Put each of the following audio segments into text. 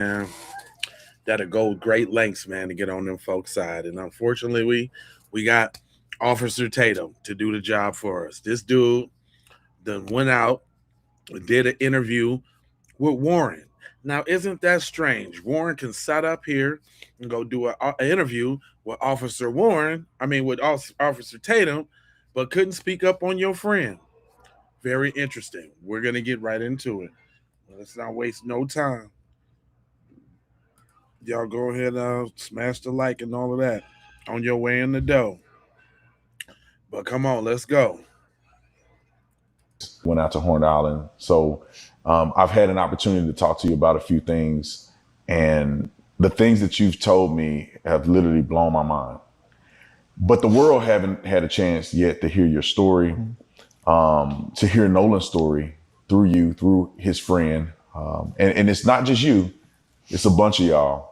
man, that'll go great lengths, man, to get on them folks' side. And unfortunately, we got Officer Tatum to do the job for us. This dude then went out and did an interview with Warren. Now, isn't that strange? Warren can sit up here and go do an interview with Officer Warren, I mean, with Officer Tatum, but couldn't speak up on your friend. Very interesting. We're going to get right into it. Let's not waste no time. Y'all go ahead and smash the like and all of that on your way in the dough. But come on, let's go. Went out to Horn Island. So I've had an opportunity to talk to you about a few things. And the things that you've told me have literally blown my mind. But the world haven't had a chance yet to hear your story, to hear Nolan's story through you, through his friend. And it's not just you, it's a bunch of y'all.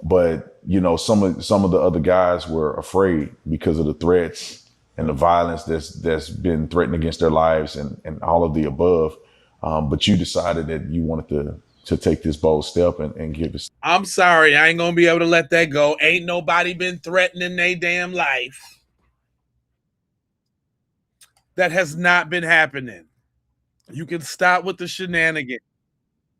But, you know, some of the other guys were afraid because of the threats and the violence that's been threatened against their lives and all of the above. But you decided that you wanted to take this bold step and give us. I'm sorry, I ain't gonna be able to let that go. Ain't nobody been threatening their damn life. That has not been happening. You can stop with the shenanigans.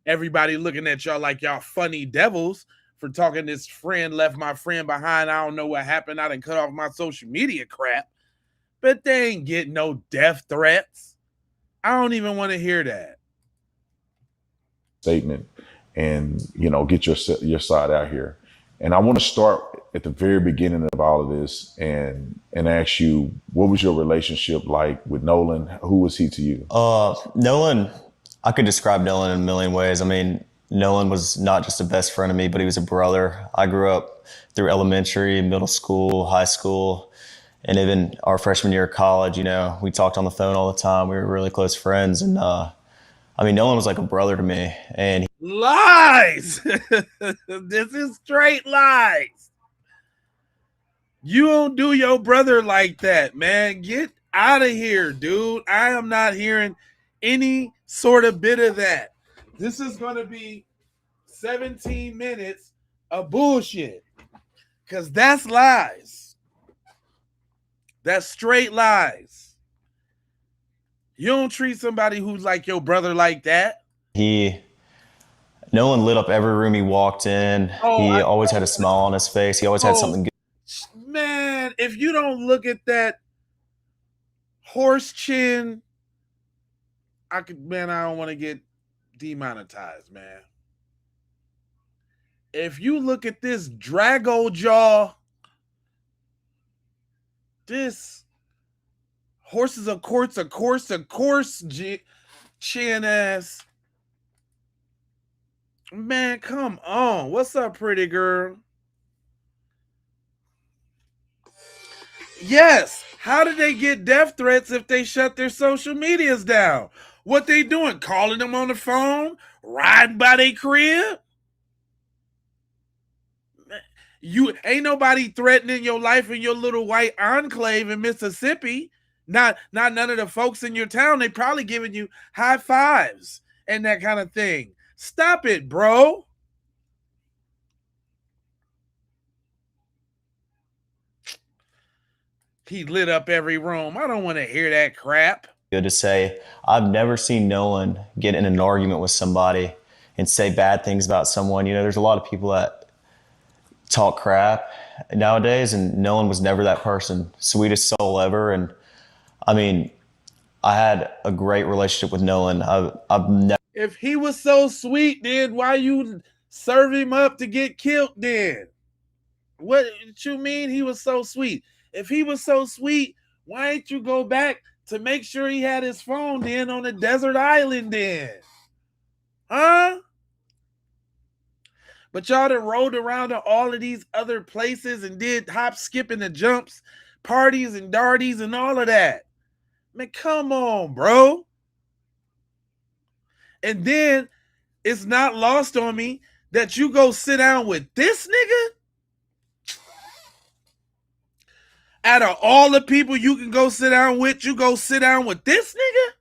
Everybody looking at y'all like y'all funny devils for talking this friend left my friend behind. I don't know what happened. I done cut off my social media crap. But they ain't getting no death threats. I don't even want to hear that. Statement and, you know, get your side out here. And I want to start at the very beginning of all of this and ask you, what was your relationship like with Nolan? Who was he to you? Nolan, I could describe Nolan in a million ways. I mean, Nolan was not just a best friend of me, but he was a brother. I grew up through elementary, middle school, high school, and even our freshman year of college. You know, we talked on the phone all the time. We were really close friends. And I mean, Nolan was like a brother to me. And lies. This is straight lies. You don't do your brother like that, man. Get out of here, dude. I am not hearing any sort of bit of that. This is going to be 17 minutes of bullshit. Because that's lies. That's straight lies. You don't treat somebody who's like your brother like that. Nolan lit up every room he walked in. He always had a smile on his face. He always had something good. Man, if you don't look at that horse chin, I don't want to get demonetized, man. If you look at this Drago jaw, this horses of course, chin ass. Man, come on. What's up, pretty girl? Yes. How did they get death threats if they shut their social medias down? What they doing? Calling them on the phone? Riding by their crib? You ain't nobody threatening your life in your little white enclave in Mississippi. Not none of the folks in your town. They probably giving you high fives and that kind of thing. Stop it, bro. He lit up every room. I don't want to hear that crap. Good to say, I've never seen Nolan get in an argument with somebody and say bad things about someone. You know, there's a lot of people that talk crap nowadays, and Nolan was never that person. Sweetest soul ever. And I mean, I had a great relationship with Nolan. I've never. If he was so sweet, then why you serve him up to get killed then? What you mean he was so sweet? If he was so sweet, why ain't you go back to make sure he had his phone then on a desert island then? Huh? But y'all done rode around to all of these other places and did hop, skipping and jumps, parties and darties and all of that. Man, come on, bro. And then it's not lost on me that you go sit down with this nigga. Out of all the people you can go sit down with, you go sit down with this nigga?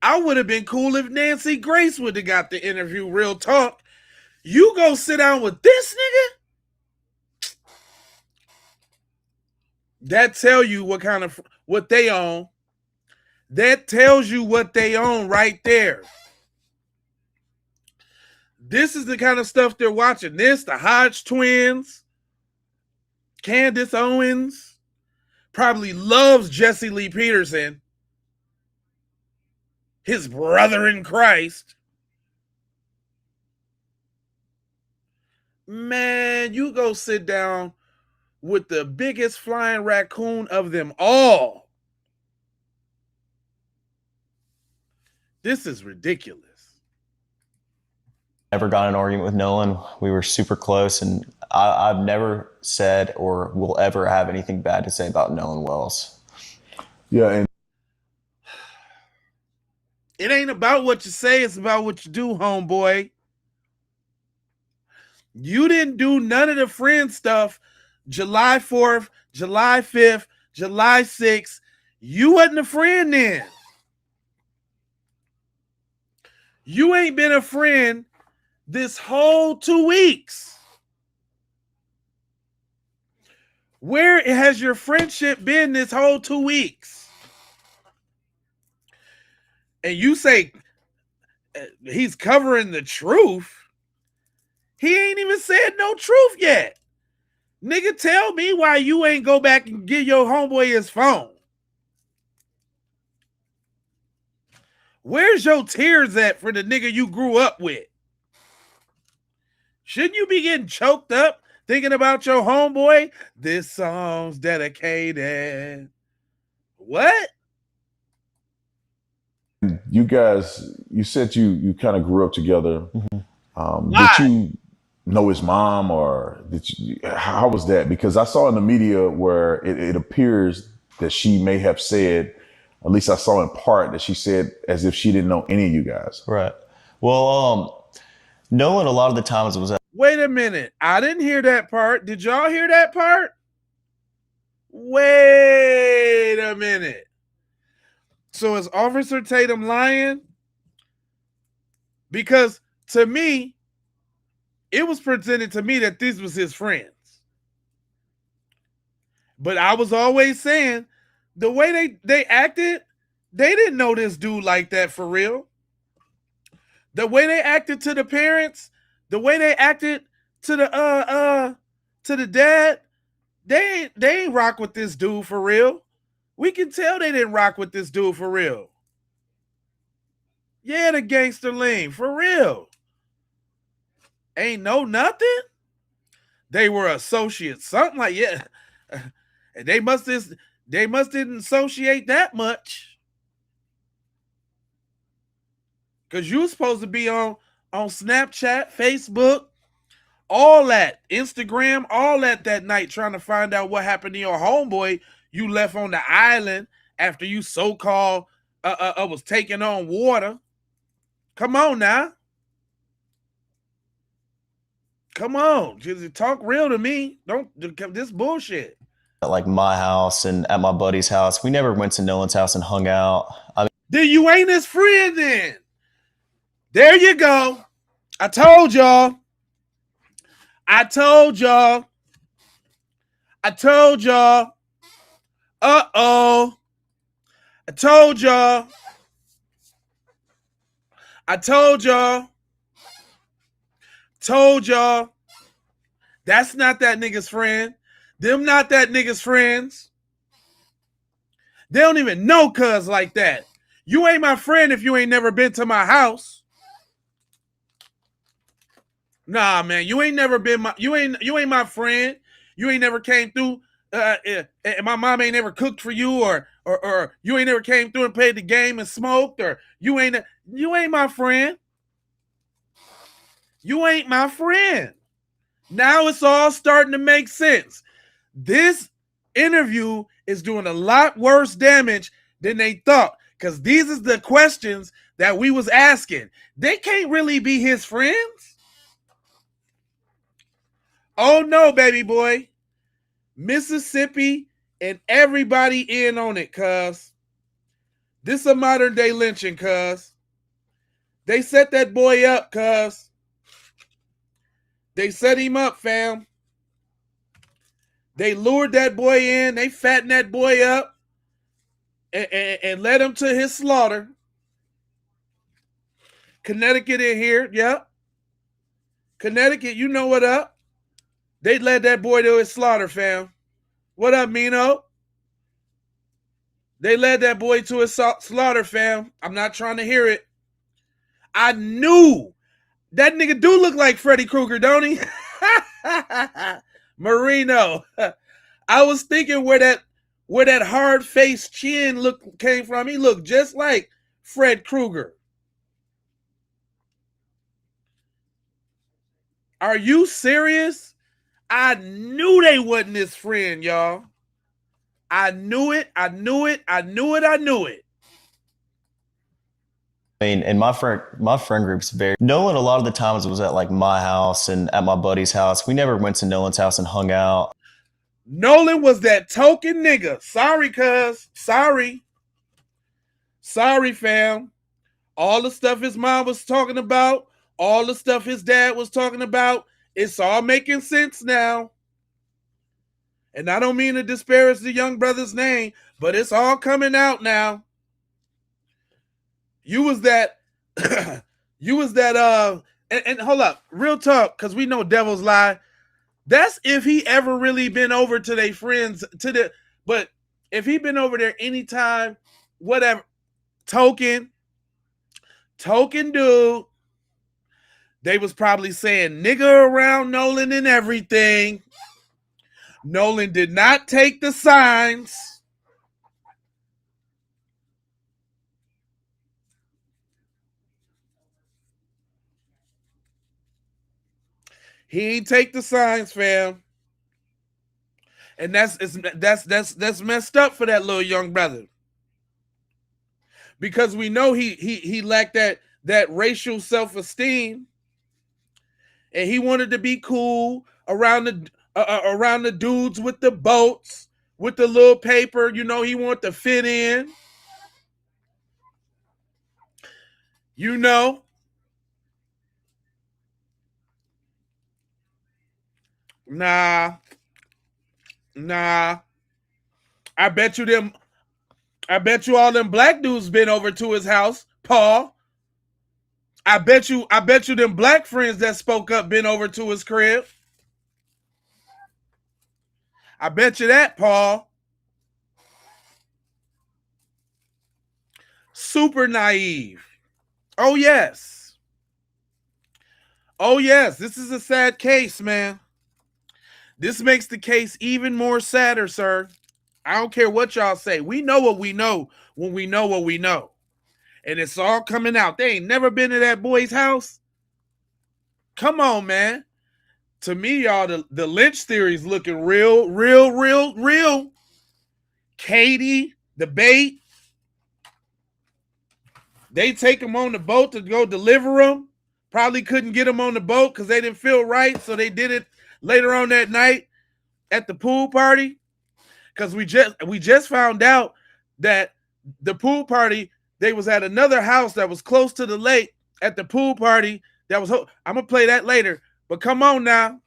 I would have been cool if Nancy Grace would have got the interview. Real talk. You go sit down with this nigga? That tell you what they own. That tells you what they own right there. This is the kind of stuff they're watching. This, the Hodge twins, Candace Owens, probably loves Jesse Lee Peterson, his brother in Christ. Man, you go sit down with the biggest flying raccoon of them all. This is ridiculous. Never got in an argument with Nolan. We were super close, and I've never said or will ever have anything bad to say about Nolan Wells. Yeah, and it ain't about what you say, it's about what you do, homeboy. You didn't do none of the friend stuff July 4th, July 5th, July 6th. You wasn't a friend then. You ain't been a friend this whole 2 weeks. Where has your friendship been this whole 2 weeks? And you say he's covering the truth. He ain't even said no truth yet. Nigga, tell me why you ain't go back and give your homeboy his phone. Where's your tears at for the nigga you grew up with? Shouldn't you be getting choked up thinking about your homeboy? This song's dedicated. What? you guys, you said you kind of grew up together. Mm-hmm. Did you know his mom, or how was that? Because I saw in the media where it appears that she may have said, at least I saw in part, that she said as if she didn't know any of you guys. Right. Well, Nolan a lot of the times was at. Wait a minute. I didn't hear that part. Did y'all hear that part? Wait a minute. So is Officer Tatum lying? Because to me, it was presented to me that these was his friends. But I was always saying, the way they acted, they didn't know this dude like that for real. The way they acted to the parents, the way they acted to the dad, they ain't rock with this dude for real. We can tell they didn't rock with this dude for real. Yeah, the gangster lean, for real. Ain't no nothing. They were associates, something like, yeah. They must didn't associate that much. Because you supposed to be on Snapchat, Facebook, all that, Instagram, all that night trying to find out what happened to your homeboy you left on the island after you so-called was taking on water. Come on now. Come on. Just talk real to me. Don't this bullshit. At like my house and at my buddy's house. We never went to Nolan's house and hung out. I mean, then you ain't his friend then. There you go. I told y'all. I told y'all. Uh-oh. I told y'all. Told y'all. That's not that nigga's friend. Them not that nigga's friends. They don't even know cuz like that. You ain't my friend if you ain't never been to my house. Nah, man, you ain't never been you ain't my friend. You ain't never came through. My mom ain't never cooked for you, or you ain't never came through and played the game and smoked, or you ain't my friend. You ain't my friend. Now it's all starting to make sense. This interview is doing a lot worse damage than they thought, because these is the questions that we was asking. They can't really be his friends. Oh no, baby boy. Mississippi and everybody in on it, cuz This a modern day lynching, cuz. They set that boy up, cuz. They set him up, fam. They lured that boy in. They fattened that boy up and led him to his slaughter. Connecticut in here, yep. Connecticut, you know what up. They led that boy to his slaughter, fam. What up, Mino? They led that boy to his slaughter, fam. I'm not trying to hear it. I knew that nigga do look like Freddy Krueger, don't he? Marino. I was thinking where that hard faced chin look came from. He looked just like Fred Krueger. Are you serious? I knew they wasn't his friend, y'all. I knew it. I knew it. I knew it. I knew it. I mean, and my friend group's very Nolan. A lot of the times was at like my house and at my buddy's house. We never went to Nolan's house and hung out. Nolan was that token nigga. Sorry, cuz. Sorry. Sorry, fam. All the stuff his mom was talking about, all the stuff his dad was talking about, it's all making sense now. And I don't mean to disparage the young brother's name, but it's all coming out now. You was that, and hold up, real talk, because we know devils lie. That's if he ever really been over to their friends, but if he been over there anytime, whatever, token dude, they was probably saying nigga around Nolan and everything. Nolan did not take the signs. He ain't take the signs, fam. And that's messed up for that little young brother. Because we know he lacked that racial self-esteem. And he wanted to be cool around the dudes with the boats, with the little paper. You know, he wanted to fit in. You know. Nah. I bet you all them black dudes been over to his house, Paul. I bet you them black friends that spoke up been over to his crib. I bet you that, Paul. Super naive. Oh, yes. Oh, yes. This is a sad case, man. This makes the case even more sadder, sir. I don't care what y'all say. We know what we know when we know what we know. And it's all coming out. They ain't never been to that boy's house. Come on, man. To me, y'all, the Lynch theory is looking real. Katie, the bait. They take him on the boat to go deliver him. Probably couldn't get him on the boat because they didn't feel right. So they did it later on that night at the pool party. Because we just found out that the pool party, they was at another house that was close to the lake at the pool party. I'm going to play that later. But come on now.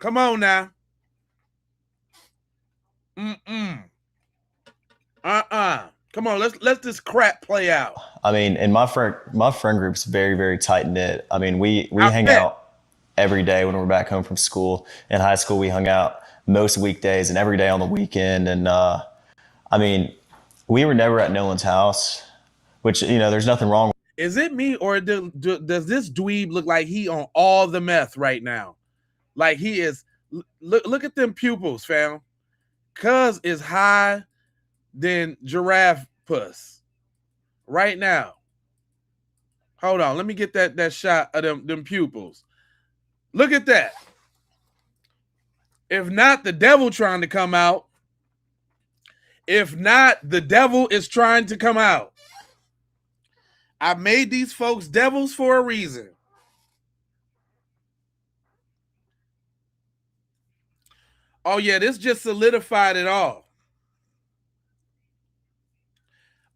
Come on now. Come on, let's this crap play out. I mean, and my friend group's very, very tight knit. I mean, we hang out every day when we're back home from school. In high school, we hung out most weekdays and every day on the weekend. And I mean, we were never at Nolan's house, which, you know, there's nothing wrong. Is it me or does this dweeb look like he on all the meth right now? Like he is. Look at them pupils, fam. Cuz is high than giraffe puss right now. Hold on, let me get that shot of them pupils. Look at that. If not, the devil trying to come out. If not, the devil is trying to come out. I made these folks devils for a reason. Oh yeah, this just solidified it all.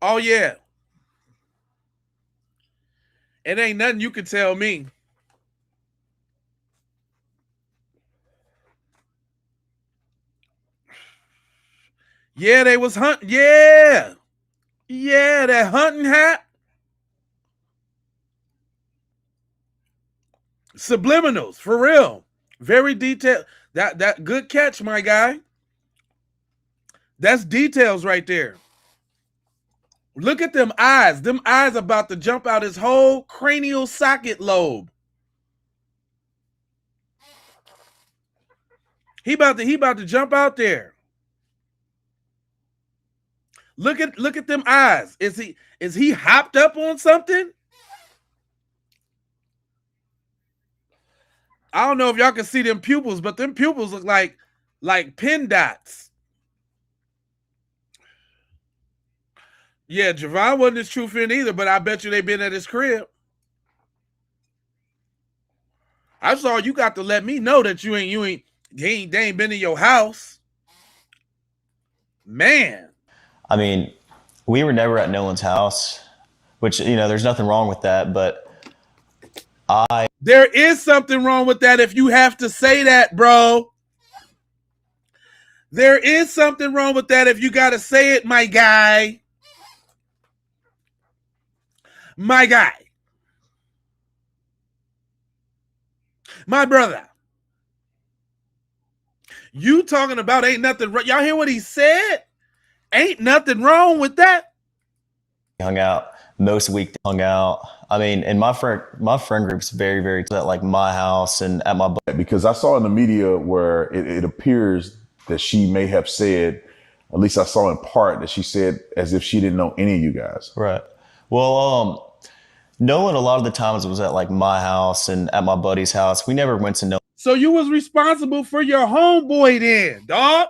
Oh yeah. It ain't nothing you can tell me. Yeah, they was hunting. Yeah. Yeah, that hunting hat. Subliminals, for real. Very detailed. That good catch, my guy. That's details right there. Look at them eyes. Them eyes about to jump out his whole cranial socket lobe. He about to jump out there. Look at them eyes. Is he hopped up on something? I don't know if y'all can see them pupils, but them pupils look like pin dots. Yeah, Javon wasn't his true friend either, but I bet you they been at his crib. I saw you got to let me know that they ain't been in your house. Man. I mean, we were never at Nolan's house, which, there's nothing wrong with that, but there is something wrong with that if you have to say that, bro. There is something wrong with that if you got to say it, my guy. My guy. My brother. You talking about ain't nothing wrong. Y'all hear what he said? Ain't nothing wrong with that. Hung out most week. Hung out. I mean, and my friend group's very, very at like my house and at my. Because I saw in the media where it appears that she may have said, at least I saw in part, that she said as if she didn't know any of you guys. Right. Well, Nolan a lot of the times was at like my house and at my buddy's house. We never went to Nolan. So you was responsible for your homeboy then, dog.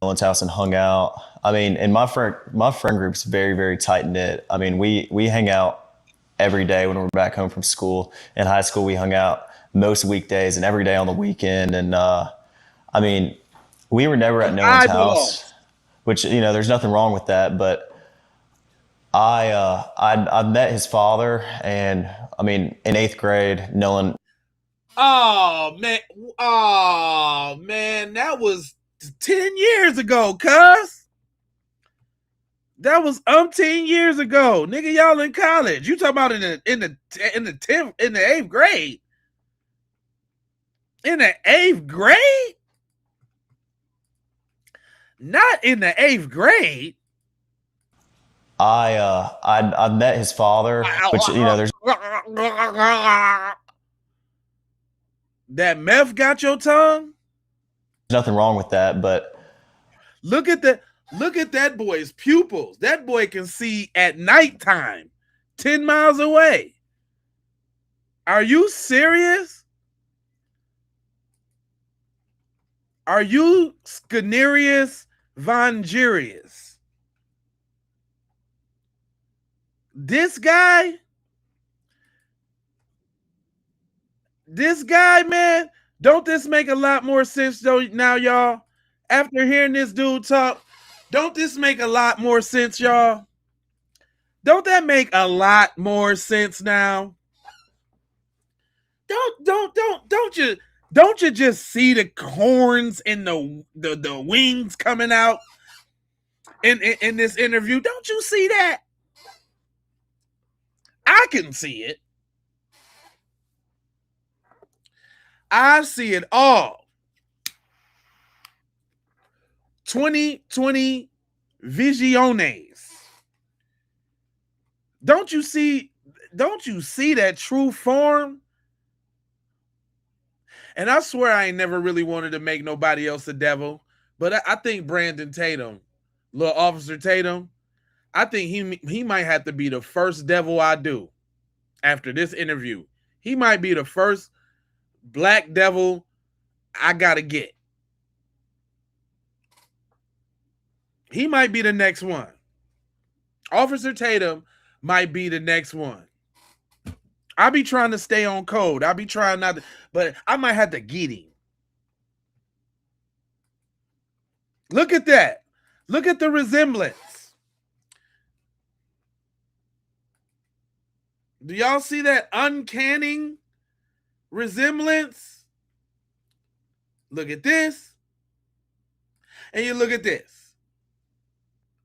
Nolan's house and hung out. I mean, and my friend group's very, very tight knit. I mean, we hang out every day when we're back home from school. In high school, we hung out most weekdays and every day on the weekend. And I mean, we were never at Nolan's house, which, there's nothing wrong with that. But I met his father, and I mean, in 8th grade, Nolan. Oh man, that was 10 years ago, cuz. That was umpteen years ago. Nigga, y'all in college. You talking about in the 8th grade. In the 8th grade? Not in the 8th grade. I met his father, which, there's that meth got your tongue? There's nothing wrong with that, but look at that boy's pupils. That boy can see at nighttime 10 miles away. Are you serious? Are you Scanerius Vongerius? This guy, man, don't this make a lot more sense though now, y'all? After hearing this dude talk, don't this make a lot more sense, y'all? Don't that make a lot more sense now? Don't you just see the horns and the wings coming out in this interview? Don't you see that? I can see it. I see it all. 2020 visiones. Don't you see that true form? And I swear I ain't never really wanted to make nobody else a devil, but I think Brandon Tatum, little Officer Tatum, I think he might have to be the first devil I do after this interview. He might be the first black devil I gotta get. He might be the next one. Officer Tatum might be the next one. I be trying to stay on code. I be trying not to, but I might have to get him. Look at that. Look at the resemblance. Do y'all see that uncanny resemblance? Look at this. And you look at this.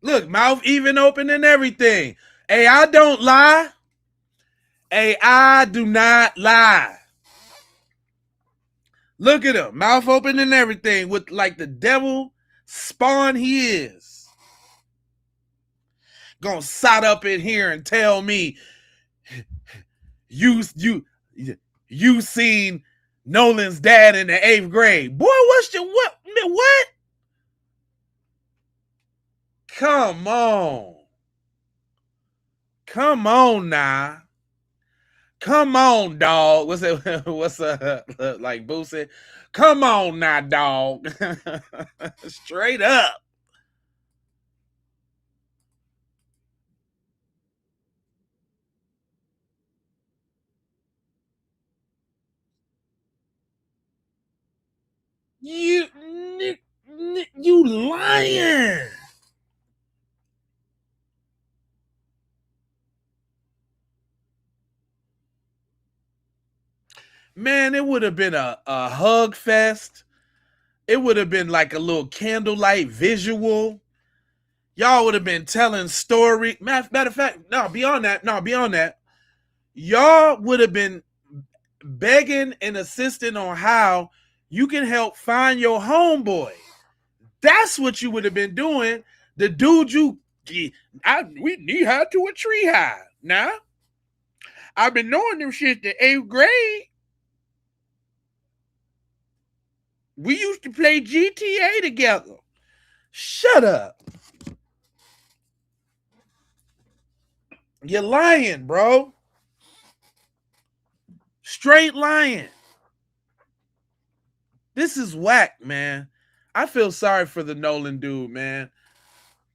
Look, mouth even open and everything. Hey, I don't lie. Hey, I do not lie. Look at him, mouth open and everything, with like the devil spawn he is. Gonna sit up in here and tell me you seen Nolan's dad in the 8th grade. Boy, what? Come on. Come on now. Come on, dog. What's it? What's like Boo said? Come on now, dog. Straight up. You lying. Man, it would have been a hug fest. It would have been like a little candlelight visual. Y'all would have been telling story. Matter of fact, beyond that. Y'all would have been begging and assisting on how you can help find your homeboy. That's what you would have been doing. The dude we knee high to a tree high. Now, I've been knowing them shit the 8th grade. We used to play GTA together. Shut up. You're lying, bro. Straight lying. This is whack, man. I feel sorry for the Nolan dude, man.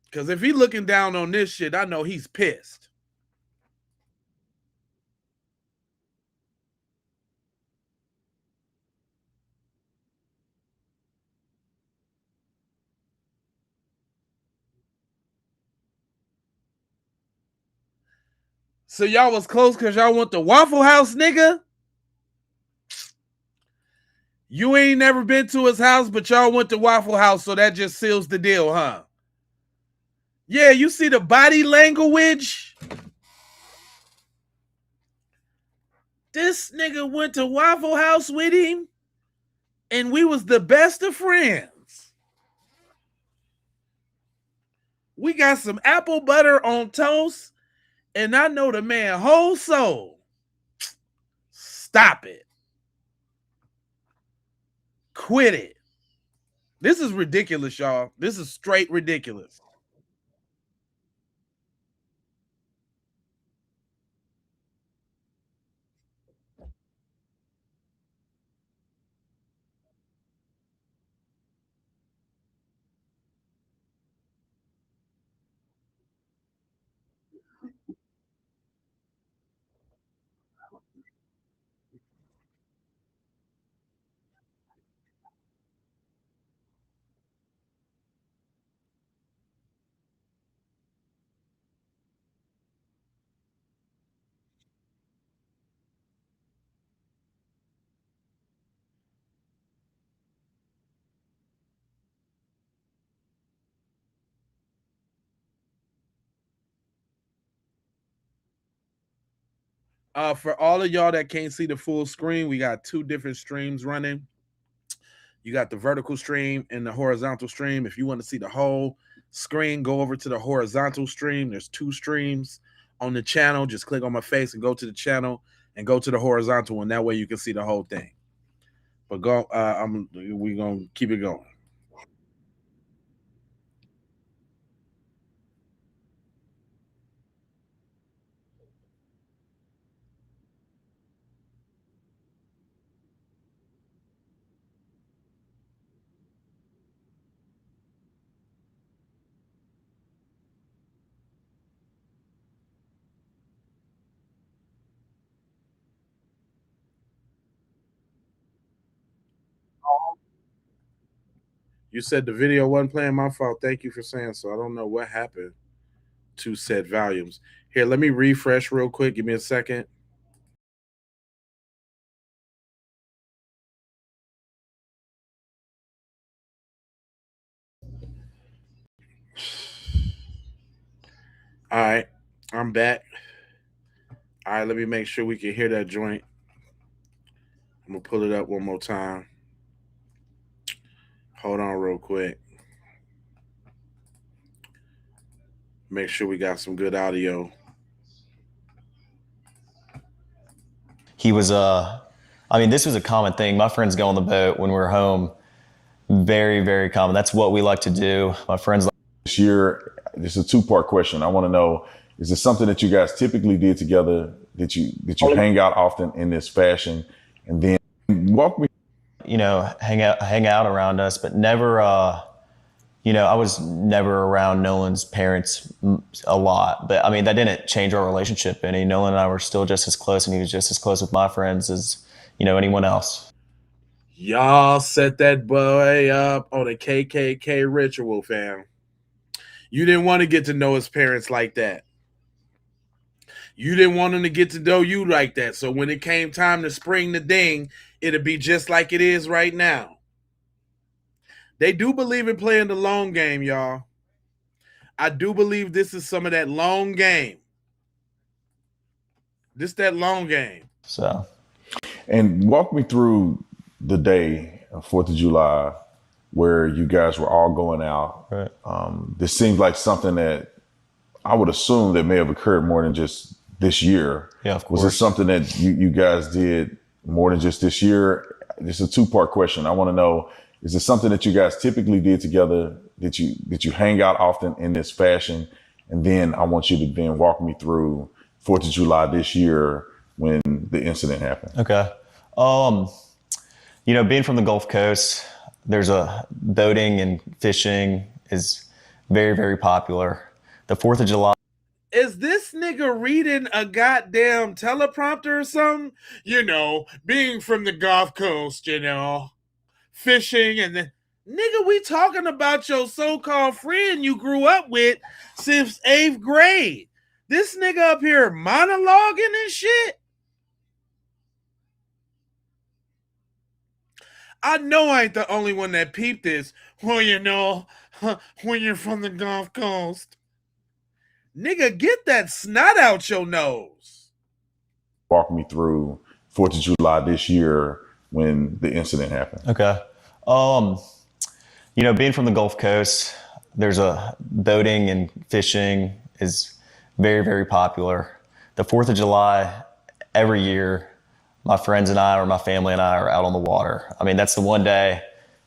Because if he looking down on this shit, I know he's pissed. So y'all was close because y'all went to Waffle House, nigga? You ain't never been to his house, but y'all went to Waffle House, so that just seals the deal, huh? Yeah, you see the body language? This nigga went to Waffle House with him, and we was the best of friends. We got some apple butter on toast, and I know the man whole soul. Stop it. Quit it. This is ridiculous, y'all. This is straight ridiculous. For all of y'all that can't see the full screen, we got 2 different streams running. You got the vertical stream and the horizontal stream. If you want to see the whole screen, go over to the horizontal stream. There's 2 streams on the channel. Just click on my face and go to the channel and go to the horizontal one. That way you can see the whole thing. But we're gonna keep it going. You said the video wasn't playing. My fault. Thank you for saying so. I don't know what happened to said volumes. Here, let me refresh real quick. Give me a second. All right, I'm back. All right, let me make sure we can hear that joint. I'm gonna pull it up one more time. Hold on, real quick. Make sure we got some good audio. He was I mean, this was a common thing. My friends go on the boat when we're home. Very, very common. That's what we like to do. My friends. This year, this is a two-part question. I want to know: is this something that you guys typically did together? That you hang out often in this fashion, and then walk me. Hang out around us, but never. I was never around Nolan's parents a lot, but I mean that didn't change our relationship any. Nolan and I were still just as close, and he was just as close with my friends as anyone else. Y'all set that boy up on a KKK ritual, fam. You didn't want to get to know his parents like that. You didn't want him to get to know you like that. So when it came time to spring the ding, it'd be just like it is right now. They do believe in playing the long game, y'all. I do believe this is some of that long game. This that long game. So, and walk me through the day of 4th of July where you guys were all going out. right. This seems like something that I would assume that may have occurred more than just this year. Yeah, of course. Was this something that you guys did more than just this year? This is a two-part question. I want to know, is it something that you guys typically did together, that you hang out often in this fashion? And then I want you to then walk me through 4th of July this year when the incident happened. Okay. Being from the Gulf Coast, there's a boating and fishing is very, very popular. The 4th of July. Is this nigga reading a goddamn teleprompter or something? Being from the Gulf Coast, fishing and then, nigga, we talking about your so-called friend you grew up with since 8th grade. This nigga up here monologuing and shit. I know I ain't the only one that peeped this. Well, when you're from the Gulf Coast. Nigga, get that snot out your nose. Walk me through 4th of July this year when the incident happened. Okay. Being from the Gulf Coast, there's a boating and fishing is very, very popular. The 4th of July, every year, my friends and I or my family and I are out on the water. I mean, that's the one day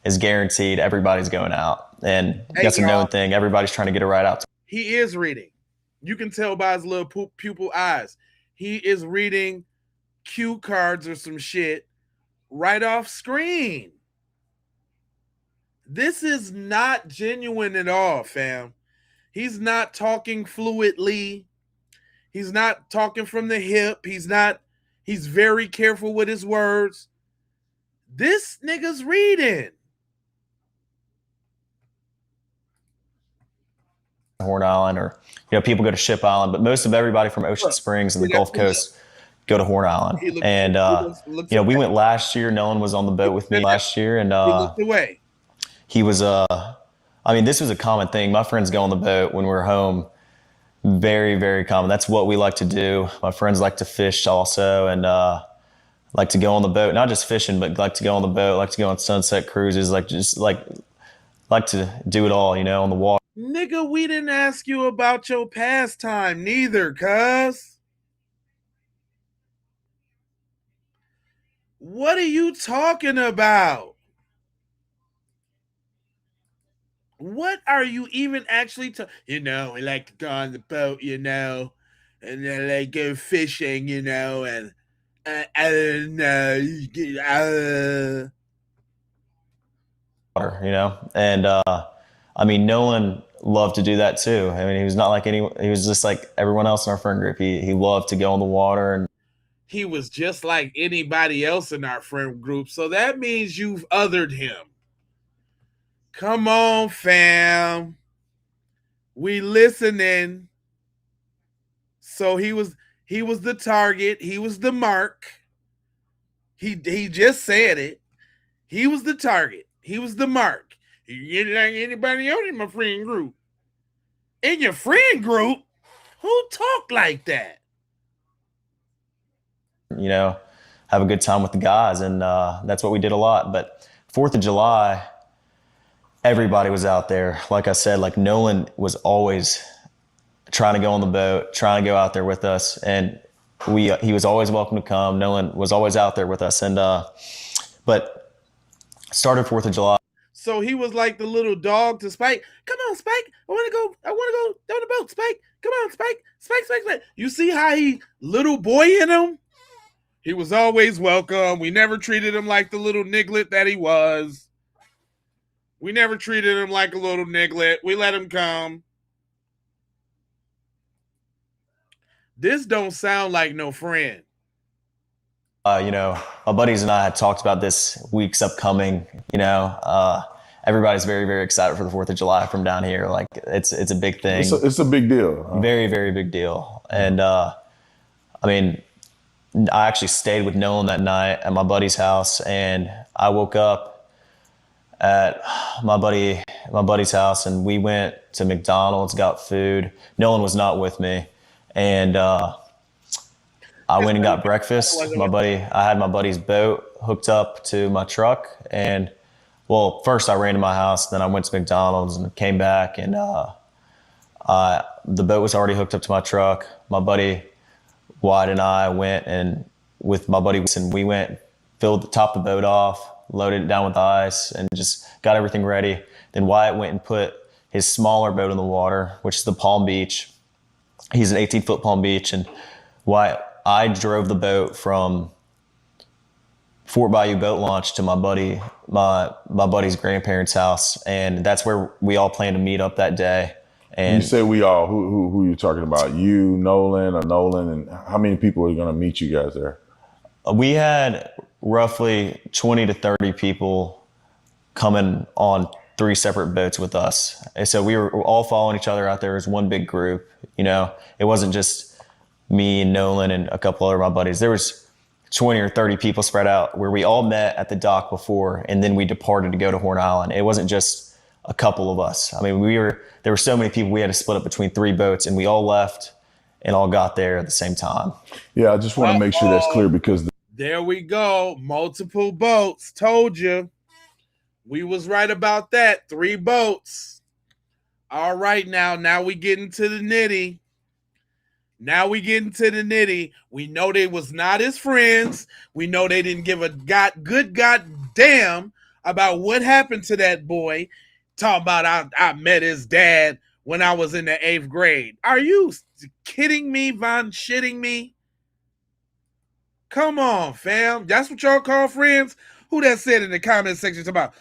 is guaranteed everybody's going out. And that's a known thing. Everybody's trying to get a ride out. He is reading. You can tell by his little pupil eyes. He is reading cue cards or some shit right off screen. This is not genuine at all, fam. He's not talking fluidly. He's not talking from the hip. He's very careful with his words. This nigga's reading. Horn Island, or people go to Ship Island, but most of everybody from Ocean Springs and the Gulf Coast go to Horn Island. And we went last year. Nolan was on the boat with me last year, and he looked away. He was this was a common thing. My friends go on the boat when we're home. Very, very common. That's what we like to do. My friends like to fish also, and like to go on the boat. Not just fishing, but like to go on the boat, like to go on sunset cruises, like to do it all, on the water. Nigga, we didn't ask you about your pastime neither, cuz. What are you talking about? What are you even actually we like to go on the boat, and then like go fishing, and I don't know. And Nolan loved to do that too. I mean, he was not like he was just like everyone else in our friend group. He loved to go on the water, and he was just like anybody else in our friend group. So that means you've othered him. Come on, fam. We listening. So he was the target. He was the mark. He just said it. He was the target. He was the mark. You get like anybody else in my friend group. In your friend group? Who talk like that? You know, have a good time with the guys, and that's what we did a lot. But 4th of July, everybody was out there. Like I said, like Nolan was always trying to go on the boat, trying to go out there with us, and he was always welcome to come. Nolan was always out there with us, and but started 4th of July. So he was like the little dog to Spike. Come on, Spike. I want to go down the boat, Spike. Come on, Spike. Spike. You see how he little boy in him? He was always welcome. We never treated him like the little niglet that he was. We never treated him like a little niglet. We let him come. This don't sound like no friend. You know, my buddies and I had talked about this week's upcoming. You know, everybody's very, very excited for the 4th of July from down here. Like it's a big thing. It's a big deal. Very, very big deal. And I mean, I actually stayed with Nolan that night at my buddy's house, and I woke up at my buddy's house, and we went to McDonald's, got food. Nolan was not with me, and I went and got breakfast. I had my buddy's boat hooked up to my truck, and well, first I ran to my house, then I went to McDonald's and came back, and the boat was already hooked up to my truck. My buddy Wyatt and I went, and with my buddy, and we went, topped the boat off, loaded it down with ice, and just got everything ready. Then Wyatt went and put his smaller boat in the water, which is the Palm Beach. He's an 18-foot Palm Beach, and I drove the boat from Fort Bayou Boat Launch to my buddy's grandparents' house, and that's where we all planned to meet up that day. And you say we all, who you talking about? You, Nolan, and how many people are going to meet you guys there? We had roughly 20 to 30 people coming on 3 separate boats with us. And so we were all following each other out there as one big group. You know, it wasn't just me and Nolan and a couple other of my buddies. There was 20 or 30 people spread out where we all met at the dock before, and then we departed to go to Horn Island. It wasn't just a couple of us. I mean, there were so many people, we had to split up between 3 boats, and we all left and all got there at the same time. Yeah, I just want to make sure that's clear, because there we go. Multiple boats. Told you. We was right about that. 3 boats. All right, now we get into the nitty. We know they was not his friends. We know they didn't give a good goddamn about what happened to that boy. Talking about I met his dad when I was in the 8th grade. Are you kidding me, Von shitting me? Come on, fam. That's what y'all call friends? Who that said in the comment section about,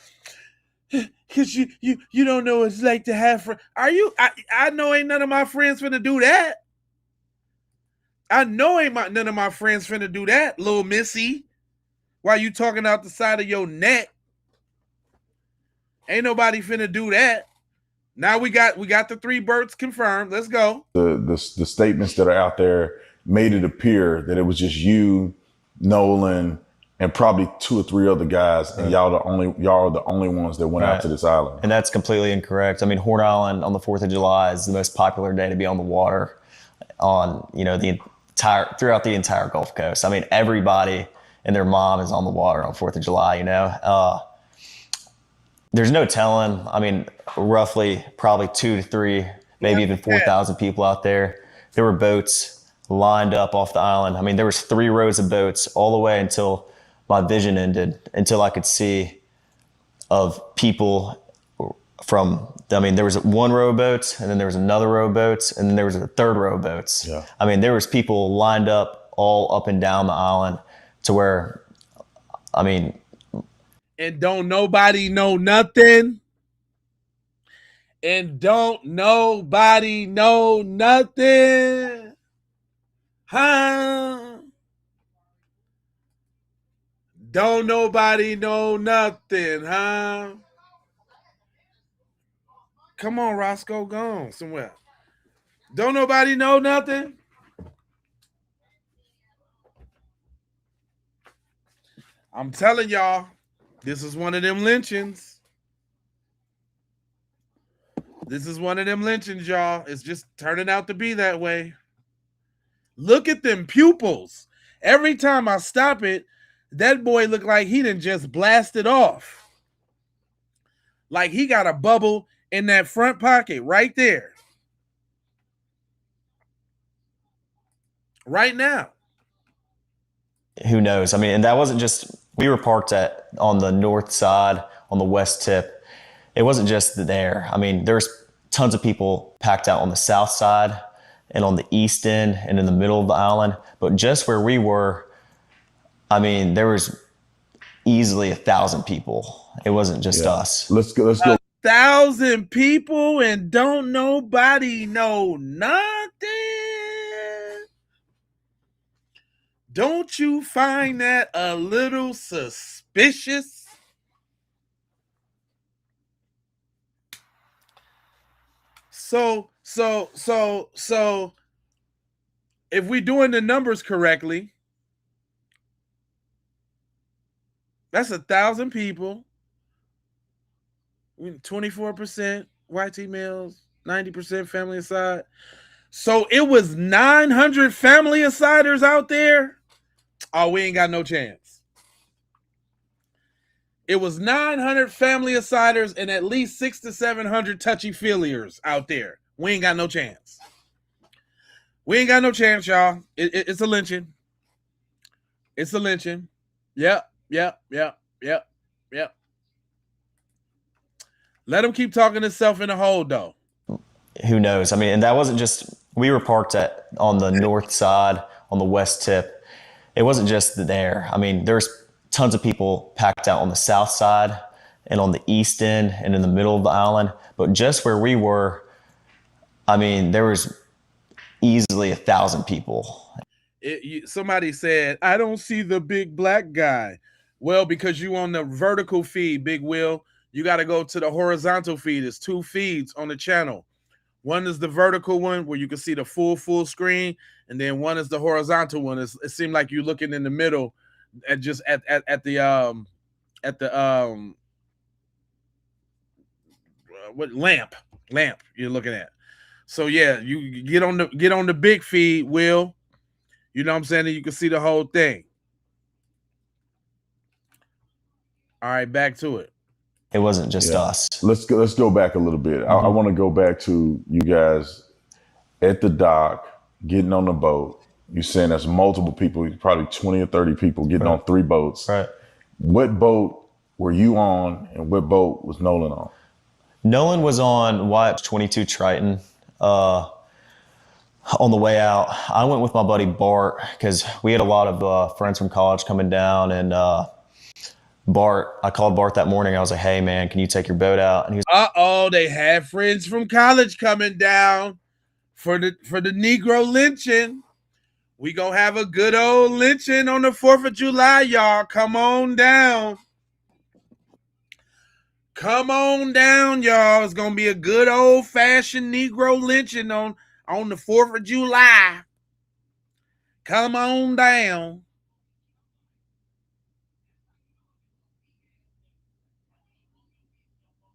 because you don't know what it's like to have friends. Are you? I know ain't none of my friends finna do that. I know ain't none of my friends finna do that, little missy. While you talking out the side of your neck. Ain't nobody finna do that. Now we got the 3 birds confirmed. Let's go. The statements that are out there made it appear that it was just you, Nolan, and probably 2 or 3 other guys, and y'all are the only ones that went out to this island. And that's completely incorrect. I mean, Horn Island on the 4th of July is the most popular day to be on the water on, you know, throughout the entire Gulf Coast. I mean, everybody and their mom is on the water on 4th of July, you know. There's no telling. I mean, roughly probably 2 to 3, maybe even 4,000 people out there. There were boats lined up off the island. I mean, there was 3 rows of boats all the way until my vision ended, until I could see of people there was 1 row of boats, and then there was another row of boats, and then there was a 3rd row of boats. Yeah. I mean, there was people lined up all up and down the island to where, I mean, and don't nobody know nothing. Huh? Don't nobody know nothing, huh? Come on, Roscoe, go on somewhere. Don't nobody know nothing? I'm telling y'all, this is one of them lynchings. This is one of them lynchings, y'all. It's just turning out to be that way. Look at them pupils. Every time I stop it, that boy looked like he done just blasted off. Like he got a bubble in that front pocket right there. Right now. Who knows? I mean, and that wasn't just, we were parked on the north side, on the west tip. It wasn't just there. I mean, there's tons of people packed out on the south side and on the east end and in the middle of the island. But just where we were, I mean, there was easily 1,000 people. It wasn't just us. Let's go. 1,000 people and don't nobody know nothing. Don't you find that a little suspicious? So if we're doing the numbers correctly, that's 1,000 people. 24% white males, 90% family aside. So it was 900 family asiders out there. Oh, we ain't got no chance. It was 900 family asiders and at least 600 to 700 touchy-feeliers out there. We ain't got no chance. We ain't got no chance, y'all. It's a lynching. It's a lynching. Yep. Let him keep talking himself in the hole, though. Who knows? I mean, and that wasn't just, we were parked on the north side, on the west tip. It wasn't just there. I mean, there's tons of people packed out on the south side and on the east end and in the middle of the island. But just where we were, I mean, there was easily 1,000 people. Somebody said, I don't see the big black guy. Well, because you on the vertical feed, Big Will, you got to go to the horizontal feed. There's 2 feeds on the channel. One is the vertical one where you can see the full screen, and then one is the horizontal one. It seemed like you're looking in the middle at the what lamp you're looking at. So yeah, you get on the big feed, Will. You know what I'm saying? And you can see the whole thing. All right, back to it. It wasn't just us. Let's go back a little bit. I want to go back to you guys at the dock, getting on the boat. You're saying there's multiple people, probably 20 or 30 people getting on 3 boats. Right. What boat were you on and what boat was Nolan on? Nolan was on Wyatt 22 Triton. On the way out, I went with my buddy Bart because we had a lot of friends from college coming down, and I called Bart that morning. I was like, hey, man, can you take your boat out? And he was, they had friends from college coming down for the Negro lynching. We gonna have a good old lynching on the 4th of July, y'all. Come on down. Come on down, y'all. It's gonna be a good old-fashioned Negro lynching on the 4th of July. Come on down.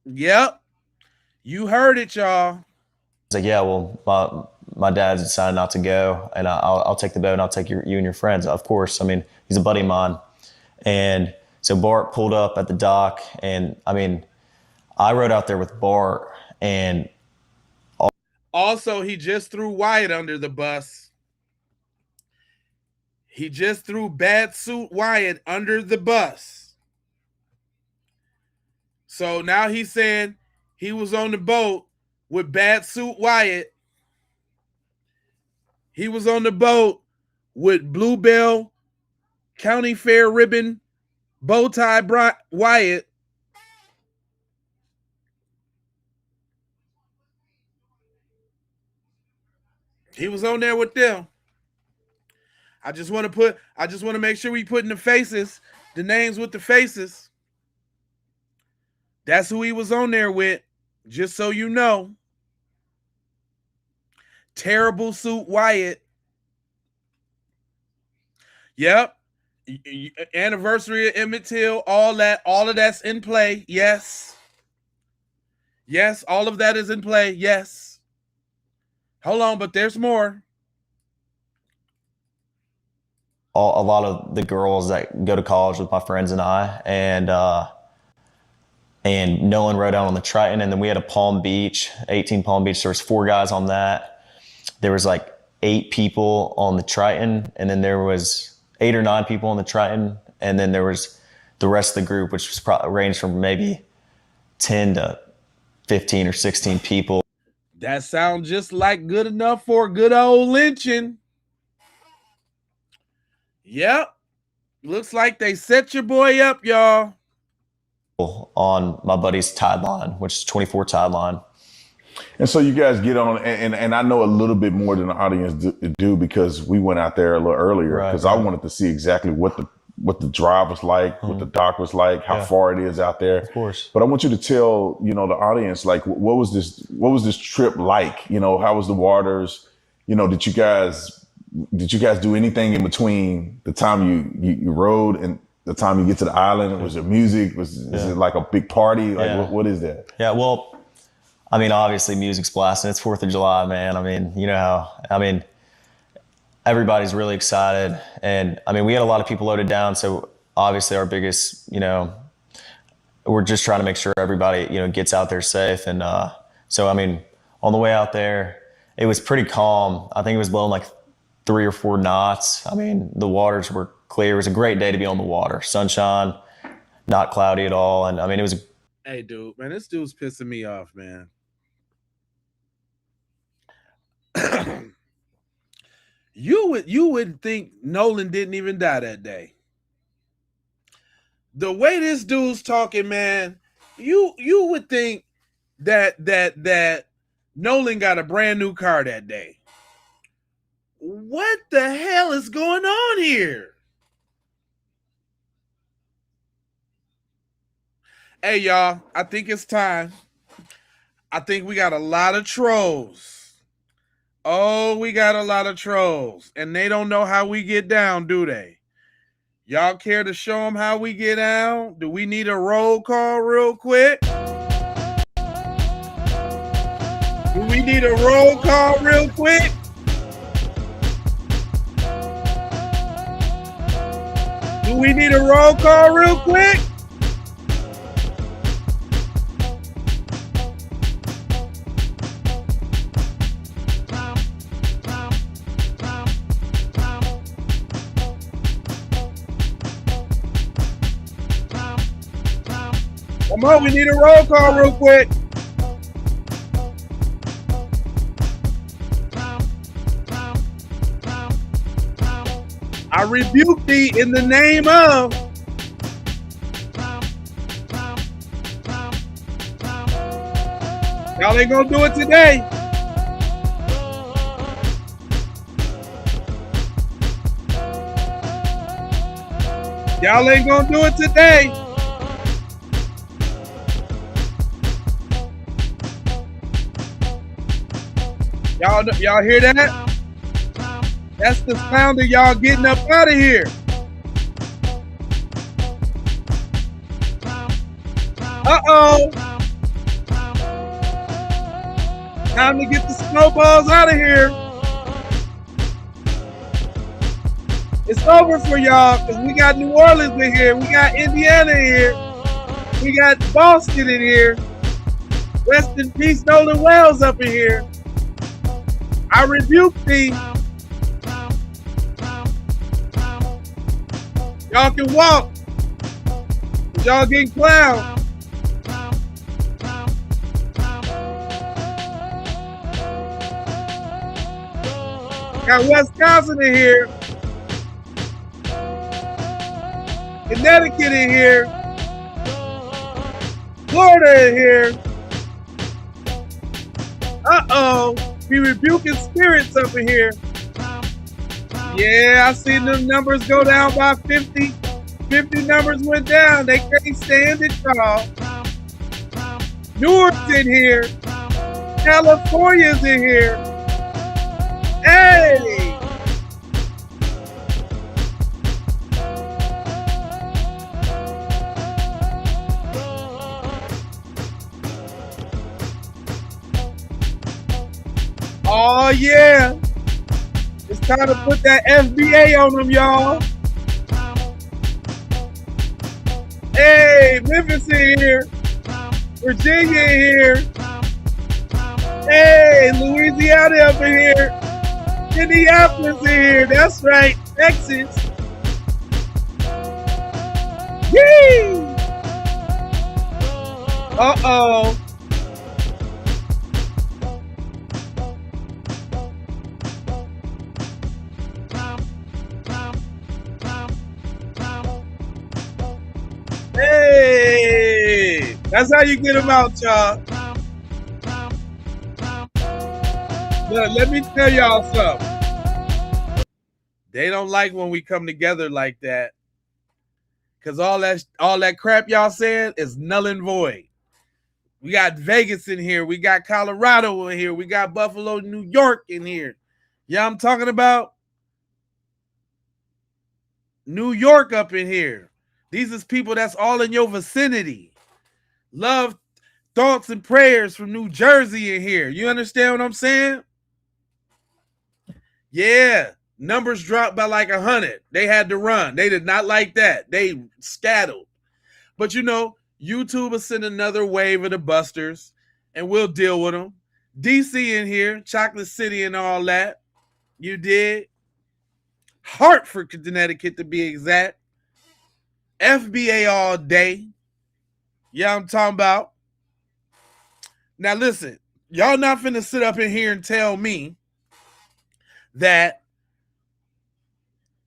Yep. You heard it, y'all. I was like, yeah, well, my dad decided not to go, and I'll take the boat and I'll take you and your friends. Of course. I mean, he's a buddy of mine. And so Bart pulled up at the dock, and I mean, I rode out there with Bart, and also he just threw Wyatt under the bus. He just threw Bad Suit Wyatt under the bus. So now he's saying he was on the boat with Bad Suit Wyatt. He was on the boat with Bluebell County Fair ribbon bow tie Wyatt. He was on there with them. I just want to make sure we put in the names with the faces. That's who he was on there with, just so you know. Terrible Suit Wyatt. Yep. Anniversary of Emmett Till, all of that's in play. Yes. Yes, all of that is in play. Yes. Hold on, but there's more. A lot of the girls that go to college with my friends and I, and Nolan rode out on the Triton, and then we had a Palm Beach, 18 Palm Beach. There was 4 guys on that. There was like 8 people on the Triton, and then there was 8 or 9 people on the Triton, and then there was the rest of the group, which was ranged from maybe 10 to 15 or 16 people. That sounds just like good enough for a good old lynching. Yep. Looks like they set your boy up, y'all. On my buddy's tide line, which is 24 tide line. And so you guys get on, and I know a little bit more than the audience do because we went out there a little earlier because I wanted to see exactly what the drive was like, what the dock was like, how far it is out there. Of course. But I want you to tell, the audience, like, what was this trip like? How was the waters? Did you guys do anything in between the time you rode and the time you get to the island? Was there music? Is it like a big party? Like, what is that? Yeah, well, I mean, obviously music's blasting. It's 4th of July, man. I mean, everybody's really excited. And I mean, we had a lot of people loaded down. So obviously our biggest, we're just trying to make sure everybody, gets out there safe. And so, I mean, on the way out there, it was pretty calm. I think it was blowing like 3 or 4 knots. I mean, the waters were clear. It was a great day to be on the water. Sunshine, not cloudy at all. And I mean, it was Hey, dude, man, this dude's pissing me off, man. You would think Nolan didn't even die that day. The way this dude's talking, man, you would think that Nolan got a brand new car that day. What the hell is going on here? Hey, y'all, I think it's time. I think we got a lot of trolls. Oh, we got a lot of trolls. And they don't know how we get down, do they? Y'all care to show them how we get down? Do we need a roll call real quick? Do we need a roll call real quick? Do we need a roll call real quick? Come on, we need a roll call real quick. I rebuke thee in the name of. Y'all ain't gonna do it today. Y'all ain't gonna do it today. Y'all hear that? That's the sound of y'all getting up out of here. Uh-oh. Time to get the snowballs out of here. It's over for y'all because we got New Orleans in here. We got Indiana in here. We got Boston in here. Rest in peace, Nolan Wells up in here. I rebuke thee. Y'all can walk. Y'all getting clowned. Got Wisconsin in here. Connecticut in here. Florida in here. Uh-oh. We rebuking spirits up in here. Yeah, I seen them numbers go down by 50. 50 numbers went down. They can't stand it, y'all. Newark's in here. California's in here. Hey! yeah. It's time to put that FBA on them, y'all. Hey, Memphis in here. Virginia in here. Hey, Louisiana up in here. Minneapolis in here. That's right. Texas. Yee! Uh-oh. Hey! That's how you get them out, y'all. Look, let me tell y'all something. They don't like when we come together like that. Cause all that crap y'all saying is null and void. We got Vegas in here. We got Colorado in here. We got Buffalo, New York in here. Yeah, I'm talking about New York up in here. These is people that's all in your vicinity. Love, thoughts, and prayers from New Jersey in here. You understand what I'm saying? Yeah. Numbers dropped by like 100. They had to run. They did not like that. They scattered. But you know, YouTube will send another wave of the busters, and we'll deal with them. DC in here, Chocolate City and all that. You did. Hartford, Connecticut to be exact. FBA all day. Yeah, I'm talking about. Now listen, y'all not finna sit up in here and tell me that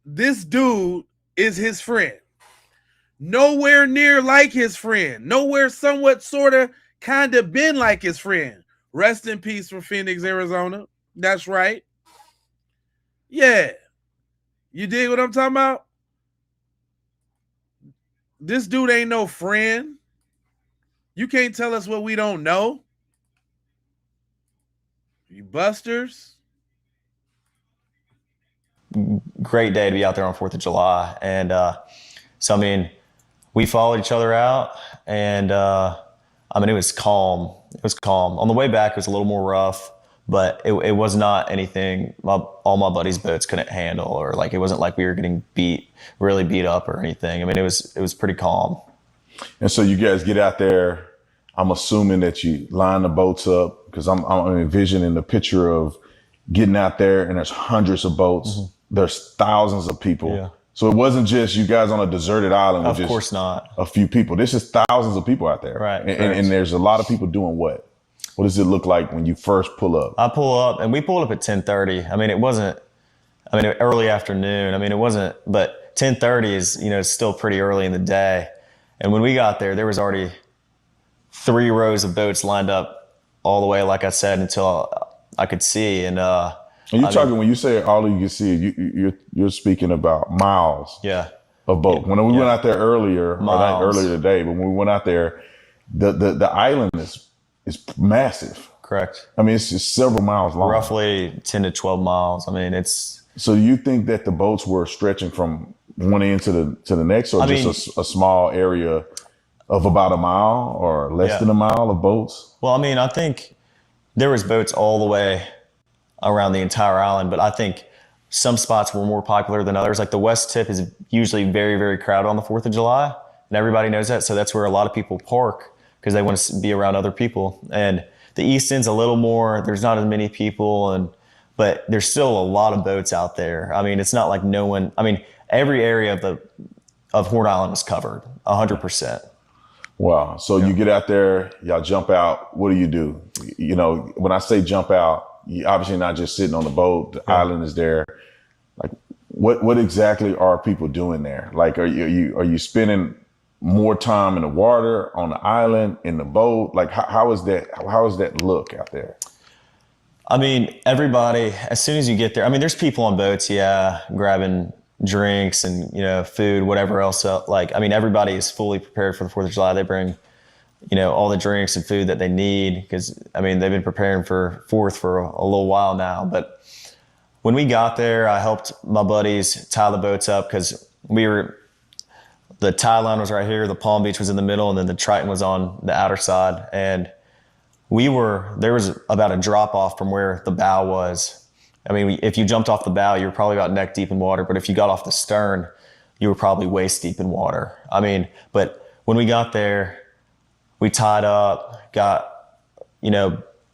this dude is his friend. Nowhere near like his friend. Nowhere somewhat sort of kind of been like his friend. Rest in peace from Phoenix, Arizona. That's right. Yeah. You dig what I'm talking about? This dude ain't no friend. You can't tell us what we don't know. You busters. Great day to be out there on 4th of July. And so, I mean, we followed each other out, and I mean, it was calm. It was calm. On the way back, it was a little more rough, but it was not anything all my buddies' boats couldn't handle, or like it wasn't like we were getting really beat up or anything. I mean, it was pretty calm. And so you guys get out there. I'm assuming that you line the boats up, because I'm envisioning the picture of getting out there and there's hundreds of boats. Mm-hmm. There's thousands of people. Yeah. So it wasn't just you guys on a deserted island with of course not a few people. This is thousands of people out there. Right. And there's a lot of people doing what? What does it look like when you first pull up? I pull up, and we pulled up at 10:30. I mean, it wasn't, early afternoon. I mean, it wasn't, but 10:30 is, still pretty early in the day. And when we got there was already 3 rows of boats lined up all the way, like I said, until I could see. And when you say all you can see, you're speaking about miles. Yeah. Of boat. When we went out there earlier, not earlier today, but when we went out there, the island is massive. Correct. I mean, it's just several miles long. Roughly 10 to 12 miles. I mean, it's. So you think that the boats were stretching from one end to the next, or a small area of about a mile or less than a mile of boats? Well, I mean, I think there was boats all the way around the entire island, but I think some spots were more popular than others. Like the West Tip is usually very, very crowded on the 4th of July, and everybody knows that. So that's where a lot of people park because they want to be around other people. And the East End's a little more, there's not as many people, but there's still a lot of boats out there. I mean, it's not like every area of Horn Island was covered 100%. Wow. So you get out there, y'all jump out. What do? When I say jump out, you're obviously not just sitting on the boat. The island is there. Like, what exactly are people doing there? Like, are you spending more time in the water, on the island, in the boat? Like, how is that look out there? I mean, everybody, as soon as you get there, I mean, there's people on boats, grabbing drinks and, food, whatever else. Everybody is fully prepared for the 4th of July. They bring, all the drinks and food that they need because, they've been preparing for 4th for a little while now. But when we got there, I helped my buddies tie the boats up because the tie line was right here, the Palm Beach was in the middle, and then the Triton was on the outer side. And there was about a drop off from where the bow was. I mean, if you jumped off the bow, you were probably about neck deep in water. But if you got off the stern, you were probably waist deep in water. I mean, but when we got there, we tied up, got,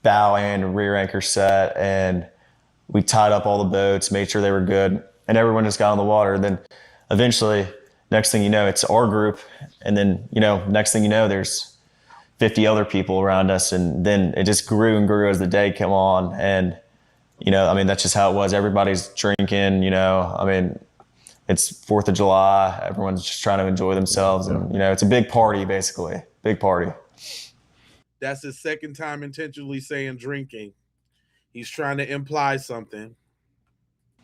bow and rear anchor set, and we tied up all the boats, made sure they were good, and everyone just got on the water. Then eventually, next thing you know, it's our group. And then, next thing you know, there's 50 other people around us. And then it just grew and grew as the day came on. And, that's just how it was. Everybody's drinking, it's 4th of July. Everyone's just trying to enjoy themselves. And, it's a big party, basically. Big party. That's his second time intentionally saying drinking. He's trying to imply something.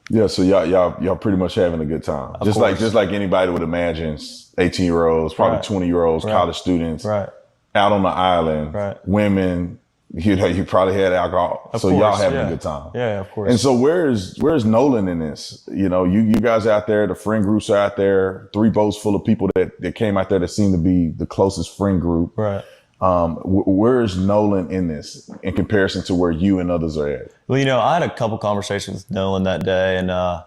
Yeah, so y'all pretty much having a good time. Just like anybody would imagine, 18-year-olds, probably Right. 20-year-olds, Right. college students, Right. out on the island, Right. women, you probably had alcohol. Of so course, y'all having yeah. a good time. Yeah, of course. And so where's Nolan in this? You guys out there, the friend groups are out there, 3 boats full of people that came out there that seem to be the closest friend group. Right. Where's Nolan in this in comparison to where you and others are at? Well, I had a couple conversations with Nolan that day, and I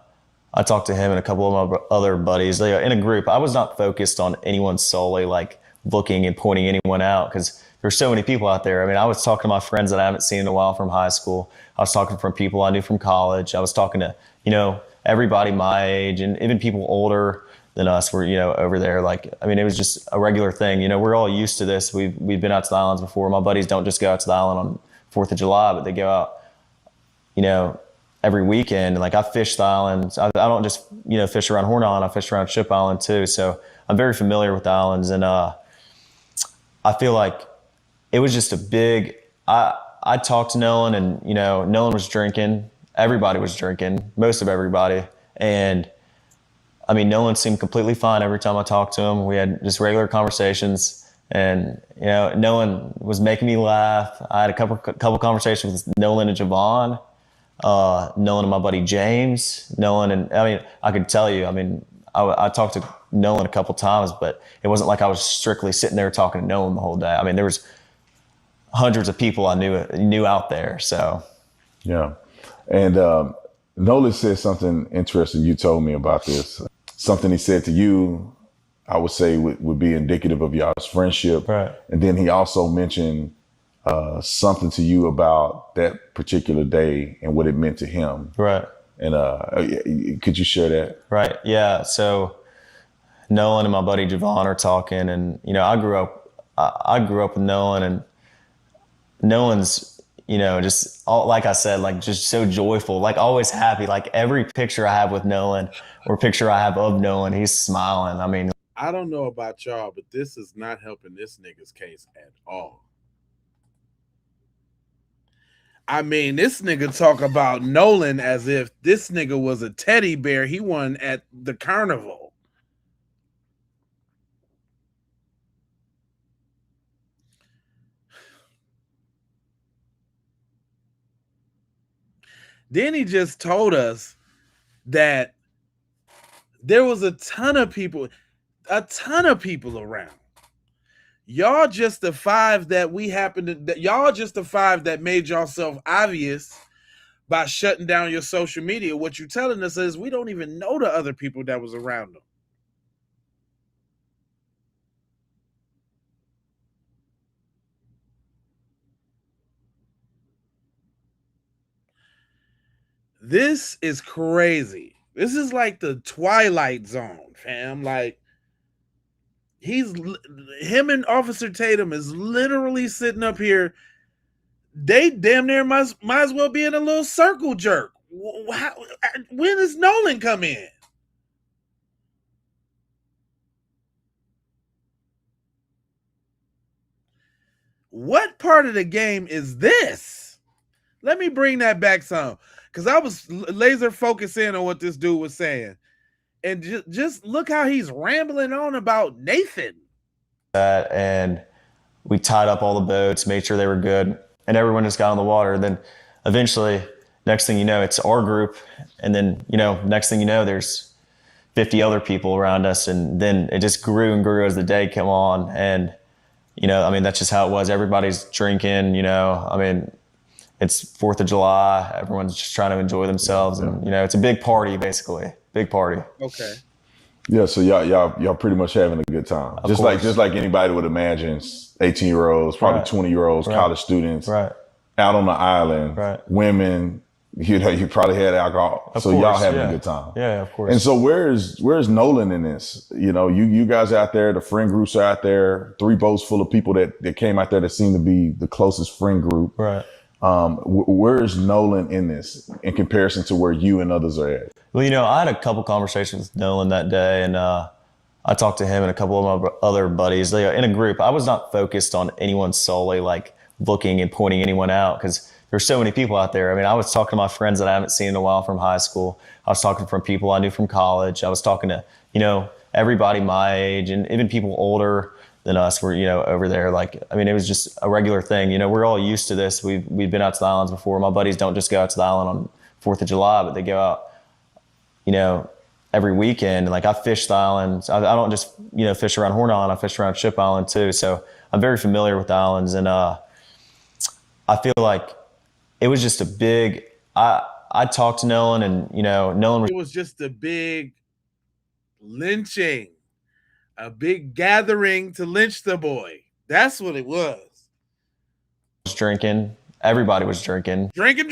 talked to him and a couple of my other buddies. In a group, I was not focused on anyone solely, like looking and pointing anyone out, because there's so many people out there. I mean, I was talking to my friends that I haven't seen in a while from high school. I was talking from people I knew from college. I was talking to, everybody my age, and even people older than us were, over there. It was just a regular thing. We're all used to this. We've been out to the islands before. My buddies don't just go out to the island on 4th of July, but they go out, every weekend. And I fish the islands. I don't just, fish around Horn Island. I fish around Ship Island too. So I'm very familiar with the islands. And I feel like it was just a big, I talked to Nolan, and, Nolan was drinking. Everybody was drinking, most of everybody. And Nolan seemed completely fine every time I talked to him. We had just regular conversations, and Nolan was making me laugh. I had a couple conversations with Nolan and Javon, Nolan and my buddy James, Nolan, and I could tell you, I talked to Nolan a couple times, but it wasn't like I was strictly sitting there talking to Nolan the whole day. There was hundreds of people I knew out there. So yeah, and Nolan said something interesting. You told me about this. Something he said to you, I would say would be indicative of y'all's friendship. Right. And then he also mentioned something to you about that particular day and what it meant to him. Right. And could you share that? Right. Yeah. So Nolan and my buddy Javon are talking, and I grew up with Nolan, and Nolan's just like I said, just so joyful, always happy. Every picture I have with Nolan or picture I have of Nolan, he's smiling. I don't know about y'all, but this is not helping this nigga's case at all. This nigga talk about Nolan as if this nigga was a teddy bear he won at the carnival. Then he just told us that there was a ton of people around. Y'all just the 5 that y'all just the 5 that made yourself obvious by shutting down your social media. What you're telling us is we don't even know the other people that was around them. This is crazy. This is like the Twilight Zone, fam. Him and Officer Tatum is literally sitting up here. They damn near might as well be in a little circle jerk. When does Nolan come in? What part of the game is this? Let me bring that back some, because I was laser focusing on what this dude was saying. And just look how he's rambling on about Nathan. And we tied up all the boats, made sure they were good, and everyone just got on the water. Then eventually, next thing you know, it's our group. And then, next thing you know, there's 50 other people around us. And then it just grew and grew as the day came on. And, you know, I mean, that's just how it was. Everybody's drinking, you know, I mean, it's 4th of July. Everyone's just trying to enjoy themselves. And, you know, it's a big party, basically. Big party. Okay. Yeah, so y'all pretty much having a good time. Of Just course. like anybody would imagine, 18-year-olds, probably Right. 20-year-olds, Right. college students, Right. out on the island, Right. women, you know, you probably had alcohol. Of So course, y'all having yeah. a good time. Yeah, of course. And so where's Nolan in this? You know, you guys out there, the friend groups are out there, 3 boats full of people that came out there that seem to be the closest friend group. Right. Where is Nolan in this in comparison to where you and others are at? Well, you know, I had a couple conversations with Nolan that day, and I talked to him and a couple of my other buddies. They in a group. I was not focused on anyone solely, like looking and pointing anyone out, because there's so many people out there. I mean, I was talking to my friends that I haven't seen in a while from high school. I was talking from people I knew from college. I was talking to, you know, everybody my age and even people older than us were, you know, over there. Like, I mean, it was just a regular thing. You know, we're all used to this. We've been out to the islands before. My buddies don't just go out to the island on 4th of July, but they go out, you know, every weekend. Like, I fish the islands. I don't just, you know, fish around Horn Island. I fish around Ship Island too. So I'm very familiar with the islands. And I feel like it was just a big, I talked to Nolan, and, you know, Nolan was. It was just a big lynching, a big gathering to lynch the boy. That's what it was. Drinking. Everybody was drinking. Drinking.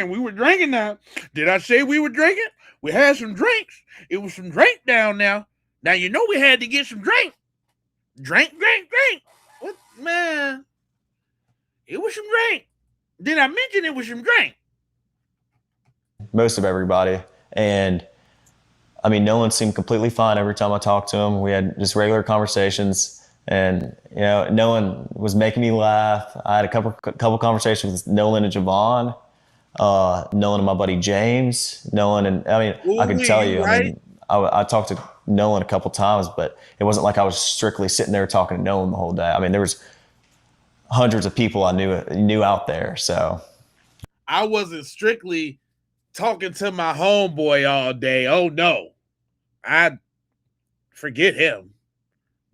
We were drinking now. Did I say we were drinking? We had some drinks. It was some drink down now. Now, you know, we had to get some drink. Drink. What, man? It was some drink. Did I mention it was some drink? Most of everybody. And I mean, Nolan seemed completely fine every time I talked to him. We had just regular conversations, and, you know, Nolan was making me laugh. I had a couple conversations with Nolan and Javon, Nolan and my buddy James, Nolan, and I mean, Ooh, I can tell you, right? I mean, I talked to Nolan a couple times, but it wasn't like I was strictly sitting there talking to Nolan the whole day. I mean, there was hundreds of people I knew out there. So I wasn't strictly talking to my homeboy all day. Oh no, I forget him.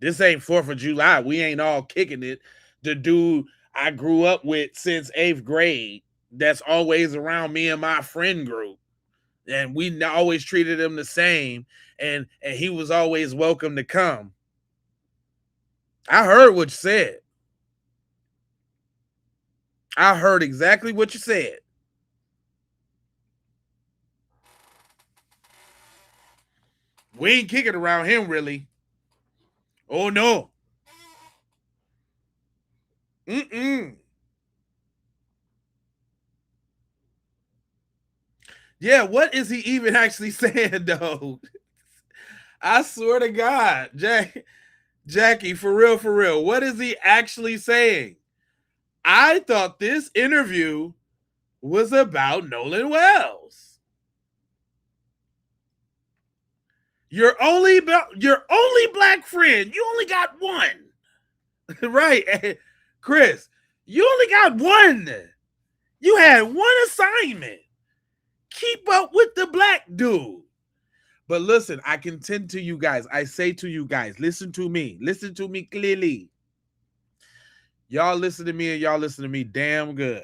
This ain't 4th of July. We ain't all kicking it. The dude I grew up with since 8th grade, that's always around me and my friend group. And we always treated him the same. And he was always welcome to come. I heard what you said. I heard exactly what you said. We ain't kicking around him, really. Oh, no. Yeah, what is he even actually saying, though? I swear to God, Jackie, for real, what is he actually saying? I thought this interview was about Nolan Wells. Your only black friend. You only got one. Right, Chris, you only got one. You had one assignment. Keep up with the black dude. But listen, I contend to you guys. I say to you guys, listen to me. Listen to me clearly. Y'all listen to me, and y'all listen to me damn good.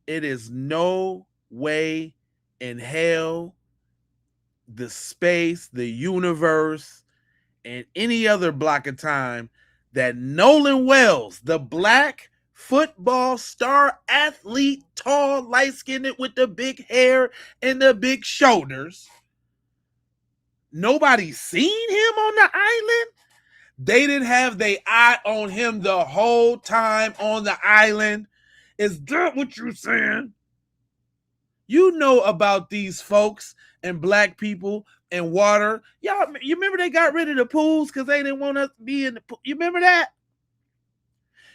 It is no way in hell, the space, the universe, and any other block of time that Nolan Wells, the black football star athlete, tall, light-skinned with the big hair and the big shoulders, nobody seen him on the island? They didn't have their eye on him the whole time on the island? Is that what you're saying? You know about these folks and black people and water. Y'all, you remember they got rid of the pools because they didn't want us to be in the pool? You remember that?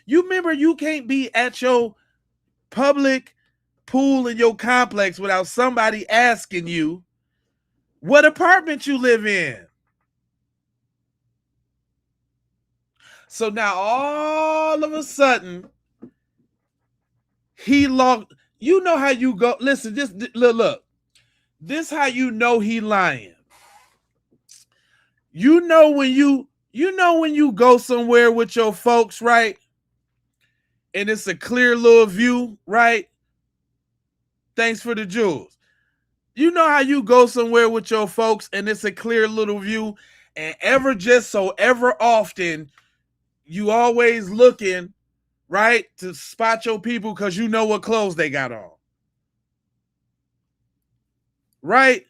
You remember you can't be at your public pool in your complex without somebody asking you what apartment you live in. So now all of a sudden, he logged. You know how you go. Listen, just look. This how you know he lying. You know when you You know when you go somewhere with your folks, right? And it's a clear little view, right? Thanks for the jewels. You know how you go somewhere with your folks and it's a clear little view, and ever often, you always looking, right, to spot your people because you know what clothes they got on. Right?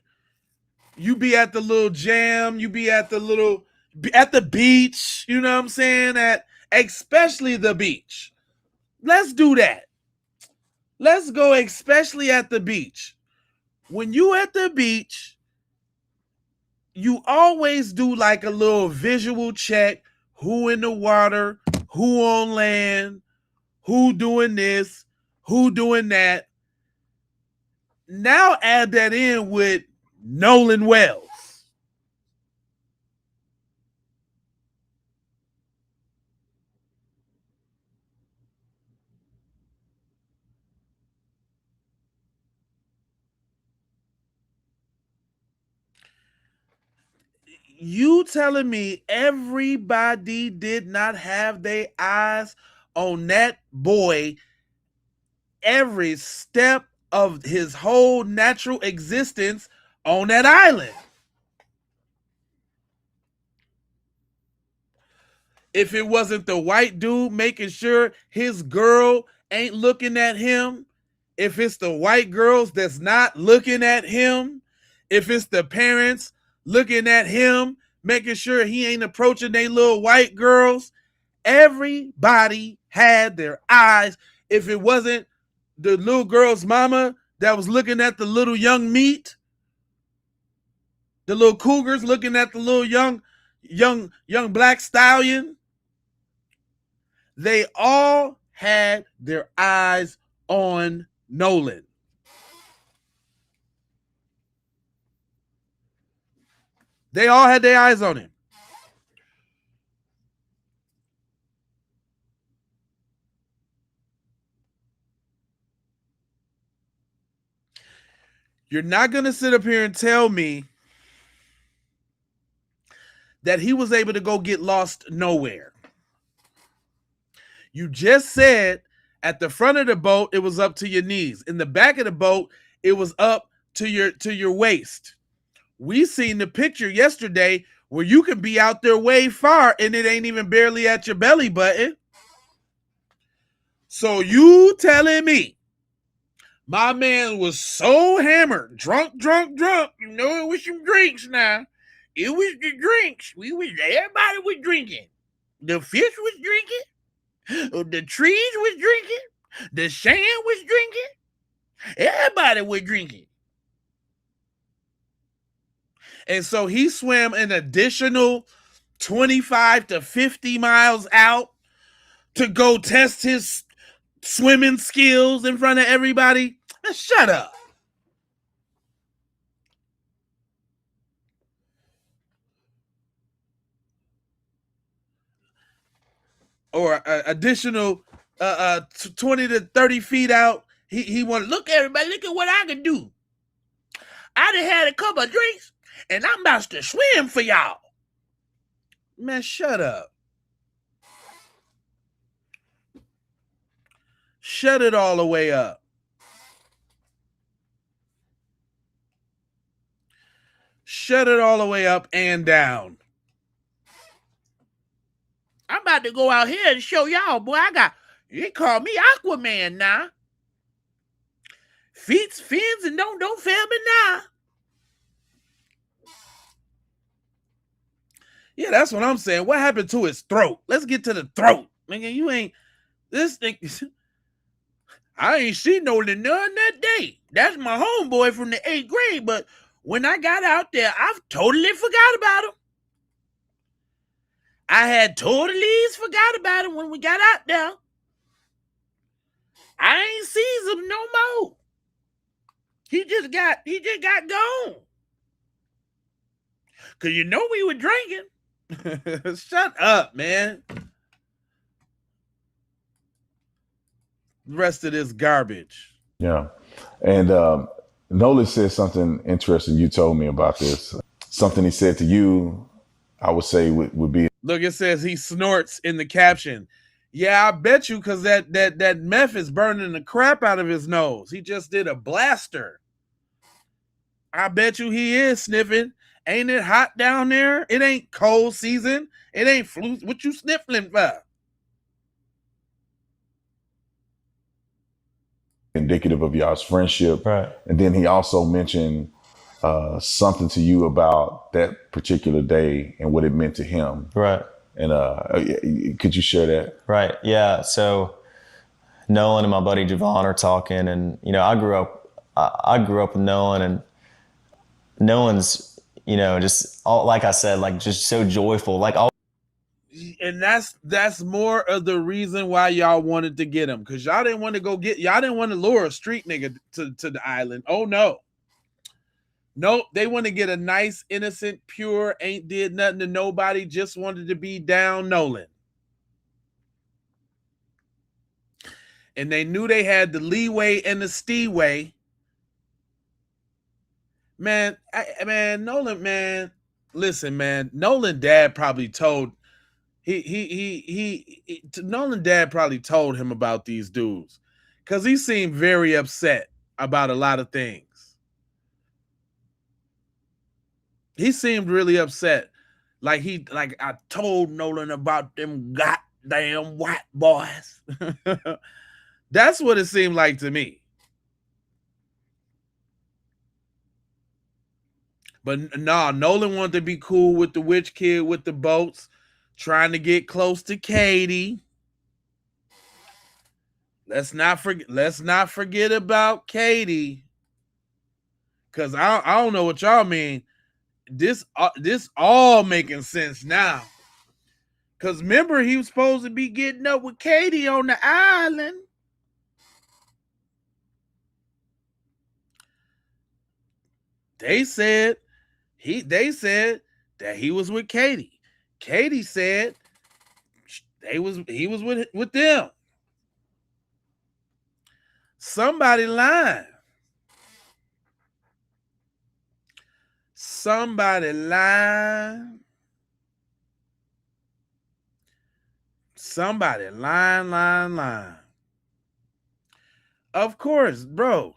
You be at the little jam, you be at the beach, you know what I'm saying? Especially the beach. Let's do that. Let's go, especially at the beach. When you at the beach, you always do like a little visual check. Who in the water, who on land, who doing this, who doing that. Now add that in with Nolan Wells. You telling me everybody did not have their eyes on that boy every step of his whole natural existence on that island? If it wasn't the white dude making sure his girl ain't looking at him, if it's the white girls that's not looking at him, if it's the parents looking at him, making sure he ain't approaching they little white girls, everybody had their eyes. If it wasn't the little girl's mama that was looking at the little young meat, the little cougars looking at the little young black stallion, they all had their eyes on Nolan. They all had their eyes on him. You're not going to sit up here and tell me that he was able to go get lost nowhere. You just said at the front of the boat, it was up to your knees. In the back of the boat, it was up to your waist. We seen the picture yesterday where you can be out there way far and it ain't even barely at your belly button. So you telling me my man was so hammered, drunk. You know, it was some drinks now. It was the drinks. Everybody was drinking. The fish was drinking. The trees was drinking. The sand was drinking. Everybody was drinking. And so he swam an additional 25 to 50 miles out to go test his swimming skills in front of everybody. Shut up. Or additional 20 to 30 feet out. He wanted, look, everybody, look at what I can do. I done had a couple of drinks and I'm about to swim for y'all. Man, shut up. Shut it all the way up. Shut it all the way up and down. I'm about to go out here and show y'all, boy. They call me Aquaman now. Feet, fins, and don't fail me now. Yeah, that's what I'm saying. What happened to his throat? Let's get to the throat. Nigga, you ain't this thing. I ain't seen Nolan none that day. That's my homeboy from the 8th grade, but when I got out there, I've totally forgot about him. I had totally forgot about him when we got out there. I ain't seen him no more. He just got gone. Cause you know we were drinking. Shut up, man. The rest of this garbage. Yeah. And Nolan said something interesting. You told me about this. Something he said to you I would say would be. Look, it says he snorts in the caption. Yeah, I bet you, because that meth is burning the crap out of his nose. He just did a blaster. I bet you he is sniffing. Ain't it hot down there? It ain't cold season. It ain't flu. What you sniffling for? Indicative of y'all's friendship. Right. And then he also mentioned something to you about that particular day and what it meant to him. Right. And could you share that? Right. Yeah. So Nolan and my buddy Javon are talking, and I grew up with Nolan, and Nolan's just all, like I said, like just so joyful, like all. And that's more of the reason why y'all wanted to get him, because y'all didn't want to lure a street nigga to the island. Oh no. Nope, they want to get a nice, innocent, pure, ain't did nothing to nobody, just wanted to be down Nolan. And they knew they had the leeway and the steeway. Man, Nolan, man, listen, man, Nolan dad probably told Nolan dad probably told him about these dudes, because he seemed very upset about a lot of things. He seemed really upset. Like I told Nolan about them goddamn white boys. That's what it seemed like to me. But nah, Nolan wanted to be cool with the witch kid with the boats, trying to get close to Katie. Let's not forget about Katie. Cause I don't know what y'all mean. This all making sense now. Cause remember, he was supposed to be getting up with Katie on the island. They said that he was with Katie. Katie said he was with them. Somebody lying. Somebody lying. Somebody lying. Of course, bro.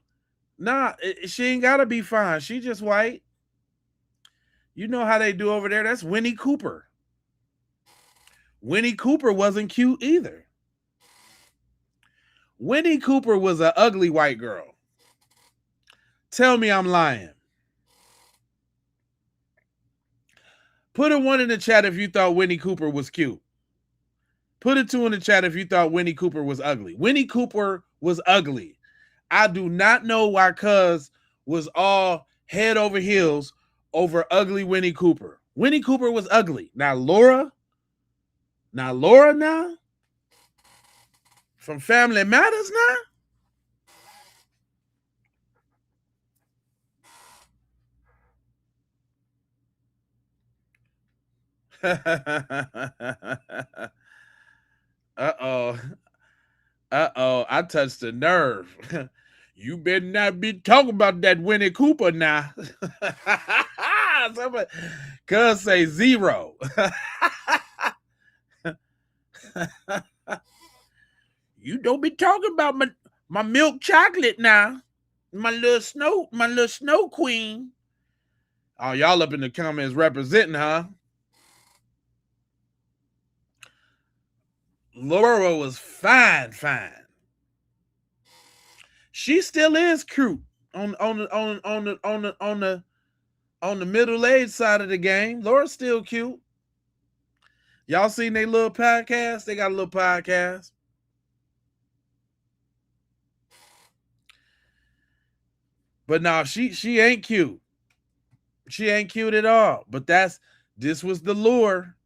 Nah, she ain't gotta be fine. She just white. You know how they do over there. That's Winnie Cooper. Winnie Cooper wasn't cute either. Winnie Cooper was an ugly white girl. Tell me I'm lying. Put a 1 in the chat if you thought Winnie Cooper was cute. Put a 2 in the chat if you thought Winnie Cooper was ugly. Winnie Cooper was ugly. I do not know why Cuz was all head over heels over ugly Winnie Cooper. Winnie Cooper was ugly. Now Laura now? From Family Matters now? Uh-oh, I touched a nerve. You better not be talking about that Winnie Cooper now. Somebody, Cuz say 0. You don't be talking about my milk chocolate now. My little snow queen. Oh, y'all up in the comments representing, huh? Laura was fine. She still is cute on the middle-aged side of the game. Laura's still cute. Y'all seen their little podcast? They got a little podcast. But no, she ain't cute. She ain't cute at all. But this was the lure.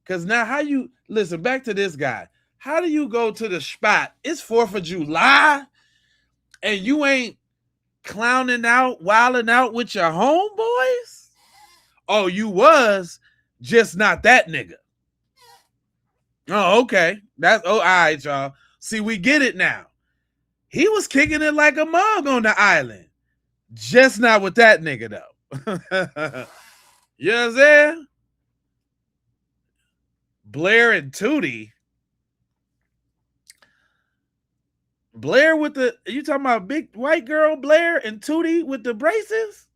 Because now how you, listen, back to this guy. How do you go to the spot? It's 4th of July and you ain't clowning out, wilding out with your homeboys? Oh, you was, just not that nigga. Oh, okay. All right, y'all. See, we get it now. He was kicking it like a mug on the island. Just not with that nigga, though. You know what I'm saying? Blair and Tootie. Blair with the, you talking about big white girl Blair and Tootie with the braces?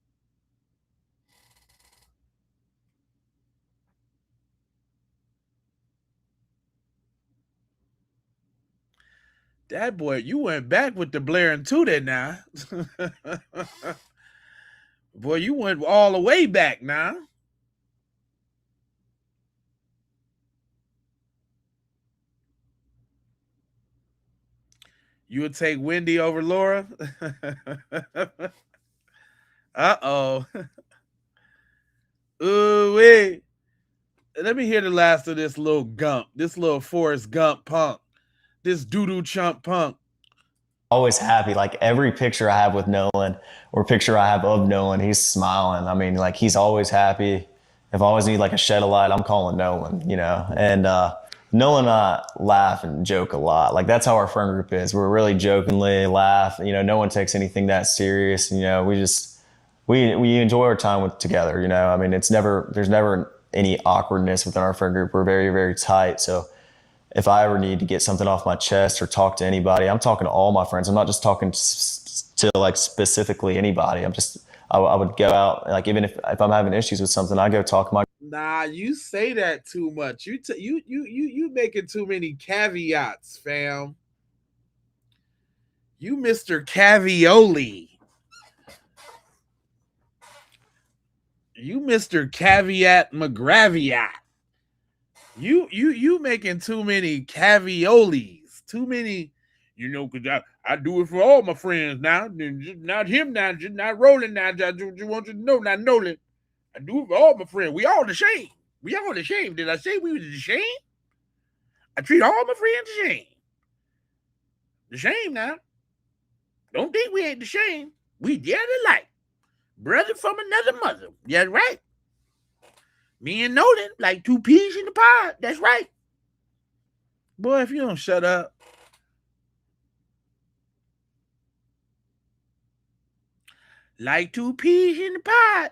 That boy, you went back with the Blair and Tootie now. Boy, you went all the way back now. You would take Wendy over Laura? Uh-oh. Ooh, wait. Let me hear the last of this little Gump, this little Forrest Gump punk, this doo-doo chump punk. Always happy. Like every picture I have with Nolan or picture I have of Nolan, he's smiling. I mean, like he's always happy. If I always need like a shed of light, I'm calling Nolan, you know. And Nolan and I laugh and joke a lot. Like that's how our friend group is. We're really jokingly laugh. You know, no one takes anything that serious. You know, we enjoy our time together. You know, I mean, there's never any awkwardness within our friend group. We're very, very tight. So if I ever need to get something off my chest or talk to anybody, I'm talking to all my friends. I'm not just talking to like specifically anybody. I would go out, like even if I'm having issues with something, I go talk to my. Nah, you say that too much. You making too many caveats, fam. You Mr. Cavioli. You Mr. Caveat McGraviat. You making too many caviolis. Too many, you know, because I do it for all my friends now. Not him now, just not rolling now. Just want you to know, not Nolan. I do it for all my friends. We all the same. We all the same. Did I say we were the same? I treat all my friends the same. The same now. Don't think we ain't the same. We dead alike. Brother from another mother. Yeah, right. Me and Nolan, like two peas in the pod. That's right. Boy, if you don't shut up. Like two peas in the pod.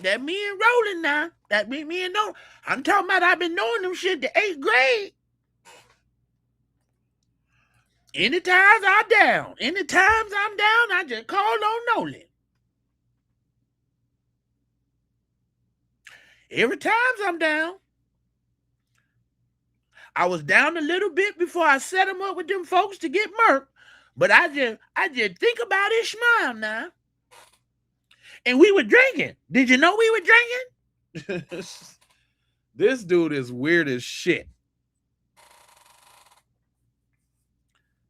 That me and Roland now. That me and Nolan. I'm talking about I've been knowing them shit to 8th grade. Anytime I'm down, I just call on Nolan. Every time I'm down. I was down a little bit before I set him up with them folks to get murked. But I just think about his smile now. And we were drinking. Did you know we were drinking? This dude is weird as shit.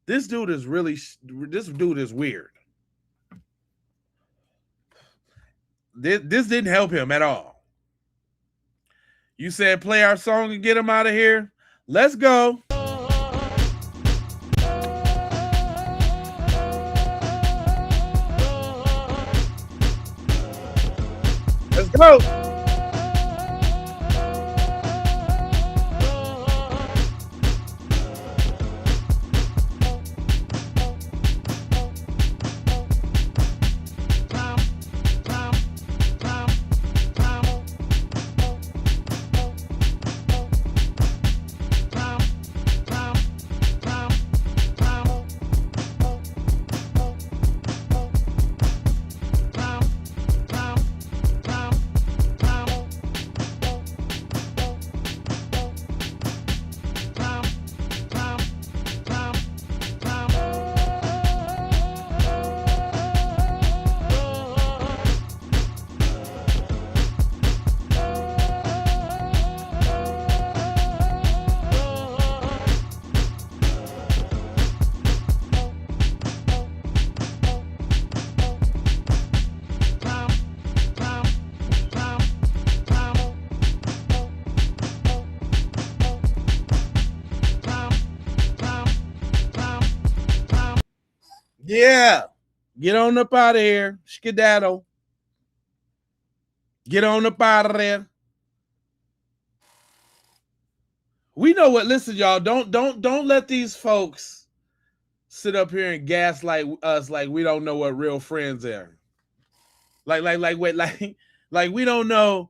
This dude is weird. This didn't help him at all. You said play our song and get him out of here. Let's go. Let's go. Yeah. Get on up out of here. Skedaddle. Get on up out of there. We know what. Listen, y'all. Don't let these folks sit up here and gaslight us like we don't know what real friends are. Like we don't know.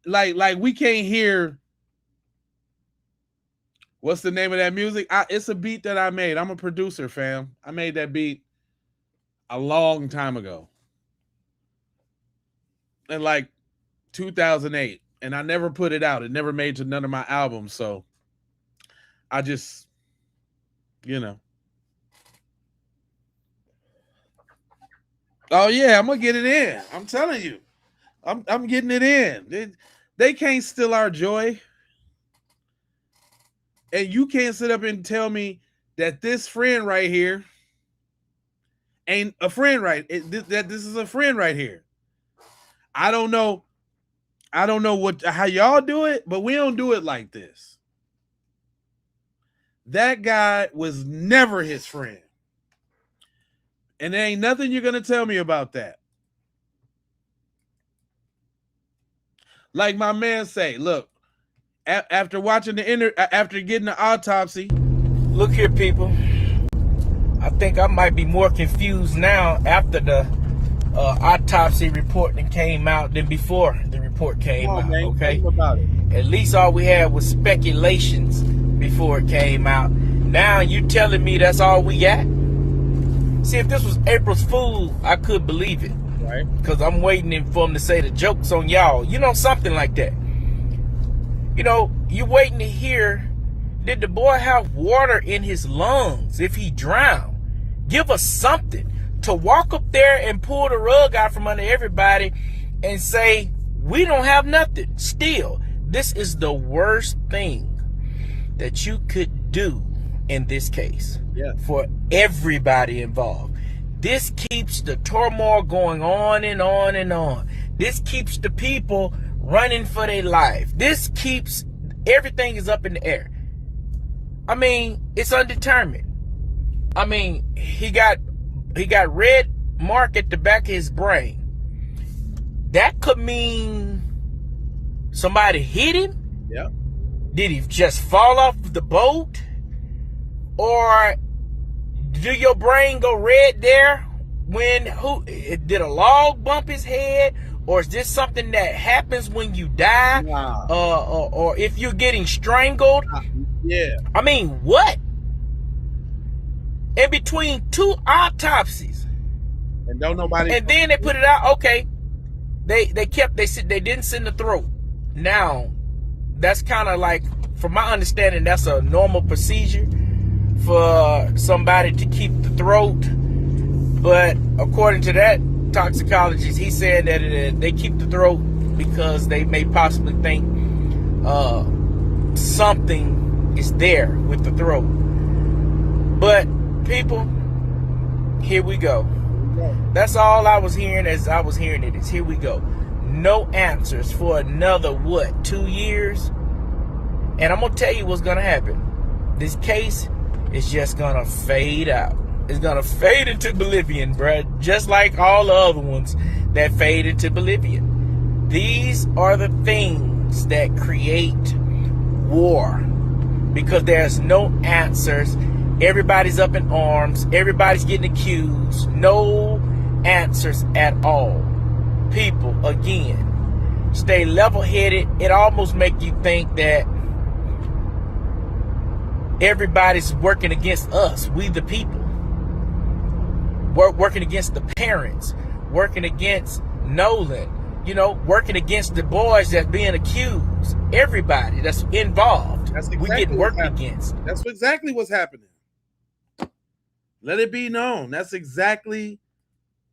Like we can't hear What's the name of that music? It's a beat that I made. I'm a producer, fam. I made that beat a long time ago. In like 2008. And I never put it out. It never made to none of my albums. So I just, you know. Oh yeah, I'm gonna get it in. I'm telling you. I'm getting it in. They can't steal our joy. And you can't sit up and tell me that this friend right here ain't a friend, right? That this is a friend right here. I don't know how y'all do it, but we don't do it like this. That guy was never his friend. And there ain't nothing you're going to tell me about that. Like my man say, look, after watching after getting the autopsy. Look here, people. I think I might be more confused now after the autopsy report that came out than before the report came out. Man, okay, about it. At least all we had was speculations before it came out. Now you telling me that's all we got? See, if this was April's Fool, I could believe it. Right. Because I'm waiting for him to say the joke's on y'all. You know, something like that. You know, you waiting to hear, did the boy have water in his lungs if he drowned? Give us something to walk up there and pull the rug out from under everybody and say, we don't have nothing. Still, this is the worst thing that you could do in this case. Yeah. For everybody involved. This keeps the turmoil going on and on and on. This keeps the people running for their life. This keeps, everything is up in the air. I mean, it's undetermined. I mean, he got red mark at the back of his brain. That could mean somebody hit him. Yeah. Did he just fall off the boat? Or do your brain go red there when did a log bump his head? Or is this something that happens when you die? Wow. Or if you're getting strangled? Yeah. I mean, what? In between two autopsies. And don't nobody. And then they put it out. Okay. They didn't send the throat. Now, that's kind of like, from my understanding, that's a normal procedure for somebody to keep the throat. But according to that toxicologist, he said that they keep the throat because they may possibly think something is there with the throat. But people, here we go. That's all I was hearing as I was hearing it is here we go. No answers for another, 2 years? And I'm going to tell you what's going to happen. This case is just going to fade out. It's going to fade into oblivion, bruh. Just like all the other ones that fade into oblivion. These are the things that create war. Because there's no answers. Everybody's up in arms. Everybody's getting accused. No answers at all. People, again, stay level-headed. It almost makes you think that everybody's working against us, we the people. We're working against the parents, working against Nolan, working against the boys that's being accused. Everybody that's involved, we getting worked against. That's exactly what's happening. Let it be known. That's exactly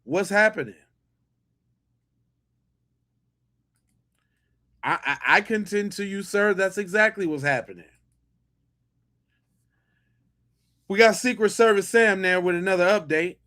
what's happening. I contend to you, sir, that's exactly what's happening. We got Secret Service Sam there with another update.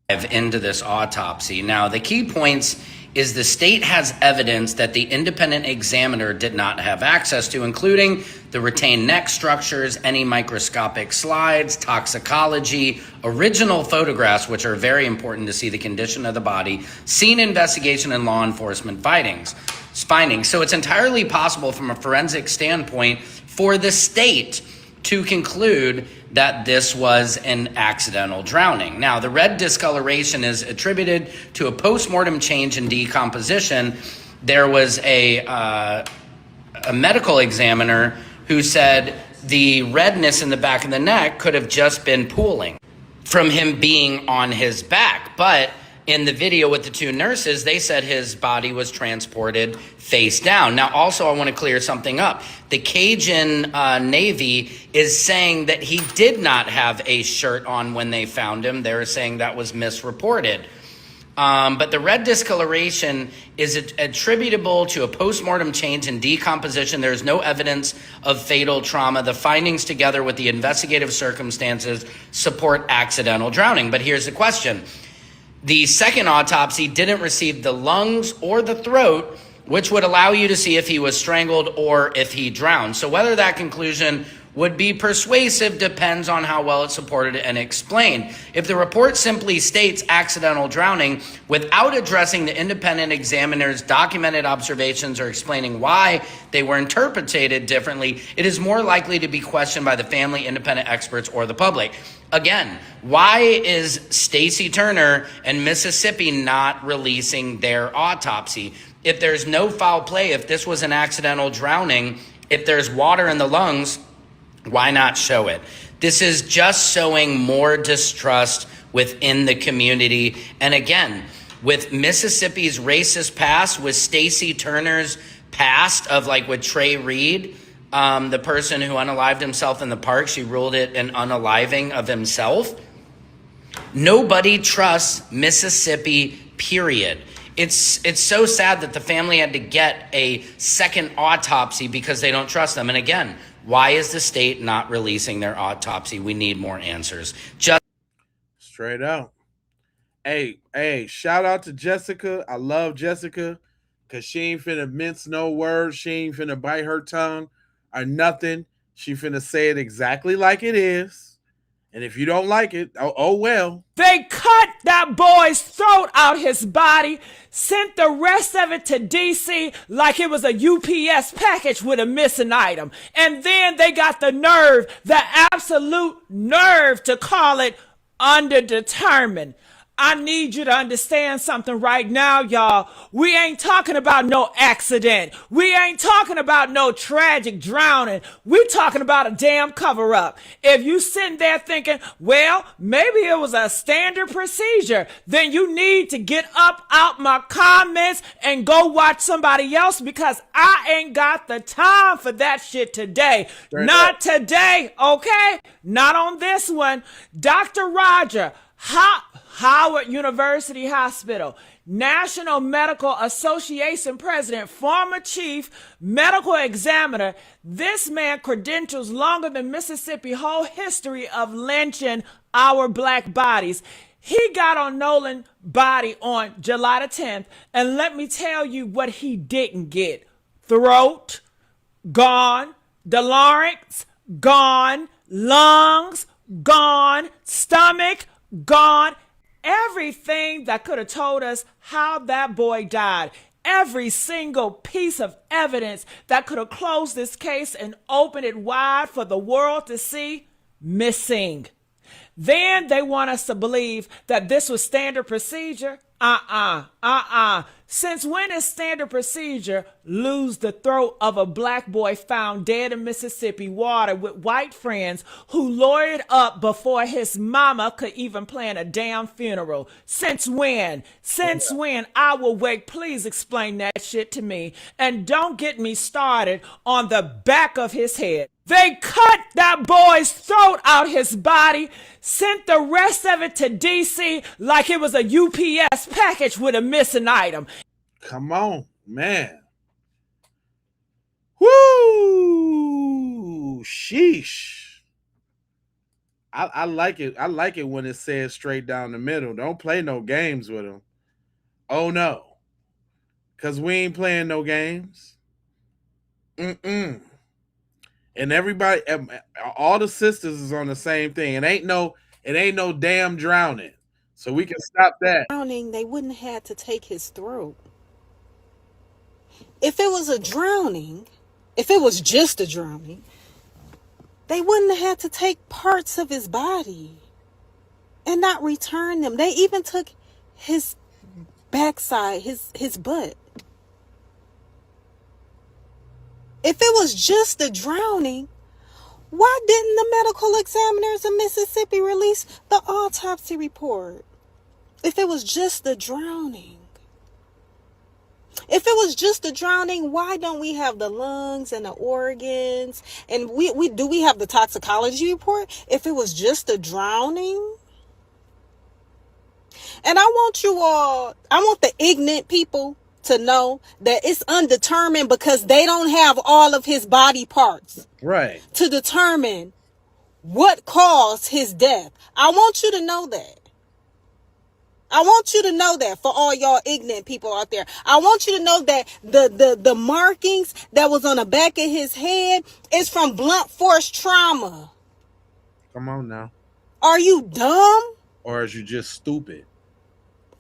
Into this autopsy. Now, the key points is the state has evidence that the independent examiner did not have access to, including the retained neck structures, any microscopic slides, toxicology, original photographs, which are very important to see the condition of the body, scene investigation, and law enforcement findings. So it's entirely possible from a forensic standpoint for the state to conclude that this was an accidental drowning. Now, the red discoloration is attributed to a post-mortem change in decomposition. There was a medical examiner who said the redness in the back of the neck could have just been pooling from him being on his back. But in the video with the two nurses, they said his body was transported face down. Now, also, I want to clear something up. The Cajun Navy is saying that he did not have a shirt on when they found him. They're saying that was misreported. But the red discoloration is attributable to a postmortem change in decomposition. There is no evidence of fatal trauma. The findings, together with the investigative circumstances, support accidental drowning. But here's the question. The second autopsy didn't receive the lungs or the throat, which would allow you to see if he was strangled or if he drowned. So whether that conclusion would be persuasive depends on how well it's supported and explained. If the report simply states accidental drowning without addressing the independent examiner's documented observations or explaining why they were interpreted differently, it is more likely to be questioned by the family, independent experts, or the public. Again, why is Stacey Turner and Mississippi not releasing their autopsy? If there's no foul play, if this was an accidental drowning, if there's water in the lungs, why not show it? This is just showing more distrust within the community. And again, with Mississippi's racist past, with Stacey Turner's past of like with Trey Reed, the person who unalived himself in the park, she ruled it an unaliving of himself. Nobody trusts Mississippi, period. It's so sad that the family had to get a second autopsy because they don't trust them. And again, why is the state not releasing their autopsy? We need more answers. Just straight out. Hey, shout out to Jessica. I love Jessica because she ain't finna mince no words. She ain't finna bite her tongue or nothing. She finna say it exactly like it is. And if you don't like it, oh well. They cut that boy's throat out his body, sent the rest of it to D.C. like it was a UPS package with a missing item. And then they got the nerve, the absolute nerve to call it underdetermined. I need you to understand something right now, y'all. We ain't talking about no accident. We ain't talking about no tragic drowning. We talking about a damn cover-up. If you sitting there thinking, well, maybe it was a standard procedure, then you need to get up out my comments and go watch somebody else because I ain't got the time for that shit today. Not today, okay? Not on this one. Dr. Roger, Howard University Hospital, National Medical Association president, former chief medical examiner. This man credentials longer than Mississippi whole history of lynching our black bodies. He got on Nolan's body on July the 10th, and let me tell you what he didn't get. Throat, gone. The larynx, gone. Lungs, gone. Stomach, gone. Everything that could have told us how that boy died, every single piece of evidence that could have closed this case and opened it wide for the world to see, missing. Then they want us to believe that this was standard procedure. Since when is standard procedure lose the throat of a black boy found dead in Mississippi water with white friends who lawyered up before his mama could even plan a damn funeral? Since when? Since when? I will wait. Please explain that shit to me. And don't get me started on the back of his head. They cut that boy's throat out his body, sent the rest of it to D.C. like it was a UPS package with a missing item. Come on, man. Woo! Sheesh. I like it. I like it when it says straight down the middle. Don't play no games with them. Oh, no. Because we ain't playing no games. And everybody, all the sisters is on the same thing. It ain't no damn drowning. So we can stop that. Drowning, they wouldn't have had to take his throat. If it was a drowning, if it was just a drowning, they wouldn't have had to take parts of his body and not return them. They even took his backside, his butt. If it was just a drowning, why didn't the medical examiners of Mississippi release the autopsy report? If it was just a drowning. If it was just a drowning, why don't we have the lungs and the organs? And we have the toxicology report? If it was just a drowning? And I want the ignorant people to know that it's undetermined because they don't have all of his body parts. Right. To determine what caused his death. I want you to know that. I want you to know that for all y'all ignorant people out there. I want you to know that the markings that was on the back of his head is from blunt force trauma. Come on now. Are you dumb? Or is you just stupid?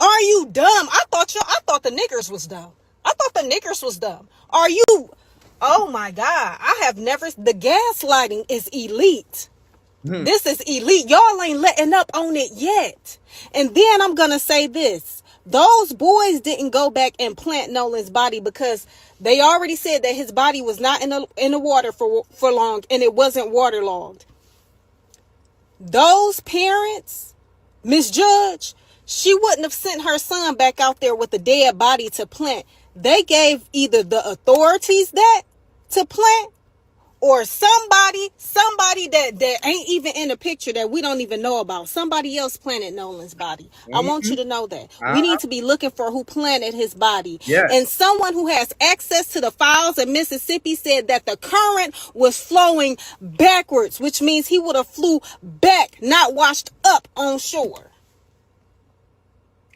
Are you dumb? I thought the niggers was dumb. I thought the niggers was dumb. Are you? Oh my God. The gaslighting is elite. This is elite. Y'all ain't letting up on it yet. And then I'm going to say this. Those boys didn't go back and plant Nolan's body because they already said that his body was not in the water for long and it wasn't waterlogged. Those parents, Miss Judge, she wouldn't have sent her son back out there with a dead body to plant. They gave either the authorities that to plant or somebody that ain't even in the picture that we don't even know about. Somebody else planted Nolan's body. I want you to know that. We need to be looking for who planted his body. Yes. And someone who has access to the files in Mississippi said that the current was flowing backwards, which means he would have flew back, not washed up on shore.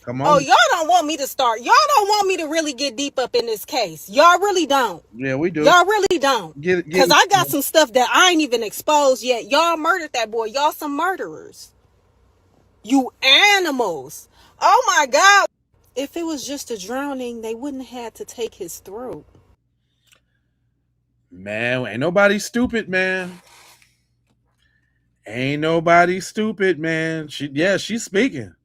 Come on. Oh, y'all don't want me to start. Y'all don't want me to really get deep up in this case. Y'all really don't. Yeah, we do. Y'all really don't. Because I got some stuff that I ain't even exposed yet. Y'all murdered that boy. Y'all some murderers. You animals. Oh my God. If it was just a drowning, they wouldn't have had to take his throat. Man, ain't nobody stupid, man. Ain't nobody stupid, man. She's speaking.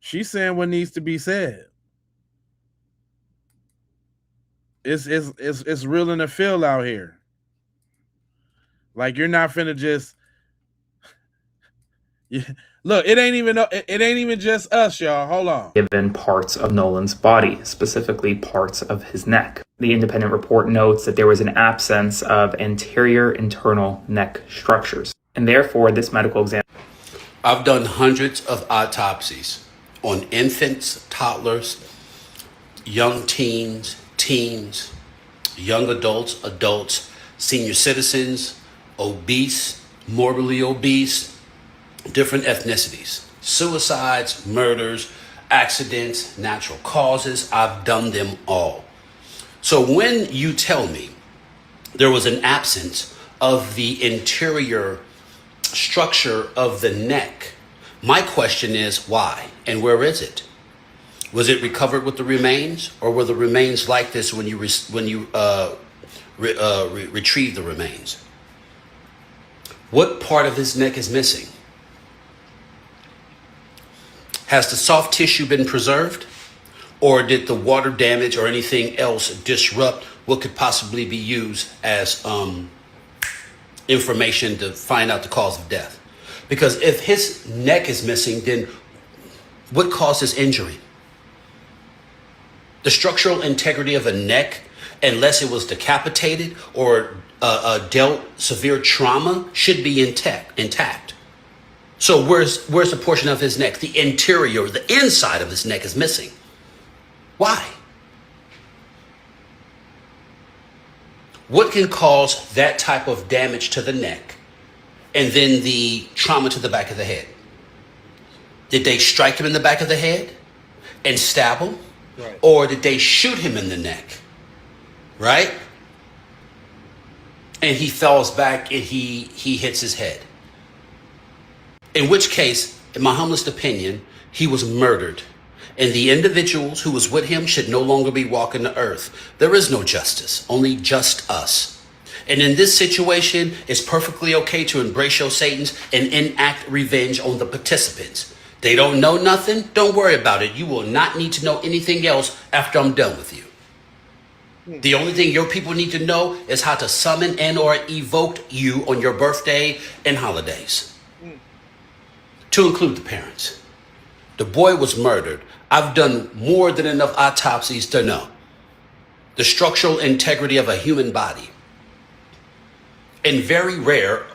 She's saying what needs to be said. It's real in the field out here. Like you're not finna just look. It ain't even just us, y'all. Hold on. Given parts of Nolan's body, specifically parts of his neck. The independent report notes that there was an absence of anterior internal neck structures, and therefore this medical exam. I've done hundreds of autopsies on infants, toddlers, young teens, young adults, senior citizens, obese, morbidly obese, different ethnicities, suicides, murders, accidents, natural causes. I've done them all. So when you tell me there was an absence of the interior structure of the neck, my question is why and where is it? Was it recovered with the remains, or were the remains like this when you retrieve the remains? What part of his neck is missing? Has the soft tissue been preserved, or did the water damage or anything else disrupt what could possibly be used as information to find out the cause of death? Because if his neck is missing, then what caused his injury? The structural integrity of a neck, unless it was decapitated or dealt severe trauma, should be intact. So where's the portion of his neck? The interior, the inside of his neck is missing. Why? What can cause that type of damage to the neck and then the trauma to the back of the head? Did they strike him in the back of the head and stab him? Right. Or did they shoot him in the neck? Right? And he falls back and he hits his head. In which case, in my humblest opinion, he was murdered. And the individuals who was with him should no longer be walking the earth. There is no justice, only just us. And in this situation, it's perfectly okay to embrace your Satans and enact revenge on the participants. They don't know nothing. Don't worry about it. You will not need to know anything else after I'm done with you. The only thing your people need to know is how to summon and or evoke you on your birthday and holidays. To include the parents. The boy was murdered. I've done more than enough autopsies to know the structural integrity of a human body. And very rare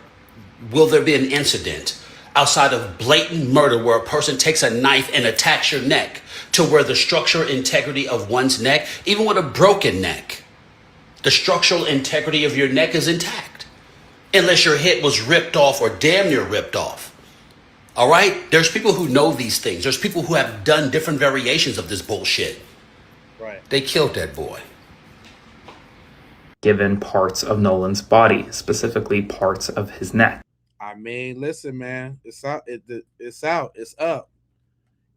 will there be an incident outside of blatant murder where a person takes a knife and attacks your neck to where the structural integrity of one's neck, even with a broken neck, the structural integrity of your neck is intact. Unless your head was ripped off or damn near ripped off. All right? There's people who know these things. There's people who have done different variations of this bullshit. Right. They killed that boy. Given parts of Nolan's body, specifically parts of his neck. I mean, listen, man, it's out. It's out. It's up.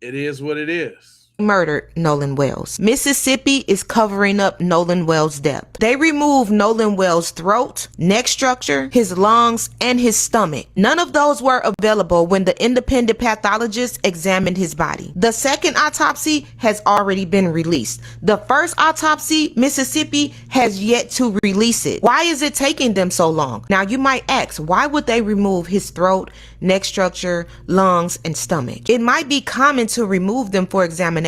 It is what it is. Murdered Nolan Wells. Mississippi is covering up Nolan Wells' death. They removed Nolan Wells' throat, neck structure, his lungs, and his stomach. None of those were available when the independent pathologist examined his body. The second autopsy has already been released. The first autopsy, Mississippi, has yet to release it. Why is it taking them so long? Now you might ask, why would they remove his throat, neck structure, lungs, and stomach? It might be common to remove them for examination,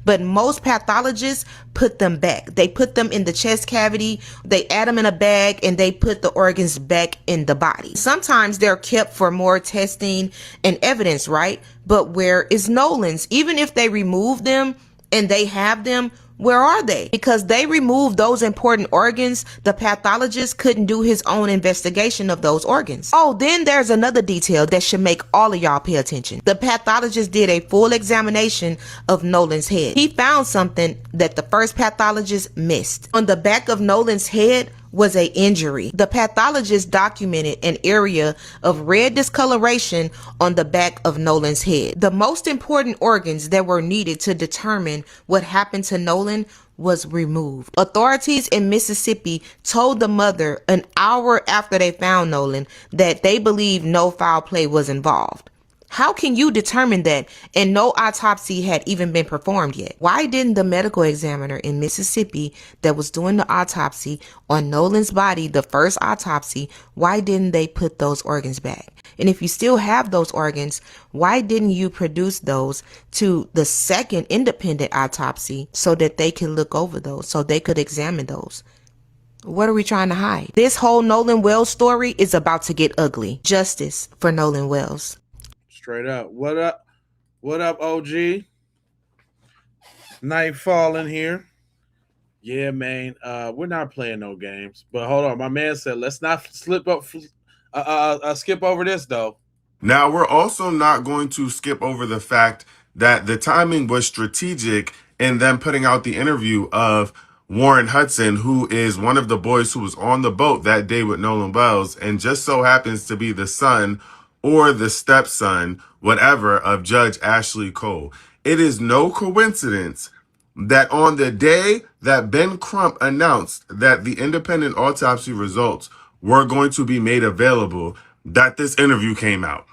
but most pathologists put them back. They put them in the chest cavity, they add them in a bag, and they put the organs back in the body. Sometimes they're kept for more testing and evidence, right? But where is Nolan's? Even if they remove them and they have them, where are they? Because they removed those important organs, the pathologist couldn't do his own investigation of those organs. Oh, then there's another detail that should make all of y'all pay attention. The pathologist did a full examination of Nolan's head. He found something that the first pathologist missed. On the back of Nolan's head was a injury. The pathologist documented an area of red discoloration on the back of Nolan's head. The most important organs that were needed to determine what happened to Nolan was removed. Authorities in Mississippi told the mother an hour after they found Nolan that they believed no foul play was involved. How can you determine that and no autopsy had even been performed yet? Why didn't the medical examiner in Mississippi that was doing the autopsy on Nolan's body, the first autopsy, why didn't they put those organs back? And if you still have those organs, why didn't you produce those to the second independent autopsy so that they could look over those, so they could examine those? What are we trying to hide? This whole Nolan Wells story is about to get ugly. Justice for Nolan Wells. Straight up. What up? What up, OG? Nightfall in here. Yeah, man. We're not playing no games. But hold on. My man said, let's not skip over this, though. Now, we're also not going to skip over the fact that the timing was strategic in them putting out the interview of Warren Hudson, who is one of the boys who was on the boat that day with Nolan Wells, and just so happens to be the son or the stepson, whatever, of Judge Ashley Cole. It is no coincidence that on the day that Ben Crump announced that the independent autopsy results were going to be made available, that this interview came out.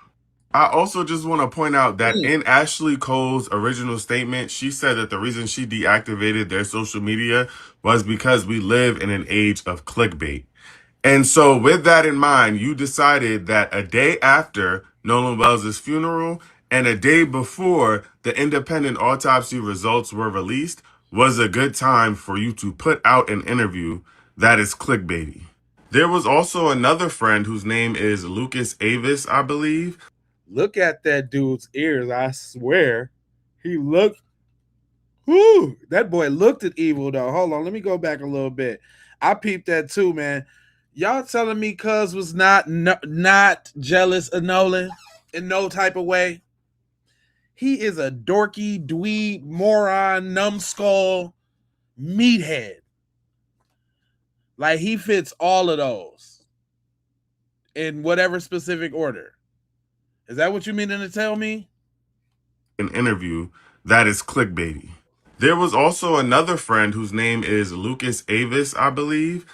I also just want to point out that in Ashley Cole's original statement, she said that the reason she deactivated their social media was because we live in an age of clickbait. And so with that in mind, you decided that a day after Nolan Wells' funeral and a day before the independent autopsy results were released was a good time for you to put out an interview that is clickbaity. There was also another friend whose name is Lucas Avis, I believe. Look at that dude's ears. I swear. He looked. Whoo! That boy looked at evil, though. Hold on. Let me go back a little bit. I peeped that too, man. Y'all telling me Cuz was not jealous of Nolan in no type of way? He is a dorky, dweeb, moron, numbskull, meathead. Like, he fits all of those in whatever specific order. Is that what you mean to tell me? An interview that is clickbaity. There was also another friend whose name is Lucas Avis, I believe.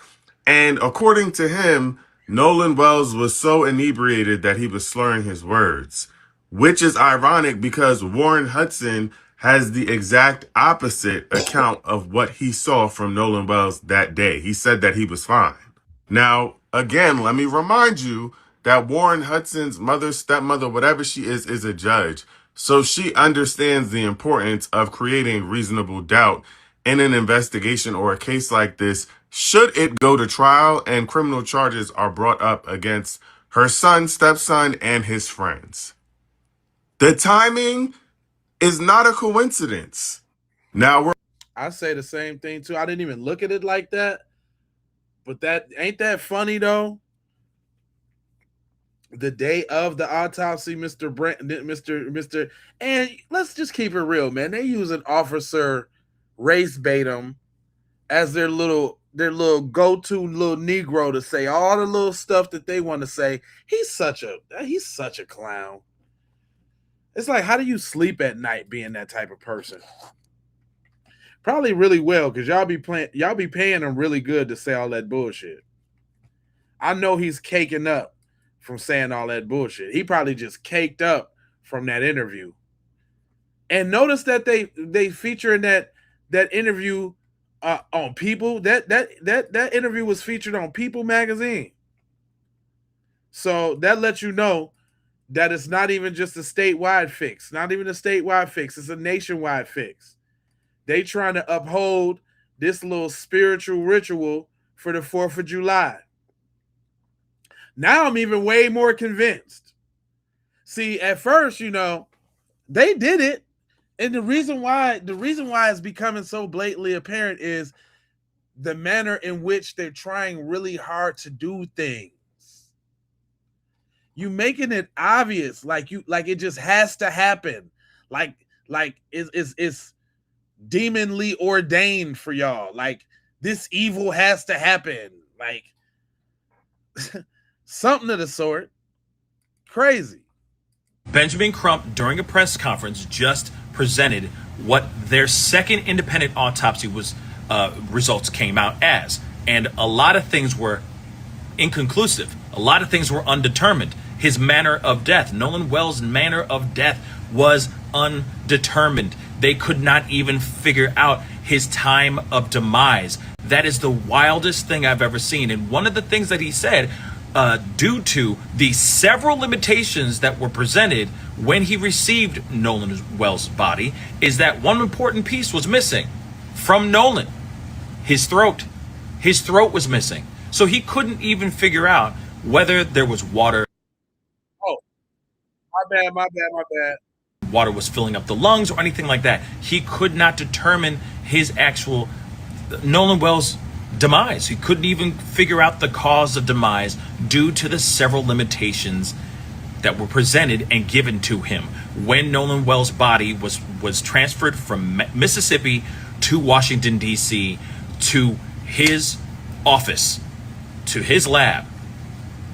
And according to him, Nolan Wells was so inebriated that he was slurring his words, which is ironic because Warren Hudson has the exact opposite account of what he saw from Nolan Wells that day. He said that he was fine. Now, again, let me remind you that Warren Hudson's mother, stepmother, whatever she is a judge. So she understands the importance of creating reasonable doubt in an investigation or a case like this, should it go to trial and criminal charges are brought up against her son, stepson, and his friends. The timing is not a coincidence. Now I say the same thing too. I didn't even look at it like that. But that ain't that funny though? The day of the autopsy, Mr. And let's just keep it real, man. They use an Officer race bait him as their little go-to little Negro to say all the little stuff that they want to say. He's such a clown. It's like, how do you sleep at night being that type of person? Probably really well, because y'all be paying him really good to say all that bullshit. I know he's caking up from saying all that bullshit. He probably just caked up from that interview. And notice that they feature in that interview on People. That interview was featured on People magazine. So that lets you know that it's not even just a statewide fix. Not even a statewide fix. It's a nationwide fix. They trying to uphold this little spiritual ritual for the 4th of July. Now I'm even way more convinced. See, at first, they did it. And the reason why it's becoming so blatantly apparent is the manner in which they're trying really hard to do things. You making it obvious, like it just has to happen. Like it's demonly ordained for y'all. Like this evil has to happen. Like something of the sort. Crazy. Benjamin Crump, during a press conference, just presented what their second independent autopsy was results came out as, and a lot of things were inconclusive. A lot of things were undetermined. His manner of death, Nolan Wells' manner of death, was undetermined. They could not even figure out his time of demise. That is the wildest thing I've ever seen. And one of the things that he said, due to the several limitations that were presented when he received Nolan Wells' body, is that one important piece was missing from Nolan. His throat. His throat was missing. So he couldn't even figure out whether there was water. Oh, my bad. Water was filling up the lungs or anything like that. He could not determine his actual Nolan Wells' demise. He couldn't even figure out the cause of demise due to the several limitations that were presented and given to him when Nolan Wells' body was transferred from Mississippi to Washington, D.C., to his office, to his lab,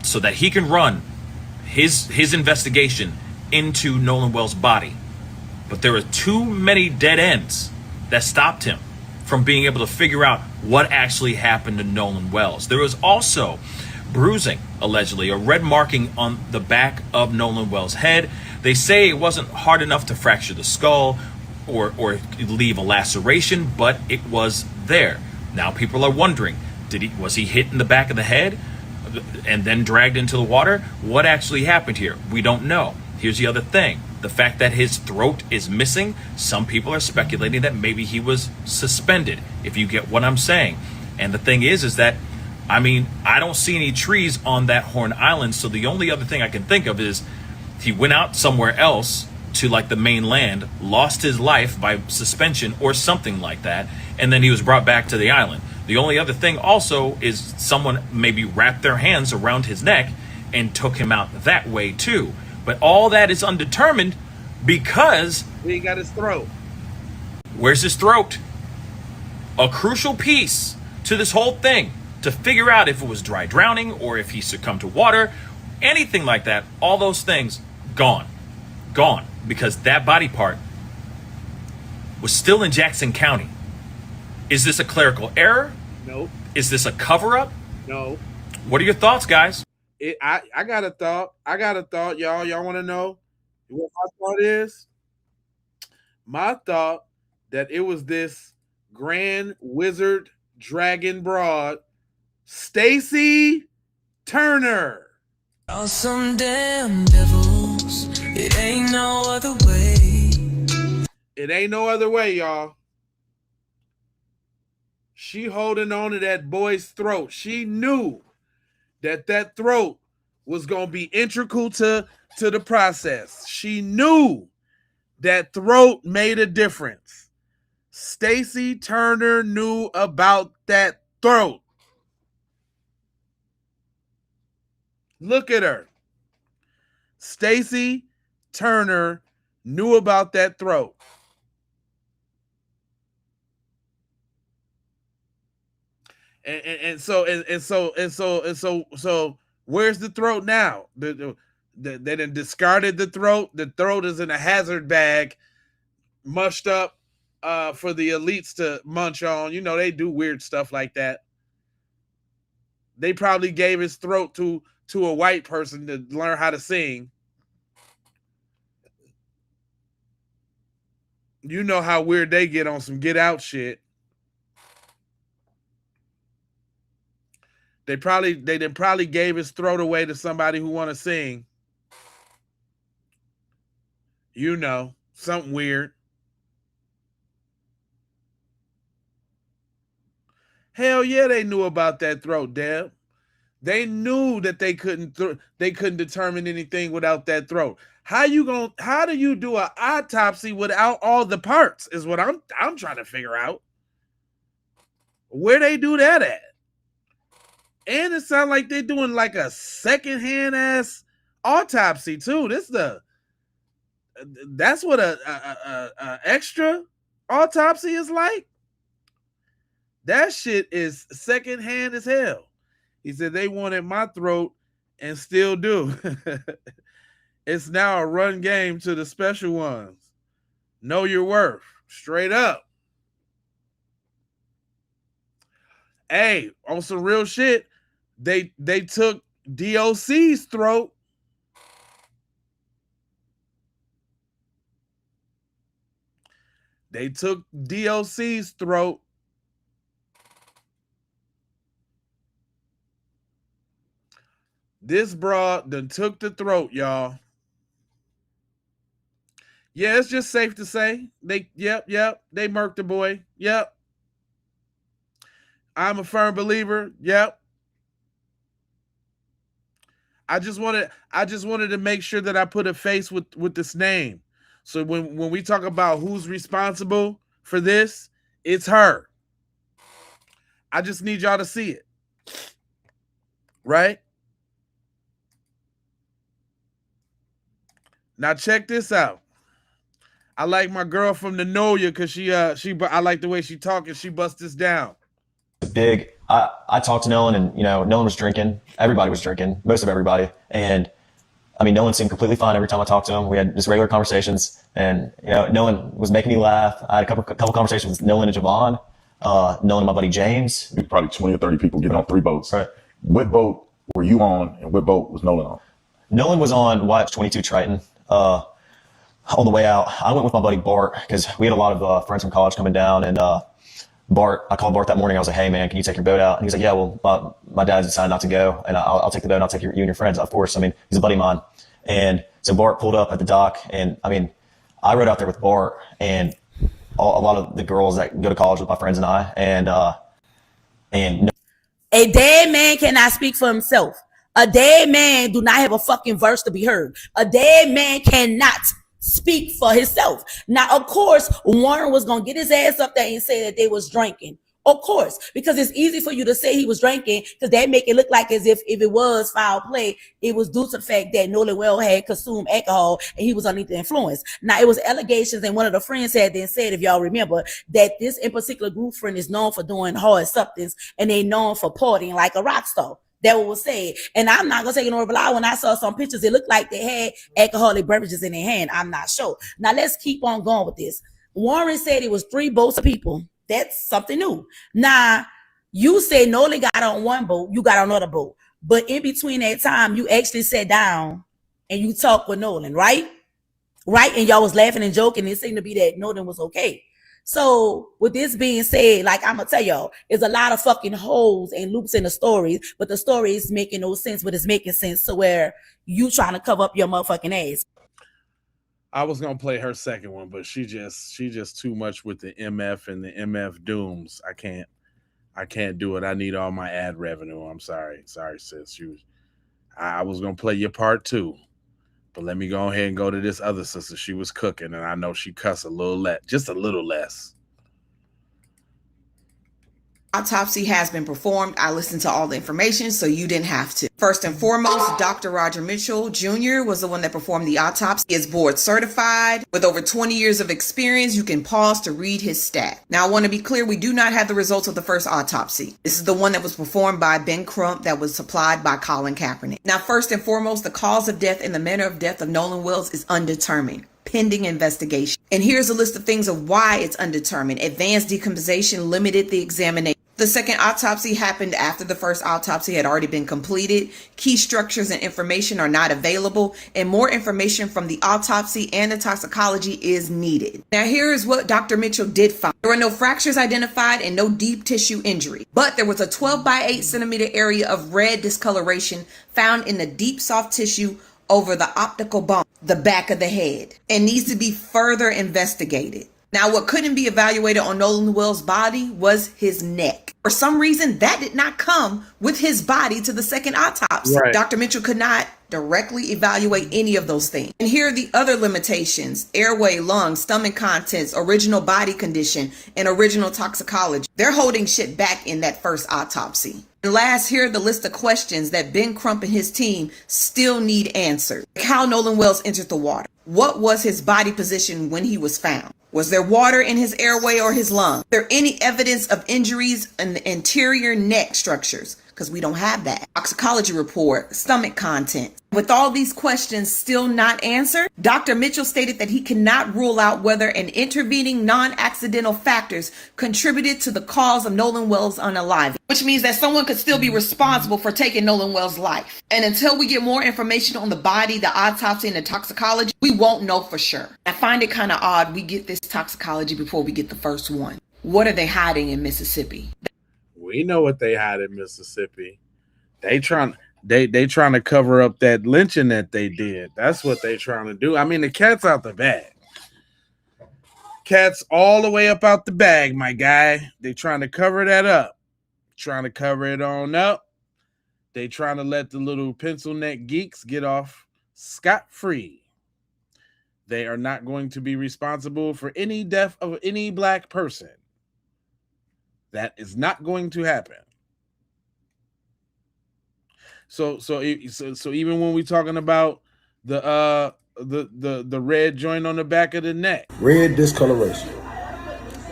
so that he can run his investigation into Nolan Wells' body. But there were too many dead ends that stopped him from being able to figure out what actually happened to Nolan Wells. There was also bruising, allegedly, a red marking on the back of Nolan Wells' head. They say it wasn't hard enough to fracture the skull or leave a laceration, but it was there. Now people are wondering, was he hit in the back of the head and then dragged into the water? What actually happened here? We don't know. Here's the other thing. The fact that his throat is missing, some people are speculating that maybe he was suspended, if you get what I'm saying. And the thing is that, I don't see any trees on that Horn Island, so the only other thing I can think of is he went out somewhere else to like the mainland, lost his life by suspension or something like that, and then he was brought back to the island. The only other thing also is someone maybe wrapped their hands around his neck and took him out that way too. But all that is undetermined because he got his throat. Where's his throat? A crucial piece to this whole thing to figure out if it was dry drowning or if he succumbed to water, anything like that. All those things gone, because that body part was still in Jackson County. Is this a clerical error? No. Is this a cover-up? No. What are your thoughts, guys? I got a thought. Y'all want to know what my thought is? My thought that it was this grand wizard dragon broad, Stacy Turner. Some damn devils. It ain't no other way. It ain't no other way, y'all. She holding on to that boy's throat. She knew that throat was going to be integral to the process. She knew that throat made a difference. Stacy Turner knew about that throat. Look at her. Stacy Turner knew about that throat. And so where's the throat now? They done discarded the throat. The throat is in a hazard bag, mushed up for the elites to munch on. You know, they do weird stuff like that. They probably gave his throat to a white person to learn how to sing. You know how weird they get on some Get Out shit. They probably gave his throat away to somebody who want to sing. You know, something weird. Hell yeah, they knew about that throat, Deb. They knew that they couldn't determine anything without that throat. How do you do an autopsy without all the parts is what I'm trying to figure out. Where they do that at? And it sounds like they're doing like a secondhand ass autopsy too. That's what a extra autopsy is like. That shit is secondhand as hell. He said they wanted my throat and still do. It's now a run game to the special ones. Know your worth. Straight up. Hey, on some real shit, they took DOC's throat. They took DOC's throat. This broad done took the throat, y'all. Yeah, it's just safe to say. They murked the boy. Yep. I'm a firm believer. Yep. I just wanted to make sure that I put a face with this name. So when we talk about who's responsible for this, it's her. I just need y'all to see it. Right? Now check this out. I like my girl from the Noya because I like the way she talking. She busts this down. Big. I talked to Nolan, and Nolan was drinking. Everybody was drinking, most of everybody, and I mean, Nolan seemed completely fine every time I talked to him. We had just regular conversations, and Nolan was making me laugh. I had a couple conversations with Nolan and Javon, Nolan and my buddy James. Probably 20 or 30 people getting on 3 boats. Right. What boat were you on, and what boat was Nolan on? Nolan was on Wyatt's 22 Triton. On the way out, I went with my buddy Bart because we had a lot of friends from college coming down, and I called Bart that morning. I was like, "Hey man, can you take your boat out?" And he was like, "Yeah, well, my dad decided not to go, and I'll take the boat and I'll take you and your friends." Of course, I mean, he's a buddy of mine. And so Bart pulled up at the dock, and I mean, I rode out there with Bart and a lot of the girls that go to college with my friends and I, and a dead man cannot speak for himself. A dead man do not have a fucking verse to be heard. A dead man cannot speak for himself. Now, of course, Warren was going to get his ass up there and say that they was drinking. Of course, because it's easy for you to say he was drinking because they make it look like as if it was foul play, it was due to the fact that Nolan Wells had consumed alcohol and he was under the influence. Now, it was allegations, and one of the friends had then said, if y'all remember, that this in particular group friend is known for doing hard substance and they known for partying like a rock star. That was said. And I'm not going to take it over, but when I saw some pictures, it looked like they had alcoholic beverages in their hand. I'm not sure. Now, let's keep on going with this. Warren said it was 3 boats of people. That's something new. Now, you say Nolan got on one boat, you got on another boat. But in between that time, you actually sat down and you talked with Nolan, right? right? And y'all was laughing and joking. It seemed to be that Nolan was okay. So with this being said, like I'm gonna tell y'all, there's a lot of fucking holes and loops in the stories, but the story is making no sense, but it's making sense to where you trying to cover up your motherfucking ass. I was gonna play her second one, but she just too much with the MF and the MF dooms. I can't do it. I need all my ad revenue. I'm sorry, sis. I was gonna play your part too, but let me go ahead and go to this other sister. She was cooking, and I know she cussed a little less, just a little less. Autopsy has been performed. I listened to all the information, so you didn't have to. First and foremost, Dr. Roger Mitchell Jr. was the one that performed the autopsy. He is board certified. With over 20 years of experience, you can pause to read his stat. Now, I want to be clear, we do not have the results of the first autopsy. This is the one that was performed by Ben Crump that was supplied by Colin Kaepernick. Now, first and foremost, the cause of death and the manner of death of Nolan Wells is undetermined, pending investigation. And here's a list of things of why it's undetermined. Advanced decomposition limited the examination. The second autopsy happened after the first autopsy had already been completed. Key structures and information are not available, and more information from the autopsy and the toxicology is needed. Now, here is what Dr. Mitchell did find. There were no fractures identified and no deep tissue injury, but there was a 12 by 8 centimeter area of red discoloration found in the deep soft tissue over the optical bone, the back of the head, and needs to be further investigated. Now, what couldn't be evaluated on Nolan Wells' body was his neck. For some reason, that did not come with his body to the second autopsy. Right. Dr. Mitchell could not directly evaluate any of those things. And here are the other limitations: airway, lungs, stomach contents, original body condition, and original toxicology. They're holding shit back in that first autopsy. And last, here are the list of questions that Ben Crump and his team still need answered. Like how Nolan Wells entered the water. What was his body position when he was found? Was there water in his airway or his lung? Is there any evidence of injuries in the anterior neck structures? Because we don't have that. Toxicology report, stomach content. With all these questions still not answered, Dr. Mitchell stated that he cannot rule out whether an intervening non-accidental factors contributed to the cause of Nolan Wells' unaliving, which means that someone could still be responsible for taking Nolan Wells' life. And until we get more information on the body, the autopsy, and the toxicology, we won't know for sure. I find it kind of odd we get this toxicology before we get the first one. What are they hiding in Mississippi? We know what they had in Mississippi. They trying to cover up that lynching that they did. That's what they trying to do. I mean, the cat's out the bag. Cat's all the way up out the bag, my guy. They trying to cover that up. Trying to cover it on up. They trying to let the little pencil neck geeks get off scot-free. They are not going to be responsible for any death of any black person. That is not going to happen. So even when we're talking about the red joint on the back of the neck, red discoloration.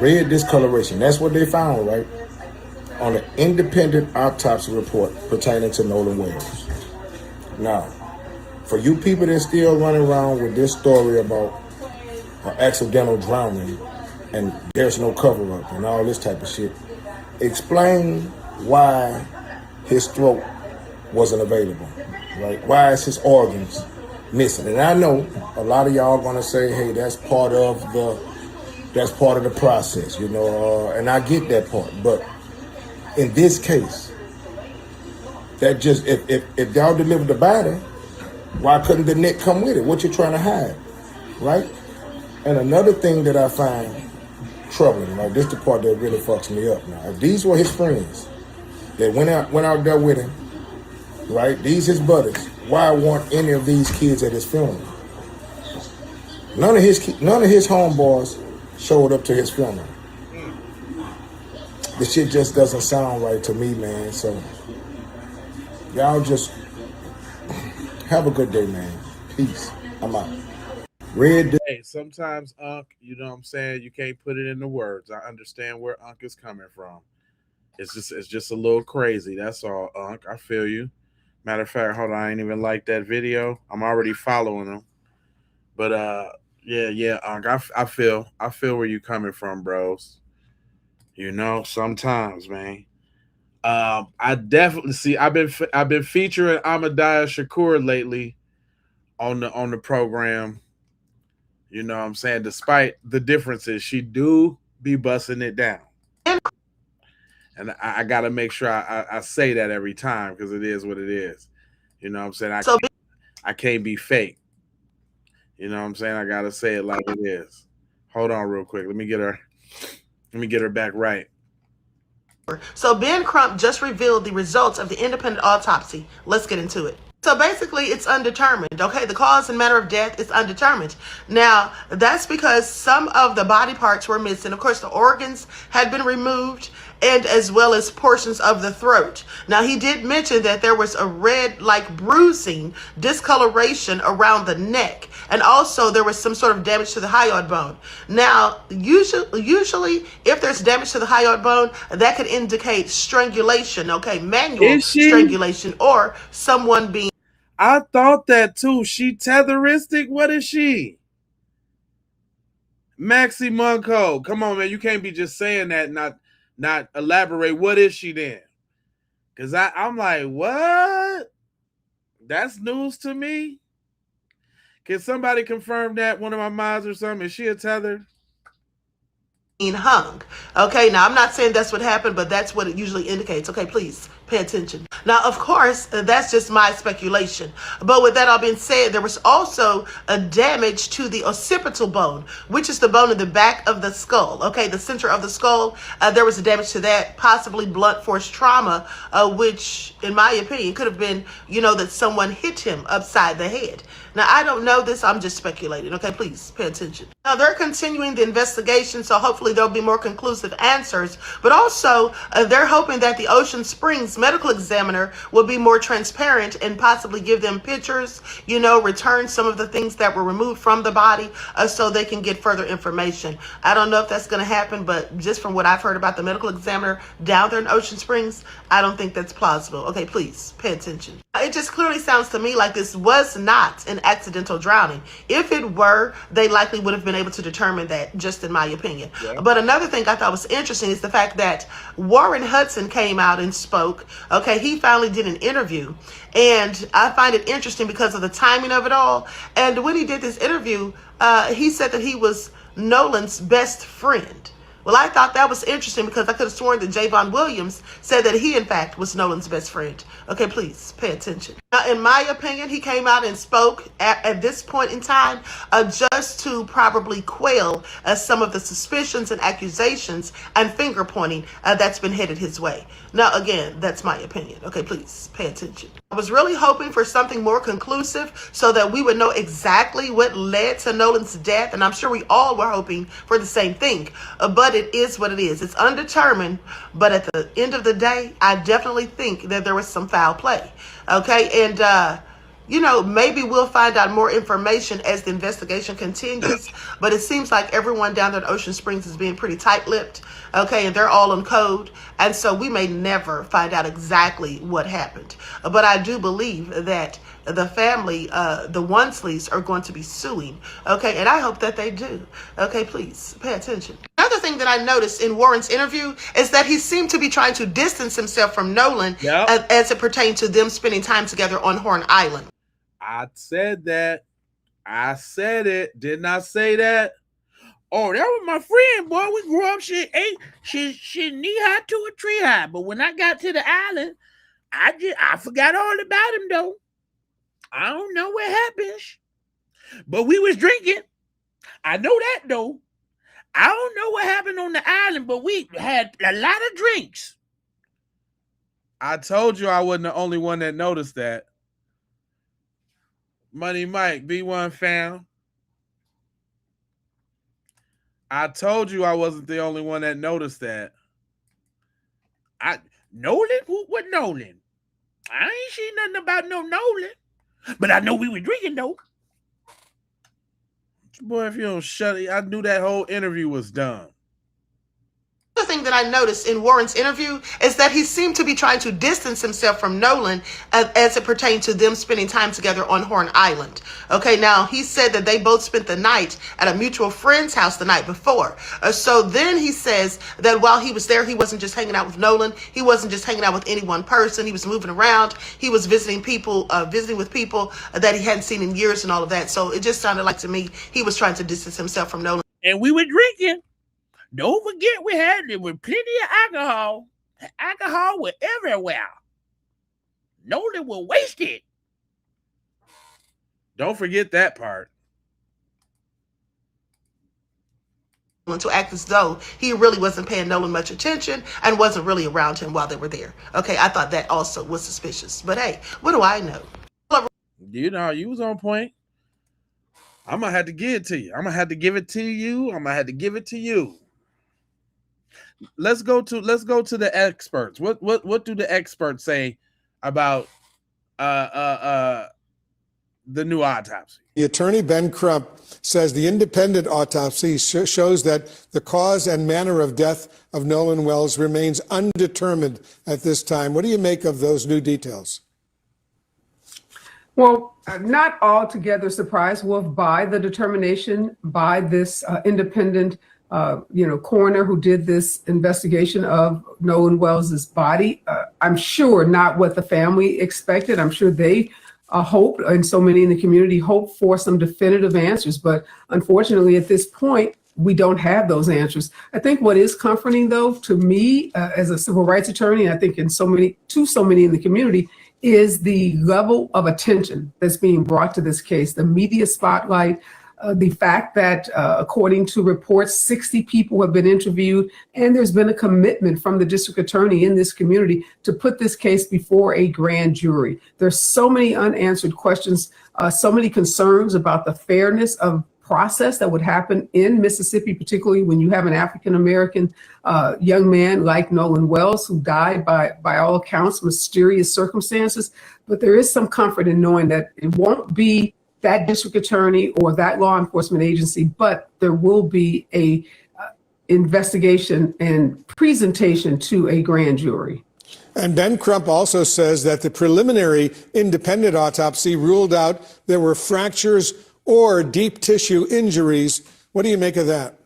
That's what they found, right? On an independent autopsy report pertaining to Nolan Wells. Now, for you people that still running around with this story about accidental drowning and there's no cover-up and all this type of shit, explain why his throat wasn't available, right? Why is his organs missing? And I know a lot of y'all gonna say, hey, that's part of the process, you know, and I get that part. But in this case, that just, if y'all delivered the body, why couldn't the neck come with it? What you trying to hide, right? And another thing that I find troubling, like this the part that really fucks me up now. If these were his friends that went out there with him, right? These his buddies. Why weren't any of these kids at his funeral? None of his homeboys showed up to his funeral. The shit just doesn't sound right to me, man. So y'all just have a good day, man. Peace. I'm out. Hey, sometimes, Unc, you know what I'm saying? You can't put it into words. I understand where Unc is coming from. It's just a little crazy. That's all, Unc. I feel you. Matter of fact, hold on, I ain't even like that video. I'm already following him. But yeah, Unc, I feel where you coming from, bros. You know, sometimes, man. I definitely see. I've been featuring Ahmadiyah Shakur lately on the program. You know what I'm saying? Despite the differences, she do be busting it down. And I got to make sure I say that every time because it is what it is. You know what I'm saying? I can't be fake. You know what I'm saying? I got to say it like it is. Hold on real quick. Let me get her back right. So Ben Crump just revealed the results of the independent autopsy. Let's get into it. So basically, it's undetermined, okay? The cause and manner of death is undetermined. Now, that's because some of the body parts were missing. Of course, the organs had been removed, and as well as portions of the throat. Now, he did mention that there was a red, like bruising, discoloration around the neck, and also there was some sort of damage to the hyoid bone. Now, usually, if there's damage to the hyoid bone, that could indicate strangulation, okay? Manual strangulation, or someone being... I thought that too. She tetheristic? What is she? Maxi Munco. Come on, man. You can't be just saying that and not elaborate. What is she then? Because I'm like, what? That's news to me. Can somebody confirm that? One of my moms or something? Is she a tether? Hung. Okay, now I'm not saying that's what happened, but that's what it usually indicates. Okay, please pay attention. Now, of course, that's just my speculation. But with that all being said, there was also a damage to the occipital bone, which is the bone in the back of the skull. Okay, the center of the skull. There was a damage to that, possibly blunt force trauma, which, in my opinion, could have been, that someone hit him upside the head. Now, I don't know this. I'm just speculating. Okay, please pay attention. Now, they're continuing the investigation, so hopefully there'll be more conclusive answers. But also, they're hoping that the Ocean Springs medical examiner will be more transparent and possibly give them pictures, return some of the things that were removed from the body so they can get further information. I don't know if that's going to happen, but just from what I've heard about the medical examiner down there in Ocean Springs, I don't think that's plausible. Okay, please pay attention. It just clearly sounds to me like this was not an accidental drowning. If it were, they likely would have been able to determine that, just in my opinion. Yeah. But another thing I thought was interesting is the fact that Warren Hudson came out and spoke. Okay, he finally did an interview, and I find it interesting because of the timing of it all. And when he did this interview, he said that he was Nolan's best friend. Well, I thought that was interesting because I could have sworn that Javon Williams said that he, in fact, was Nolan's best friend. Okay, please pay attention. Now, in my opinion, he came out and spoke at this point in time just to probably quell some of the suspicions and accusations and finger pointing that's been headed his way. Now, again, that's my opinion. Okay, please pay attention. I was really hoping for something more conclusive so that we would know exactly what led to Nolan's death, and I'm sure we all were hoping for the same thing. But it is what it is. It's undetermined, but at the end of the day, I definitely think that there was some foul play. Okay, and maybe we'll find out more information as the investigation continues, but it seems like everyone down there at Ocean Springs is being pretty tight-lipped, okay, and they're all on code, and so we may never find out exactly what happened. But I do believe that the family, the Wonsleys, are going to be suing, okay, and I hope that they do. Okay, please pay attention. Another thing that I noticed in Warren's interview is that he seemed to be trying to distance himself from Nolan as it pertained to them spending time together on Horn Island. I said that. I said it. Didn't I say that? Oh, that was my friend, boy. We grew up. She knee high to a tree high. But when I got to the island, I forgot all about him though. I don't know what happens. But we was drinking. I know that though. I don't know what happened on the island, but we had a lot of drinks. I told you I wasn't the only one that noticed that. Money Mike, B1 fam. I told you I wasn't the only one that noticed that. Nolan? What Nolan? I ain't seen nothing about no Nolan. But I know we were drinking though. Boy, if you don't shut it, I knew that whole interview was done. The thing that I noticed in Warren's interview is that he seemed to be trying to distance himself from Nolan as it pertained to them spending time together on Horn Island. Okay, now he said that they both spent the night at a mutual friend's house the night before. So then he says that while he was there, he wasn't just hanging out with Nolan. He wasn't just hanging out with any one person. He was moving around. He was visiting with people that he hadn't seen in years and all of that. So it just sounded like to me he was trying to distance himself from Nolan. And we were drinking. Don't forget there was plenty of alcohol. The alcohol was everywhere. Nolan was wasted. Don't forget that part. To act as though he really wasn't paying Nolan much attention and wasn't really around him while they were there. Okay, I thought that also was suspicious. But hey, what do I know? You know, you was on point. I'm gonna have to give it to you. I'm gonna have to give it to you. I'm gonna have to give it to you. Let's go to the experts. What do the experts say about the new autopsy? The attorney, Ben Crump, says the independent autopsy shows that the cause and manner of death of Nolan Wells remains undetermined at this time. What do you make of those new details? Well, not altogether surprised, Wolf, by the determination by this independent coroner who did this investigation of Nolan Wells's body. I'm sure not what the family expected. I'm sure they hoped, and so many in the community hoped for some definitive answers. But unfortunately, at this point, we don't have those answers. I think what is comforting, though, to me as a civil rights attorney, and I think so many in the community, is the level of attention that's being brought to this case, the media spotlight, the fact that according to reports, 60 people have been interviewed, and there's been a commitment from the district attorney in this community to put this case before a grand jury. There's so many unanswered questions, so many concerns about the fairness of process that would happen in Mississippi, particularly when you have an African-American young man like Nolan Wells, who died by all accounts, mysterious circumstances. But there is some comfort in knowing that it won't be that district attorney or that law enforcement agency, but there will be a investigation and presentation to a grand jury. And Ben Crump also says that the preliminary independent autopsy ruled out there were fractures or deep tissue injuries. What do you make of that?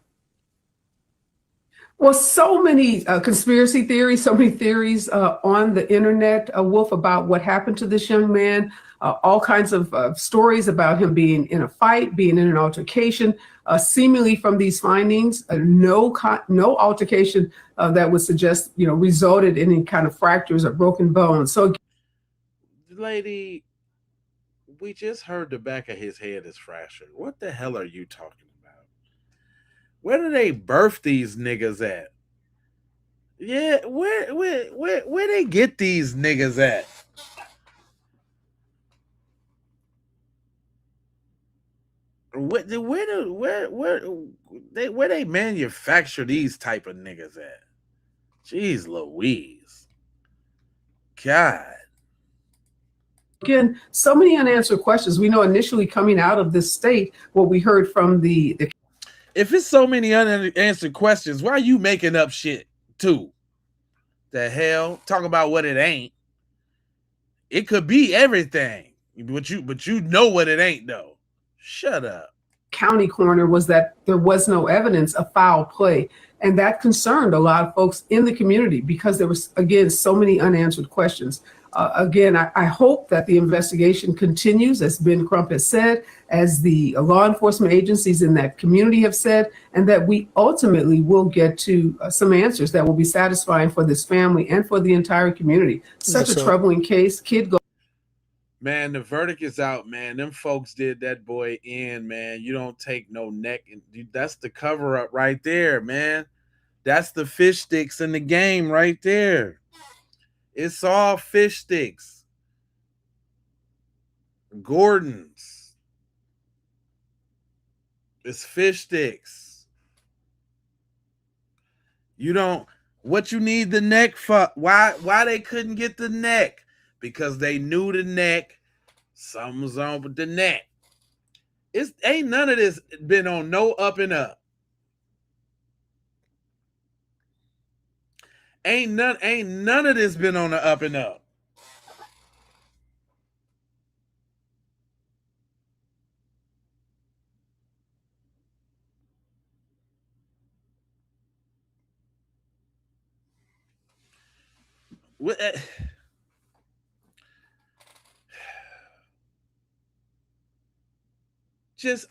Well, so many conspiracy theories, so many theories on the internet, Wolf, about what happened to this young man. All kinds of stories about him being in a fight, being in an altercation. Seemingly from these findings, no altercation that would suggest, resulted in any kind of fractures or broken bones. So, lady, we just heard the back of his head is fractured. What the hell are you talking about? Where do they birth these niggas at? Yeah, where they get these niggas at? Where they manufacture these type of niggas at? Jeez Louise. God. Again, so many unanswered questions. We know initially coming out of this state, what we heard from the if it's so many unanswered questions, why are you making up shit too? The hell? Talk about what it ain't. It could be everything, but you know what it ain't though. Shut up. County coroner was that there was no evidence of foul play. And that concerned a lot of folks in the community because there was, again, so many unanswered questions. I hope that the investigation continues, as Ben Crump has said, as the law enforcement agencies in that community have said, and that we ultimately will get to some answers that will be satisfying for this family and for the entire community. Such a troubling case. Man, the verdict is out, man. Them folks did that boy in, man. You don't take no neck. And that's the cover up right there, man. That's the fish sticks in the game right there. It's all fish sticks. Gordon's. It's fish sticks. You don't, what you need the neck for? Why they couldn't get the neck? Because they knew the neck. Something was on with the neck. Ain't none of this been on no up and up. Ain't none of this been on the up and up. Just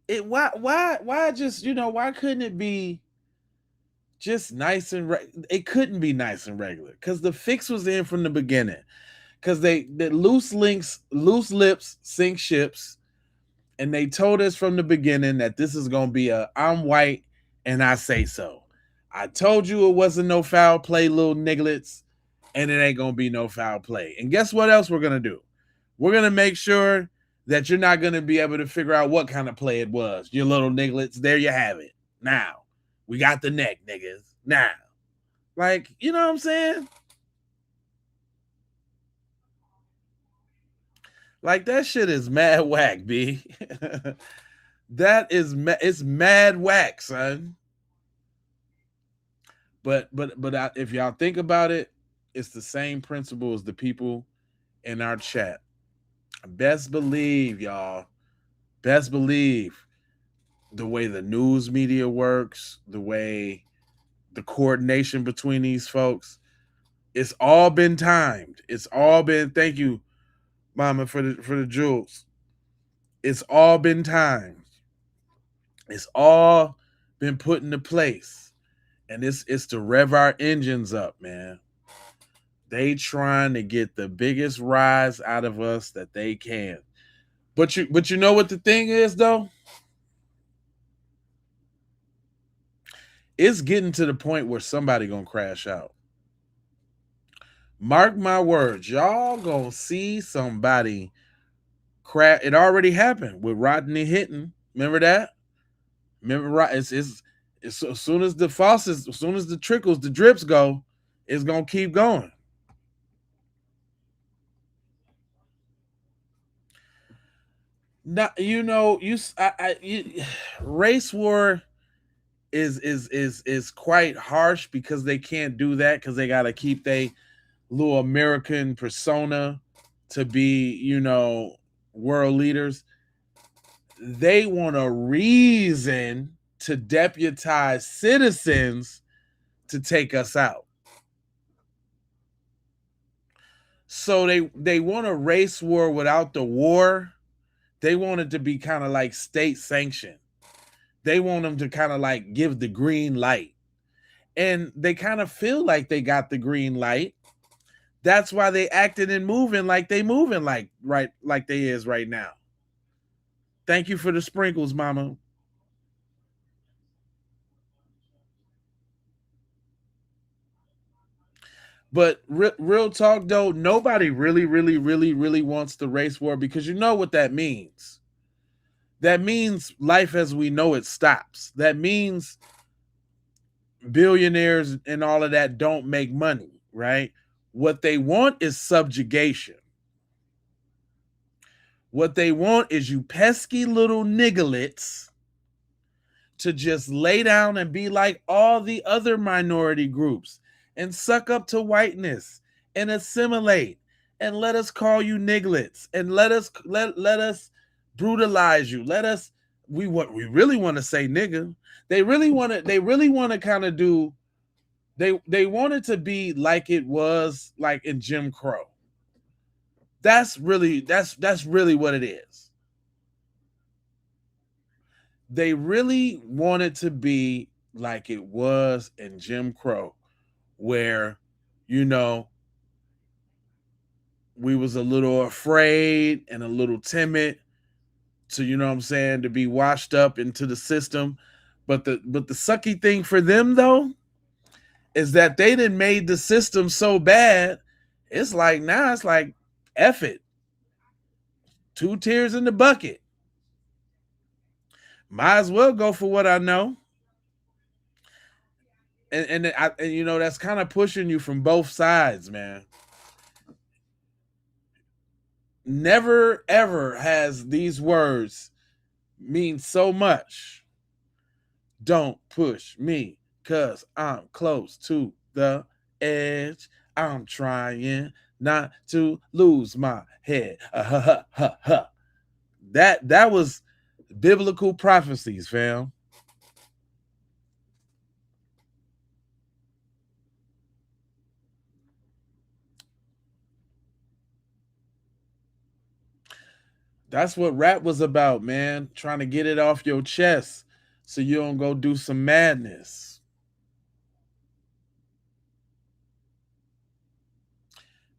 it. Why just why couldn't it be just nice and it couldn't be nice and regular because the fix was in from the beginning. Because the loose lips sink ships, and they told us from the beginning that this is gonna be I'm white and I say so. I told you it wasn't no foul play, little nigglets, and it ain't gonna be no foul play. And guess what else we're gonna do? We're gonna make sure that you're not gonna be able to figure out what kind of play it was. You little nigglets, there you have it. Now, we got the neck, niggas. Now. Like, you know what I'm saying? Like, that shit is mad whack, B. It's mad whack, son. But if y'all think about it, it's the same principle as the people in our chat. Best believe, y'all. Best believe the way the news media works, the way the coordination between these folks, it's all been timed. It's all been, thank you, Mama, for the jewels. It's all been timed. It's all been put into place. And it's to rev our engines up, man. They trying to get the biggest rise out of us that they can. But you know what the thing is, though? It's getting to the point where somebody gonna crash out. Mark my words, y'all gonna see somebody crash. It already happened with Rodney Hinton. Remember that? Remember, it's as soon as the faucets, as soon as the trickles, the drips go, it's gonna keep going. Now, race war is quite harsh because they can't do that because they gotta keep their little American persona to be, world leaders. They want a reason to deputize citizens to take us out. So they want a race war without the war. They want it to be kind of like state sanctioned. They want them to kind of like give the green light. And they kind of feel like they got the green light. That's why they acting and moving like they moving like they is right now. Thank you for the sprinkles, Mama. But real talk, though, nobody really wants the race war because you know what that means. That means life as we know it stops. That means billionaires and all of that don't make money, right? What they want is subjugation. What they want is you pesky little nigglets to just lay down and be like all the other minority groups and suck up to whiteness and assimilate and let us call you nigglets and let us brutalize you. We really want to say nigga. They really want to kind of do they want it to be like it was like in Jim Crow. That's really what it is. They really want it to be like it was in Jim Crow, where, we was a little afraid and a little timid to, to be washed up into the system. But the sucky thing for them, though, is that they done made the system so bad, it's like, now it's like, F it. 2 tears in the bucket. Might as well go for what I know. And that's kind of pushing you from both sides, man. Never, ever has these words mean so much. Don't push me 'cause I'm close to the edge. I'm trying not to lose my head. Ha ha ha ha. That was biblical prophecies, fam. That's what rap was about, man. Trying to get it off your chest so you don't go do some madness.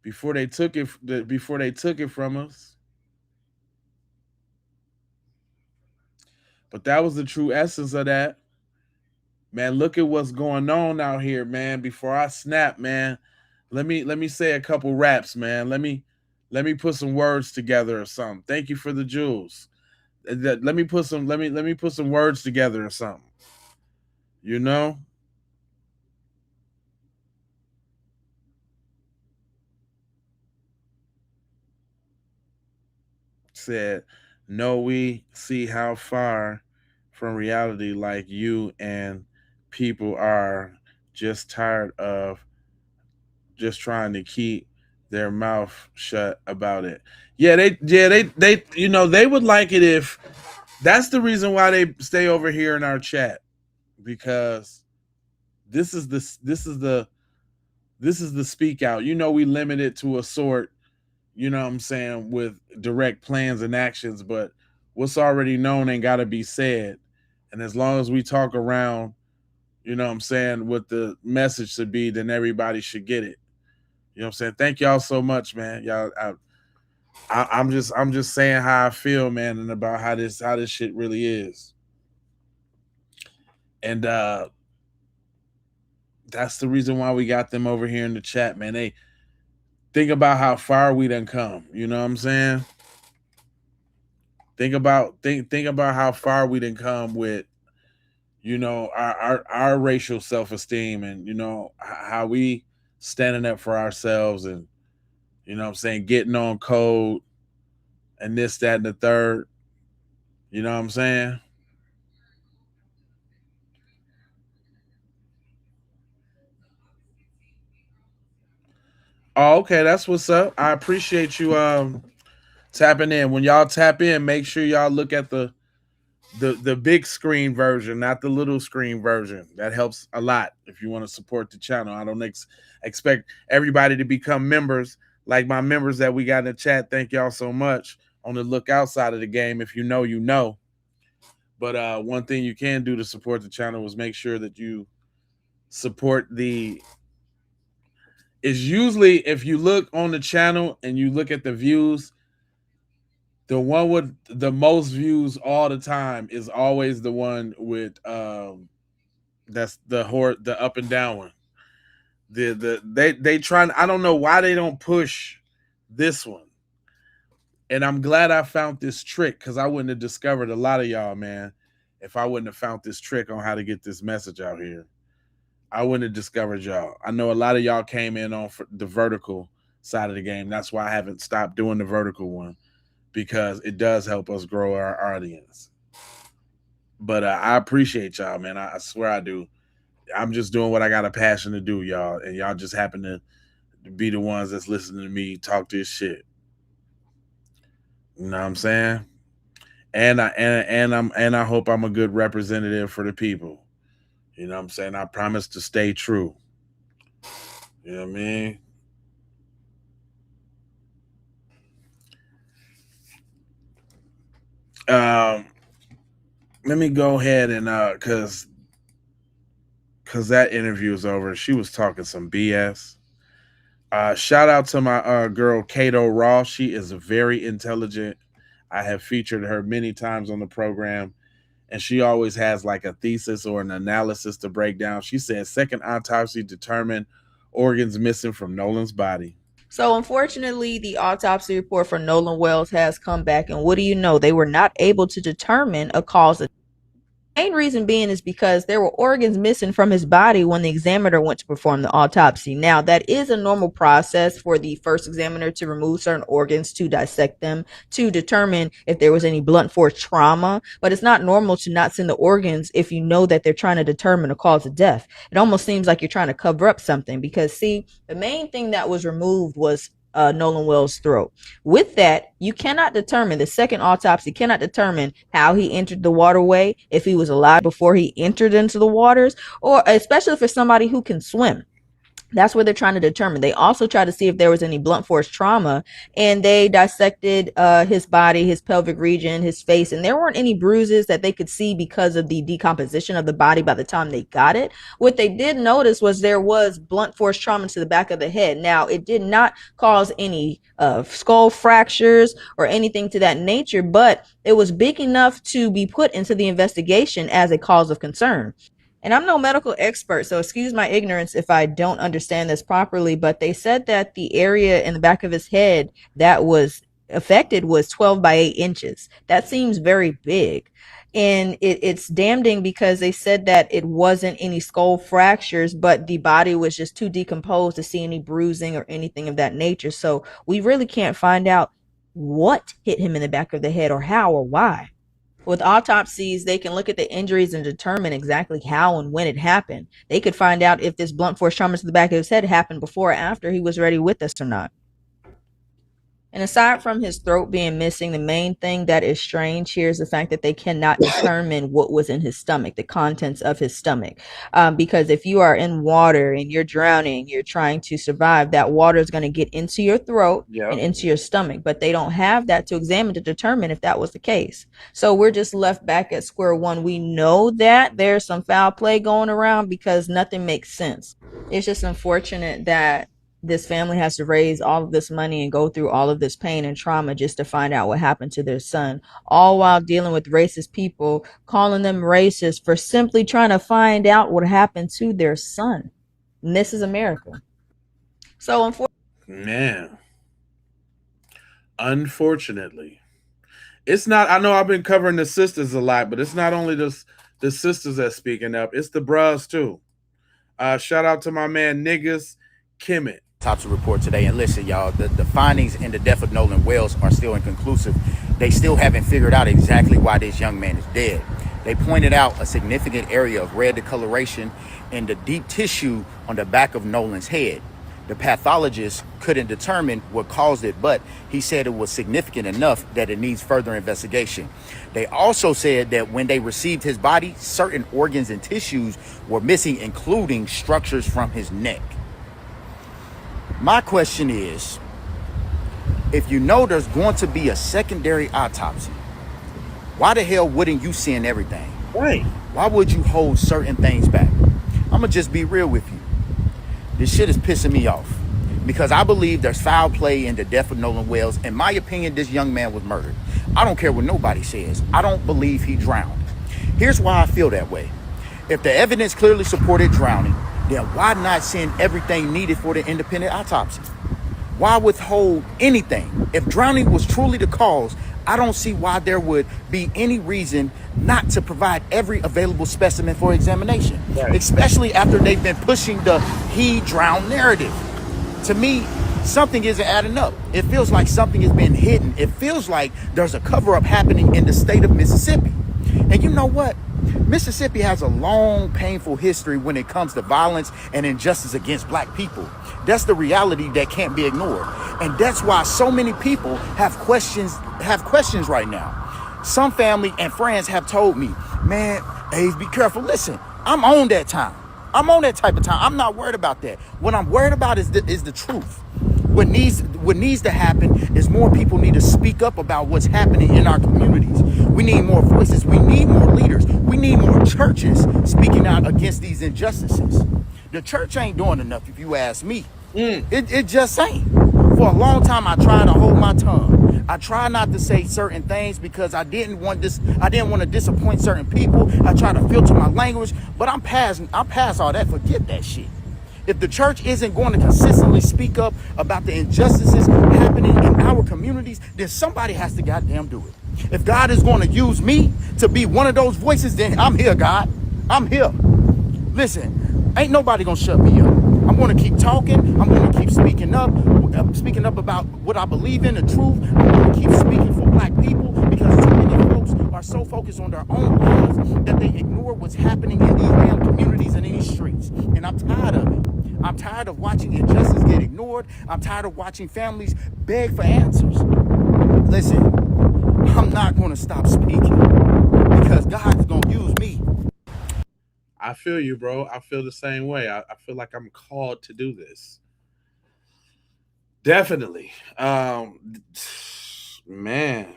Before they took it from us. But that was the true essence of that. Man, look at what's going on out here, man. Before I snap, man, let me say a couple raps, man. Let me put some words together or something. Thank you for the jewels. Let me put some words together or something. You know? Said, no, we see how far from reality like you and people are just tired of just trying to keep their mouth shut about it. They they would like it if that's the reason why they stay over here in our chat, because this is the speak out. We limit it to a sort, what I'm saying, with direct plans and actions, but what's already known ain't got to be said. And as long as we talk around, what I'm saying, what the message should be, then everybody should get it. You know what I'm saying? Thank y'all so much, man. Y'all, I'm just saying how I feel, man, and about how this shit really is. And that's the reason why we got them over here in the chat, man. They think about how far we done come. You know what I'm saying? Think about how far we done come with, our racial self-esteem, and how we standing up for ourselves, and what I'm saying, getting on code and this, that, and the third. You know what I'm saying? Oh, okay, that's what's up. I appreciate you tapping in. When y'all tap in, make sure y'all look at the big screen version, not the little screen version. That helps a lot if you want to support the channel. I don't expect everybody to become members like my members that we got in the chat. Thank y'all so much. On the look outside of the game, if you know, you know. But one thing you can do to support the channel is make sure that you support is usually, if you look on the channel and you look at the views, the one with the most views all the time is always the one with that's the up and down one. They trying, I don't know why they don't push this one. And I'm glad I found this trick, because I wouldn't have discovered a lot of y'all, man, if I wouldn't have found this trick on how to get this message out here. I wouldn't have discovered y'all. I know a lot of y'all came in on the vertical side of the game. That's why I haven't stopped doing the vertical one, because it does help us grow our audience. But I appreciate y'all, man. I swear I do. I'm just doing what I got a passion to do, y'all, and y'all just happen to be the ones that's listening to me talk this shit. You know what I'm saying? And I hope I'm a good representative for the people. You know what I'm saying? I promise to stay true. You know what I mean? Let me go ahead and cause that interview is over. She was talking some BS. Shout out to my girl Kato Raw. She is very intelligent. I have featured her many times on the program, and she always has like a thesis or an analysis to break down. She said second autopsy determined organs missing from Nolan's body. So unfortunately, the autopsy report for Nolan Wells has come back, and what do you know? They were not able to determine a cause of Main reason being is because there were organs missing from his body when the examiner went to perform the autopsy. Now, that is a normal process for the first examiner to remove certain organs, to dissect them, to determine if there was any blunt force trauma. But it's not normal to not send the organs if you know that they're trying to determine a cause of death. It almost seems like you're trying to cover up something because, see, the main thing that was removed was Nolan Wells' throat. With that, you cannot determine, the second autopsy cannot determine how he entered the waterway, if he was alive before he entered into the waters, or especially for somebody who can swim. That's what they're trying to determine. They also try to see if there was any blunt force trauma, and they dissected his body, his pelvic region, his face, and there weren't any bruises that they could see because of the decomposition of the body by the time they got it. What they did notice was there was blunt force trauma to the back of the head. Now, it did not cause any skull fractures or anything to that nature, but it was big enough to be put into the investigation as a cause of concern. And I'm no medical expert, so excuse my ignorance if I don't understand this properly, but they said that the area in the back of his head that was affected was 12 by 8 inches. That seems very big. And it's damning because they said that it wasn't any skull fractures, but the body was just too decomposed to see any bruising or anything of that nature. So we really can't find out what hit him in the back of the head or how or why. With autopsies, they can look at the injuries and determine exactly how and when it happened. They could find out if this blunt force trauma to the back of his head happened before or after he was already with us or not. And aside from his throat being missing, the main thing that is strange here is the fact that they cannot determine what was in his stomach, the contents of his stomach. Because if you are in water and you're drowning, you're trying to survive, that water is going to get into your throat and into your stomach. But they don't have that to examine to determine if that was the case. So we're just left back at square one. We know that there's some foul play going around because nothing makes sense. It's just unfortunate that this family has to raise all of this money and go through all of this pain and trauma just to find out what happened to their son, all while dealing with racist people, calling them racist for simply trying to find out what happened to their son. And this is America. So unfortunately, it's not, I know I've been covering the sisters a lot, but it's not only the sisters that's speaking up, it's the bros too. Shout out to my man Niggas Kimmett. Autopsy report today, and listen, y'all, the findings in the death of Nolan Wells are still inconclusive. They still haven't figured out exactly why this young man is dead. They pointed out a significant area of red discoloration in the deep tissue on the back of Nolan's head. The pathologist couldn't determine what caused it, but he said it was significant enough that it needs further investigation. They also said that when they received his body, certain organs and tissues were missing, including structures from his neck. My question is, if you know there's going to be a secondary autopsy, why the hell wouldn't you send everything? Right. Why would you hold certain things back? I'm gonna just be real with you. This shit is pissing me off because I believe there's foul play in the death of Nolan Wells. In my opinion, this young man was murdered. I don't care what nobody says. I don't believe he drowned. Here's why I feel that way. If the evidence clearly supported drowning, then why not send everything needed for the independent autopsy? Why withhold anything? If drowning was truly the cause, I don't see why there would be any reason not to provide every available specimen for examination, especially after they've been pushing the he drowned narrative. To me, something isn't adding up. It feels like something has been hidden. It feels like there's a cover-up happening in the state of Mississippi. And you know what? Mississippi has a long, painful history when it comes to violence and injustice against black people. That's the reality that can't be ignored. And that's why so many people have questions right now. Some family and friends have told me, man, Ace, be careful. Listen, I'm on that time. I'm on that type of time. I'm not worried about that. What I'm worried about is the truth. What needs to happen is more people need to speak up about what's happening in our communities. We need more voices. We need more leaders. We need more churches speaking out against these injustices. The church ain't doing enough, if you ask me. It just ain't. For a long time, I tried to hold my tongue. I try not to say certain things because I didn't want to disappoint certain people. I try to filter my language, but I'm past all that. Forget that shit. If the church isn't going to consistently speak up about the injustices happening in our communities, then somebody has to goddamn do it. If God is going to use me to be one of those voices, then I'm here, God. I'm here. Listen, ain't nobody going to shut me up. I'm going to keep talking. I'm going to keep speaking up about what I believe in, the truth. I'm going to keep speaking for black people because too many folks are so focused on their own lives that they ignore what's happening in these damn communities and in these streets. And I'm tired of it. I'm tired of watching injustice get ignored. I'm tired of watching families beg for answers. Listen, I'm not going to stop speaking because God is going to use me. I feel you, bro. I feel the same way. I feel like I'm called to do this. Definitely. Man.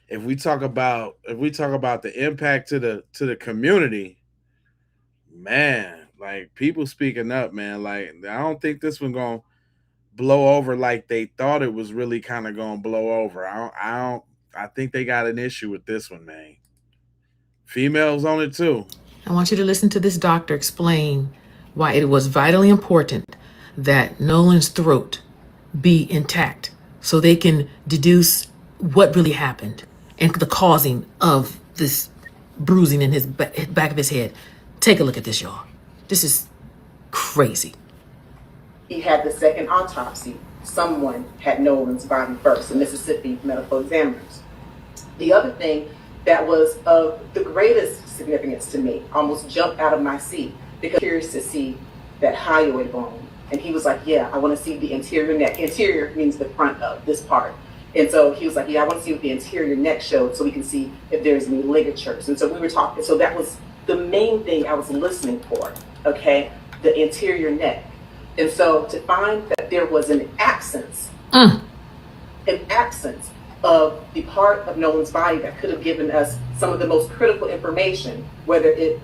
If we talk about the impact to the community, man, like people speaking up, man. Like I don't think this one gonna blow over like they thought it was really kind of gonna blow over. I think they got an issue with this one, man. Females on it too. I want you to listen to this doctor explain why it was vitally important that Nolan's throat be intact so they can deduce what really happened and the causing of this bruising in his back of his head. Take a look at this, y'all. This is crazy. He had the second autopsy. Someone had Nolan's body first, the Mississippi medical examiners. The other thing that was of the greatest significance to me, almost jumped out of my seat, because I'm curious to see that hyoid bone. And he was like, yeah, I want to see the interior neck. Interior means the front of this part. And so he was like, yeah, I want to see what the interior neck showed so we can see if there's any ligatures. And so we were talking, so that was the main thing I was listening for, okay? The interior neck. And so to find that there was an absence of the part of Nolan's body that could have given us some of the most critical information, whether it,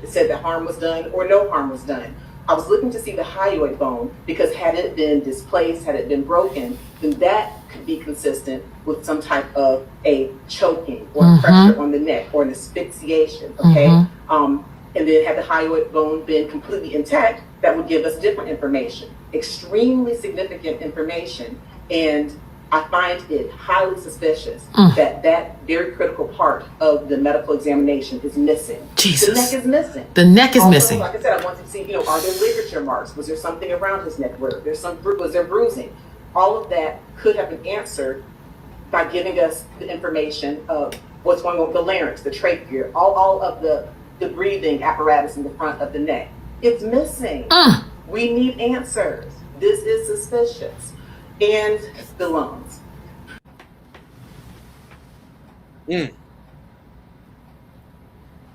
said that harm was done or no harm was done. I was looking to see the hyoid bone because had it been displaced, had it been broken, then that could be consistent with some type of a choking or pressure on the neck or an asphyxiation, okay? And then had the hyoid bone been completely intact, that would give us different information, extremely significant information. And I find it highly suspicious that that very critical part of the medical examination is missing. Jesus. The neck is missing. The neck is Also, missing. Like I said, I wanted to see, are there ligature marks? Was there something around his neck? Was there bruising? All of that could have been answered by giving us the information of what's going on with the larynx, the trachea, all of the breathing apparatus in the front of the neck. It's missing. We need answers. This is suspicious. And the lungs.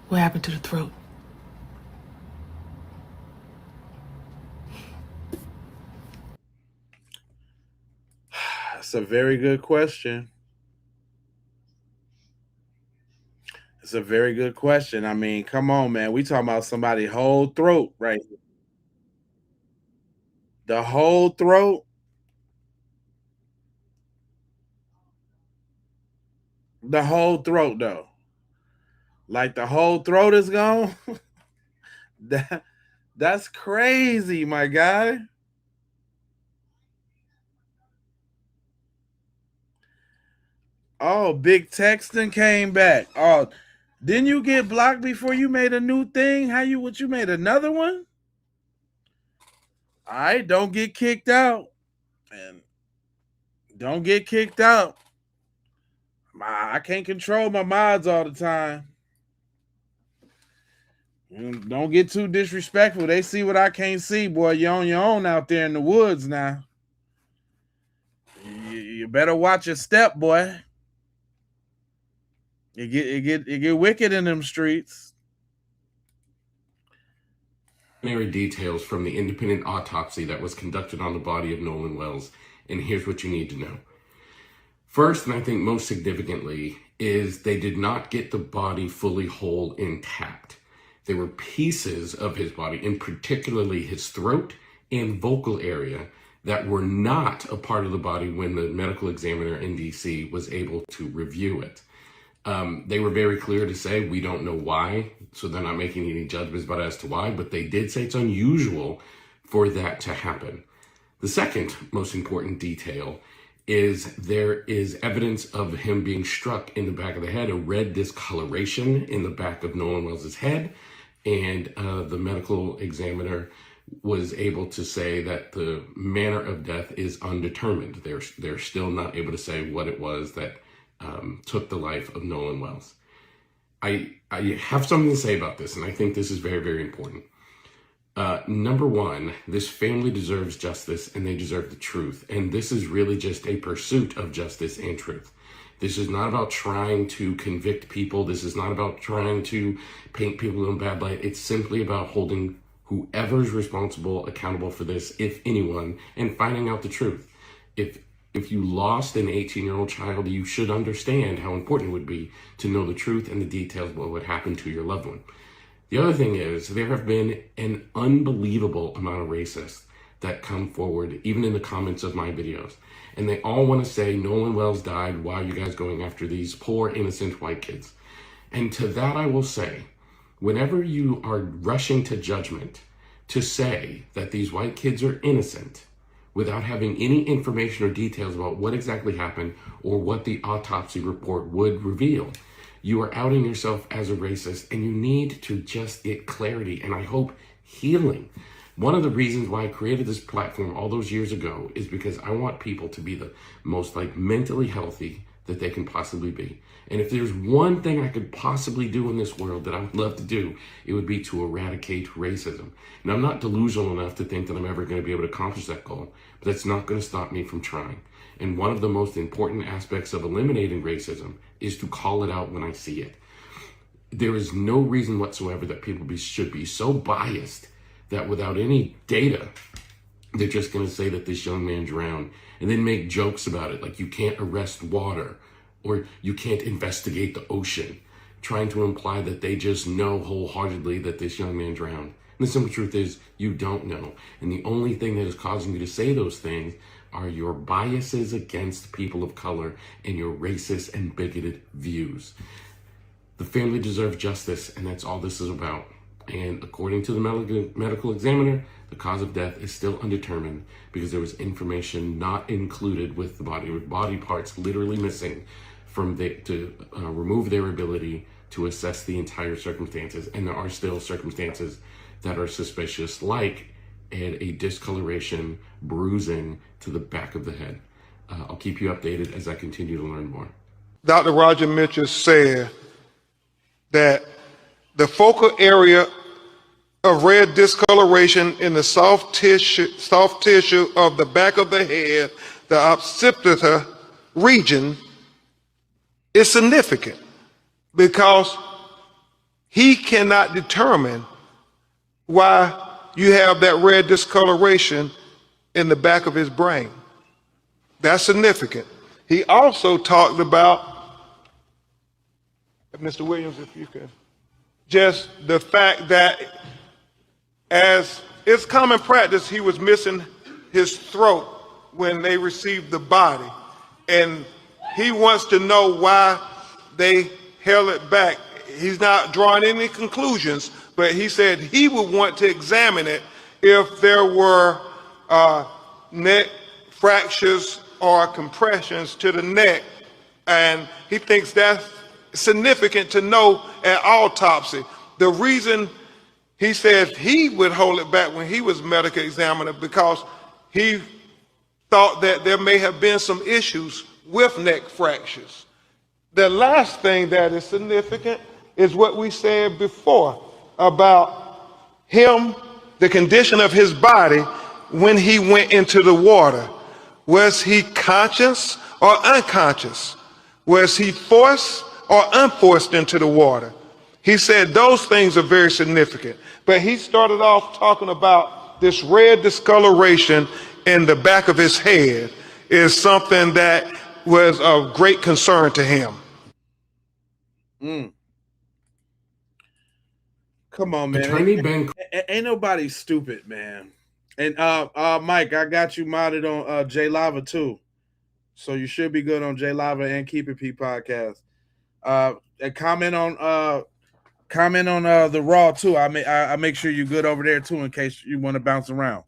What happened to the throat? That's a very good question. It's a very good question. I mean, come on, man. We talking about somebody's whole throat, right? The whole throat. The whole throat, though. Like the whole throat is gone. That's crazy, my guy. Oh, Big Texton came back. Oh, didn't you get blocked before you made a new thing? What you made another one? All right, don't get kicked out. And don't get kicked out. I can't control my mods all the time. Don't get too disrespectful. They see what I can't see, boy. You're on your own out there in the woods now. You better watch your step, boy. It get wicked in them streets. Details from the independent autopsy that was conducted on the body of Nolan Wells, and here's what you need to know. First, and I think most significantly, is they did not get the body fully whole intact. There were pieces of his body, and particularly his throat and vocal area, that were not a part of the body when the medical examiner in DC was able to review it. They were very clear to say, we don't know why, so they're not making any judgments about as to why, but they did say it's unusual for that to happen. The second most important detail is there is evidence of him being struck in the back of the head, a red discoloration in the back of Nolan Wells' head, and the medical examiner was able to say that the manner of death is undetermined. They're still not able to say what it was that took the life of Nolan Wells. I have something to say about this, and I think this is very, very important. Number one, this family deserves justice and they deserve the truth. And this is really just a pursuit of justice and truth. This is not about trying to convict people. This is not about trying to paint people in a bad light. It's simply about holding whoever's responsible accountable for this, if anyone, and finding out the truth. If you lost an 18-year-old child, you should understand how important it would be to know the truth and the details of what would happen to your loved one. The other thing is, there have been an unbelievable amount of racists that come forward, even in the comments of my videos. And they all want to say Nolan Wells died. Why are you guys going after these poor, innocent white kids? And to that I will say, whenever you are rushing to judgment to say that these white kids are innocent without having any information or details about what exactly happened or what the autopsy report would reveal, you are outing yourself as a racist, and you need to just get clarity and I hope healing. One of the reasons why I created this platform all those years ago is because I want people to be the most mentally healthy that they can possibly be. And if there's one thing I could possibly do in this world that I would love to do, it would be to eradicate racism. And I'm not delusional enough to think that I'm ever going to be able to accomplish that goal, but that's not going to stop me from trying. And one of the most important aspects of eliminating racism is to call it out when I see it. There is no reason whatsoever that people should be so biased that without any data, they're just going to say that this young man drowned and then make jokes about it, like you can't arrest water or you can't investigate the ocean, trying to imply that they just know wholeheartedly that this young man drowned. And the simple truth is, you don't know. And the only thing that is causing you to say those things are your biases against people of color and your racist and bigoted views. The family deserves justice, and that's all this is about. And according to the medical examiner, the cause of death is still undetermined because there was information not included with the body, with body parts literally missing to remove their ability to assess the entire circumstances. And there are still circumstances that are suspicious, like a discoloration, bruising to the back of the head. I'll keep you updated as I continue to learn more. Dr. Roger Mitchell said that the focal area of red discoloration in the soft tissue of the back of the head, the occipital region, is significant because he cannot determine why you have that red discoloration in the back of his brain. That's significant. He also talked about, Mr. Williams, if you can, just the fact that as it's common practice, he was missing his throat when they received the body. And he wants to know why they held it back. He's not drawing any conclusions, but he said he would want to examine it if there were neck fractures or compressions to the neck. And he thinks that's significant to know at autopsy. The reason he says he would hold it back when he was medical examiner because he thought that there may have been some issues with neck fractures. The last thing that is significant is what we said before about him, the condition of his body when he went into the water. Was he conscious or unconscious? Was he forced or unforced into the water? He said those things are very significant. But he started off talking about this red discoloration in the back of his head is something that was of great concern to him. Come on, man. Attorney Ben. Ain't nobody stupid, man. And Mike, I got you modded on J Lava too. So you should be good on J Lava and Keep It P podcast. And comment on the Raw too. I make sure you're good over there too in case you want to bounce around.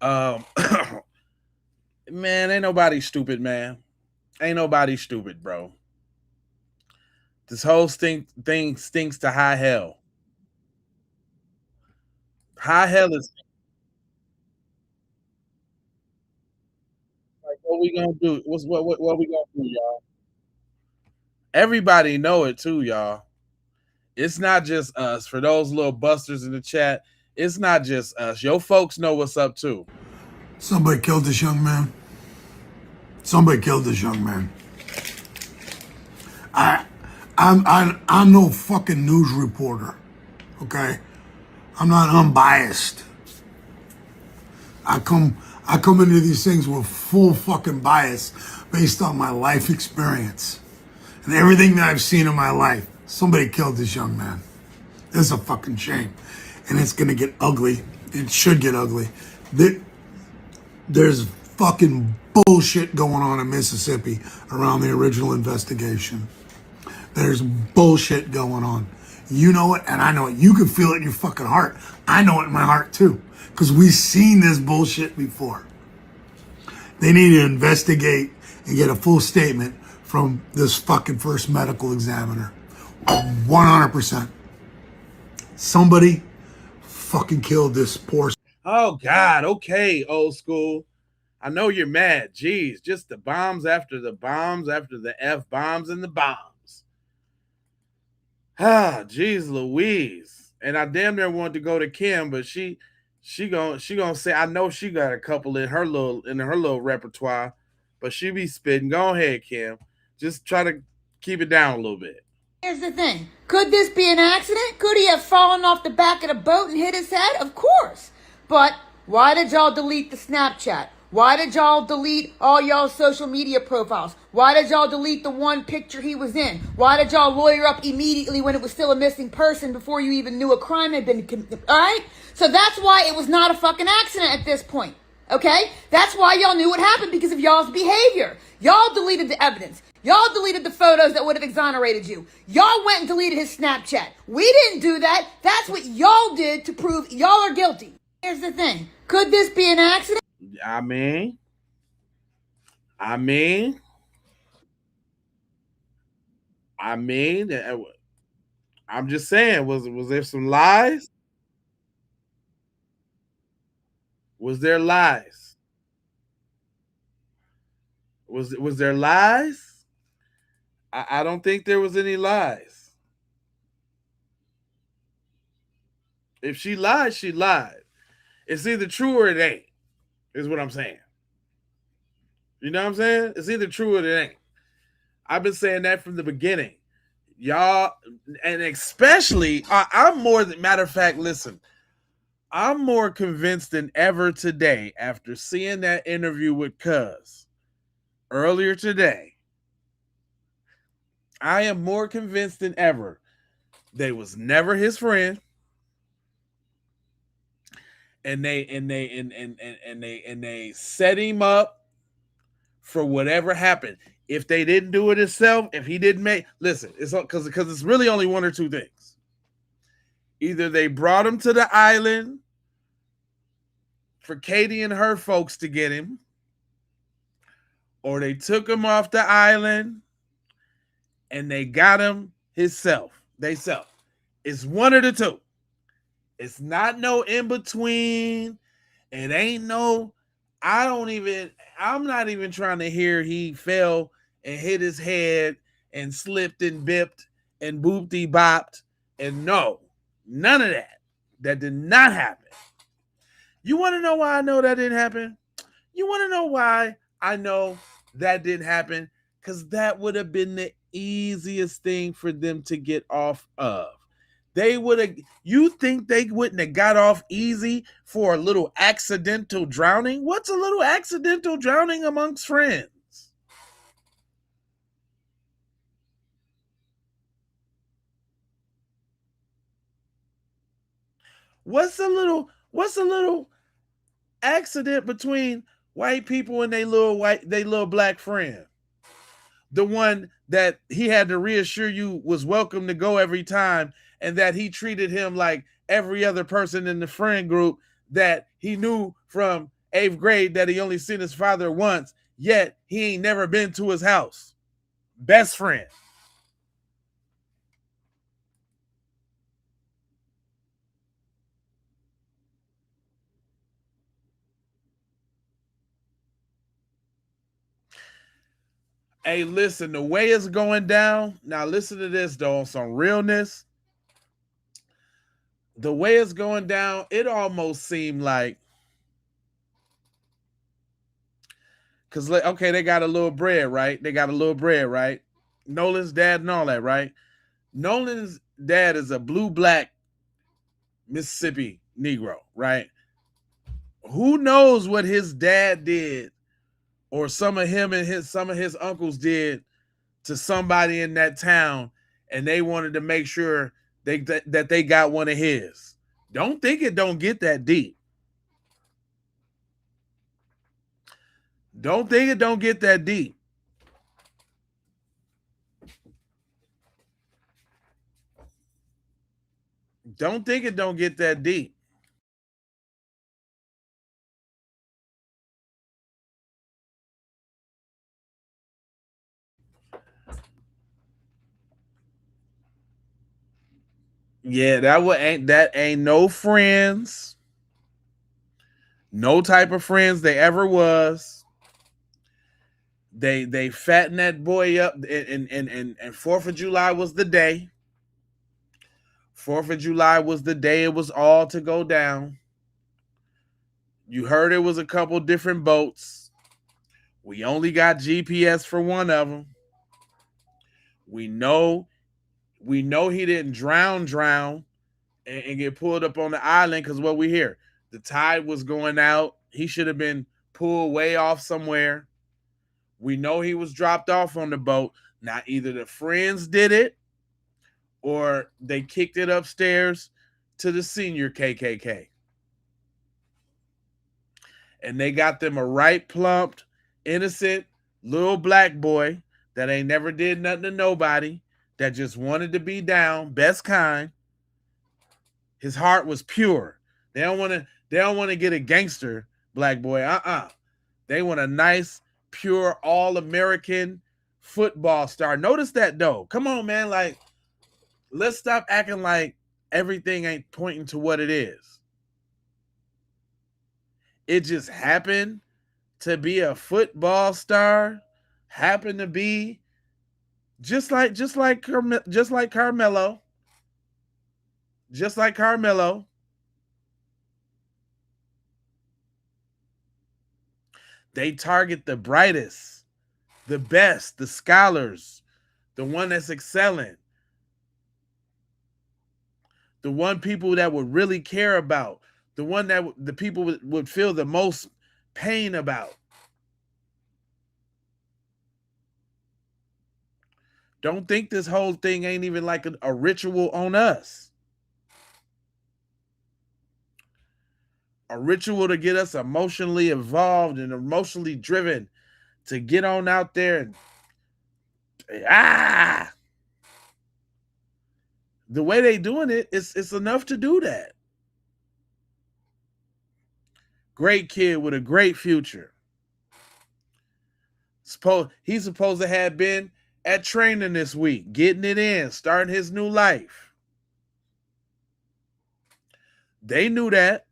Um, man, ain't nobody stupid, man. Ain't nobody stupid, bro. This whole thing stinks to high hell. High hell is like, what we gonna do? What we gonna do, y'all? Everybody know it too, y'all. It's not just us. For those little busters in the chat, it's not just us. Your folks know what's up too. Somebody killed this young man. Somebody killed this young man. I'm no fucking news reporter, okay? I'm not unbiased. I come into these things with full fucking bias based on my life experience and everything that I've seen in my life. Somebody killed this young man. This is a fucking shame, and it's gonna get ugly. It should get ugly. There's fucking bullshit going on in Mississippi around the original investigation. There's bullshit going on. You know it, and I know it. You can feel it in your fucking heart. I know it in my heart too, because we've seen this bullshit before. They need to investigate and get a full statement from this fucking first medical examiner. 100%. Somebody fucking killed this poor. Oh God, okay, old school. I know you're mad. Jeez, just the bombs after the bombs after the F bombs and the bombs. Ah, jeez Louise. And I damn near wanted to go to Kim, but she gonna say, I know she got a couple in her little repertoire, but she be spitting. Go ahead, Kim. Just try to keep it down a little bit. Here's the thing. Could this be an accident? Could he have fallen off the back of the boat and hit his head? Of course. But why did y'all delete the Snapchat? Why did y'all delete all y'all's social media profiles? Why did y'all delete the one picture he was in? Why did y'all lawyer up immediately when it was still a missing person before you even knew a crime had been committed? All right? So that's why it was not a fucking accident at this point. Okay? That's why y'all knew what happened, because of y'all's behavior. Y'all deleted the evidence. Y'all deleted the photos that would have exonerated you. Y'all went and deleted his Snapchat. We didn't do that. That's what y'all did to prove y'all are guilty. Here's the thing. Could this be an accident? I mean, I'm just saying, was there some lies? Was there lies? Was there lies? I don't think there was any lies. If she lied, she lied. It's either true or it ain't, is what I'm saying. You know what I'm saying? It's either true or it ain't. I've been saying that from the beginning. Y'all, and especially, I'm more than, matter of fact, listen, I'm more convinced than ever today after seeing that interview with Cuz earlier today. I am more convinced than ever they was never his friend. And they set him up for whatever happened. If they didn't do it himself, if he didn't make, listen, it's because it's really only one or two things. Either they brought him to the island for Katie and her folks to get him, or they took him off the island and they got him himself. It's one of the two. It's not no in between. It ain't no, I'm not even trying to hear he fell and hit his head and slipped and bipped and boopty bopped. And no, none of that. That did not happen. You want to know why I know that didn't happen? You want to know why I know that didn't happen? Because that would have been the easiest thing for them to get off of. They would have, you think they wouldn't have got off easy for a little accidental drowning? What's a little accidental drowning amongst friends? What's a little accident between white people and they little black friend? The one that he had to reassure you was welcome to go every time, and that he treated him like every other person in the friend group that he knew from 8th grade that he only seen his father once, yet he ain't never been to his house. Best friend. Hey, listen, the way it's going down, now listen to this though, on some realness. The way it's going down, it almost seemed like, because, okay, they got a little bread, right? They got a little bread, right? Nolan's dad and all that, right? Nolan's dad is a blue-black Mississippi Negro, right? Who knows what his dad did or some of his uncles did to somebody in that town, and they wanted to make sure that they got one of his. Don't think it don't get that deep. Don't think it don't get that deep. Don't think it don't get that deep. Yeah, that ain't no friends. No type of friends they ever was. They fattened that boy up, and 4th of July was the day. 4th of July was the day it was all to go down. You heard it was a couple different boats. We only got GPS for one of them. We know he didn't drown and get pulled up on the island, because what we hear, the tide was going out. He should have been pulled way off somewhere. We know he was dropped off on the boat. Now, either the friends did it or they kicked it upstairs to the senior KKK. And they got them a right plumped, innocent little black boy that ain't never did nothing to nobody, that just wanted to be down, best kind. His heart was pure. They don't want to get a gangster black boy. They want a nice, pure, all-American football star. Notice that though. Come on, man. Like, let's stop acting like everything ain't pointing to what it is. It just happened to be a football star. Happened to be just like Carmelo. Just like Carmelo. They target the brightest, the best, the scholars, the one that's excelling, the one people that would really care about, the one that the people would feel the most pain about. Don't think this whole thing ain't even like a ritual on us. A ritual to get us emotionally involved and emotionally driven to get on out there and the way they doing it, it's enough to do that. Great kid with a great future. He's supposed to have been at training this week, getting it in, starting his new life. They knew that.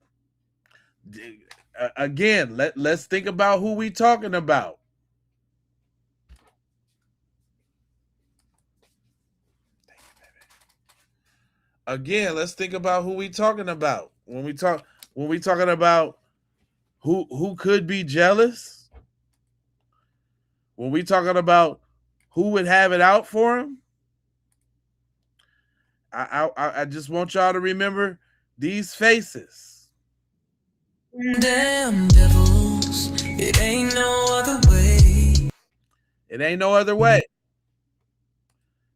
Again, let's think about who we talking about. Again, let's think about who we talking about. When we talking about who could be jealous, when we talking about who would have it out for him, I just want y'all to remember these faces. Damn devils, it ain't no other way. It ain't no other way.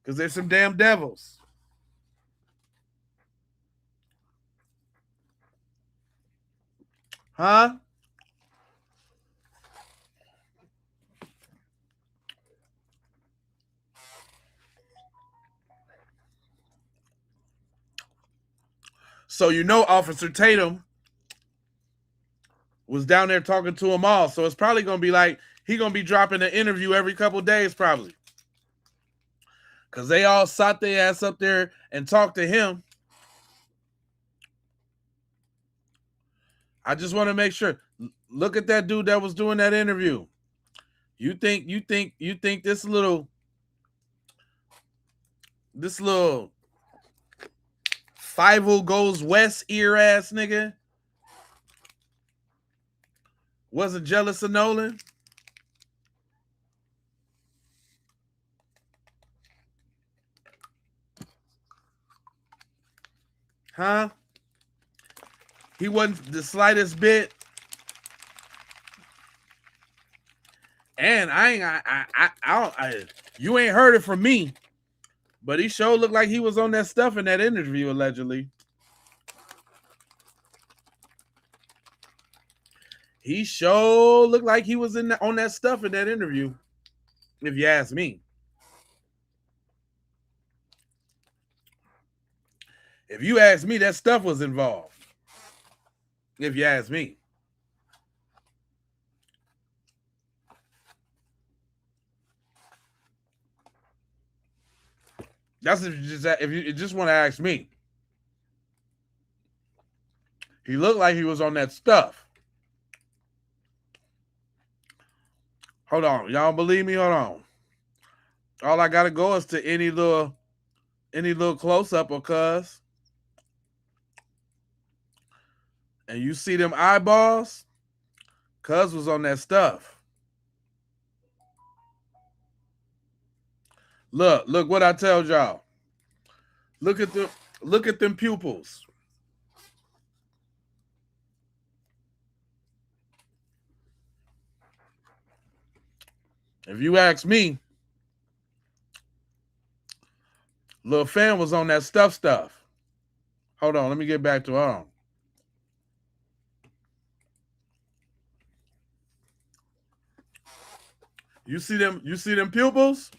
Because there's some damn devils. Huh? So you know Officer Tatum was down there talking to them all. So it's probably going to be like he going to be dropping an interview every couple of days probably. Because they all sat their ass up there and talked to him. I just want to make sure. Look at that dude that was doing that interview. You think this little 5 goes west ear ass nigga wasn't jealous of Nolan? Huh? He wasn't the slightest bit. And you ain't heard it from me, but he sure looked like he was on that stuff in that interview allegedly. He sure looked like he was on that stuff in that interview, if you ask me. If you ask me, that stuff was involved. If you ask me. That's if you just want to ask me. He looked like he was on that stuff. Hold on. Y'all believe me? Hold on. All I gotta go is to any little close-up of cuz. And you see them eyeballs? Cuz was on that stuff. Look what I told y'all. Look at them pupils. If you ask me, Lil Fan was on that stuff. Hold on, let me get back to hold on. You see them pupils?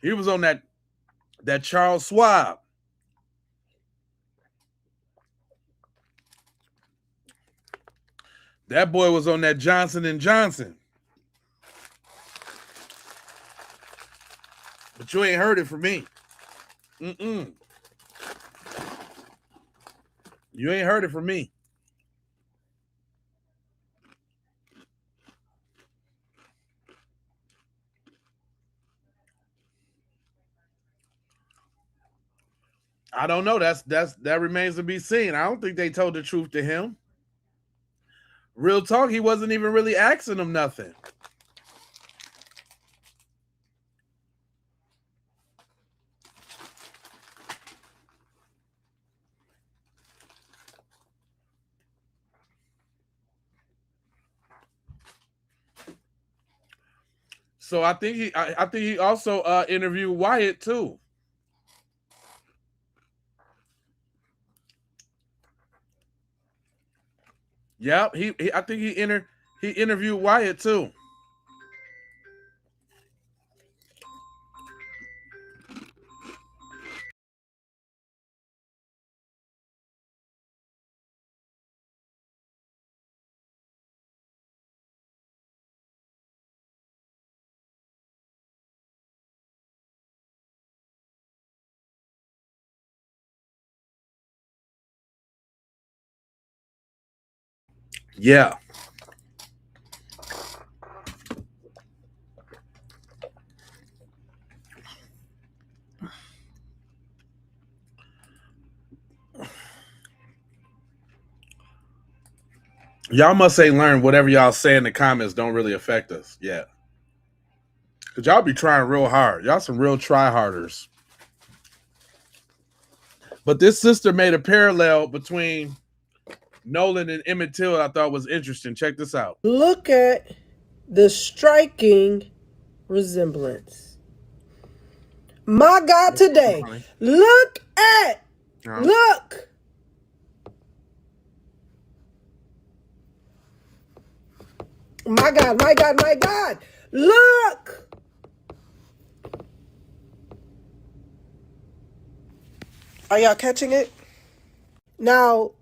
He was on that Charles Schwab. That boy was on that Johnson & Johnson. But you ain't heard it from me. You ain't heard it from me. I don't know. That remains to be seen. I don't think they told the truth to him. Real talk, he wasn't even really asking them nothing. So I think he also interviewed Wyatt too. Yep, I think he interviewed Wyatt too. Yeah. Y'all must say learn whatever y'all say in the comments don't really affect us yet. Because y'all be trying real hard. Y'all some real try-harders. But this sister made a parallel between Nolan and Emmett Till I thought was interesting. Check this out. Look at the striking resemblance. My God, today. Look at. Look. My God, my God, my God. Look. Are y'all catching it? Now,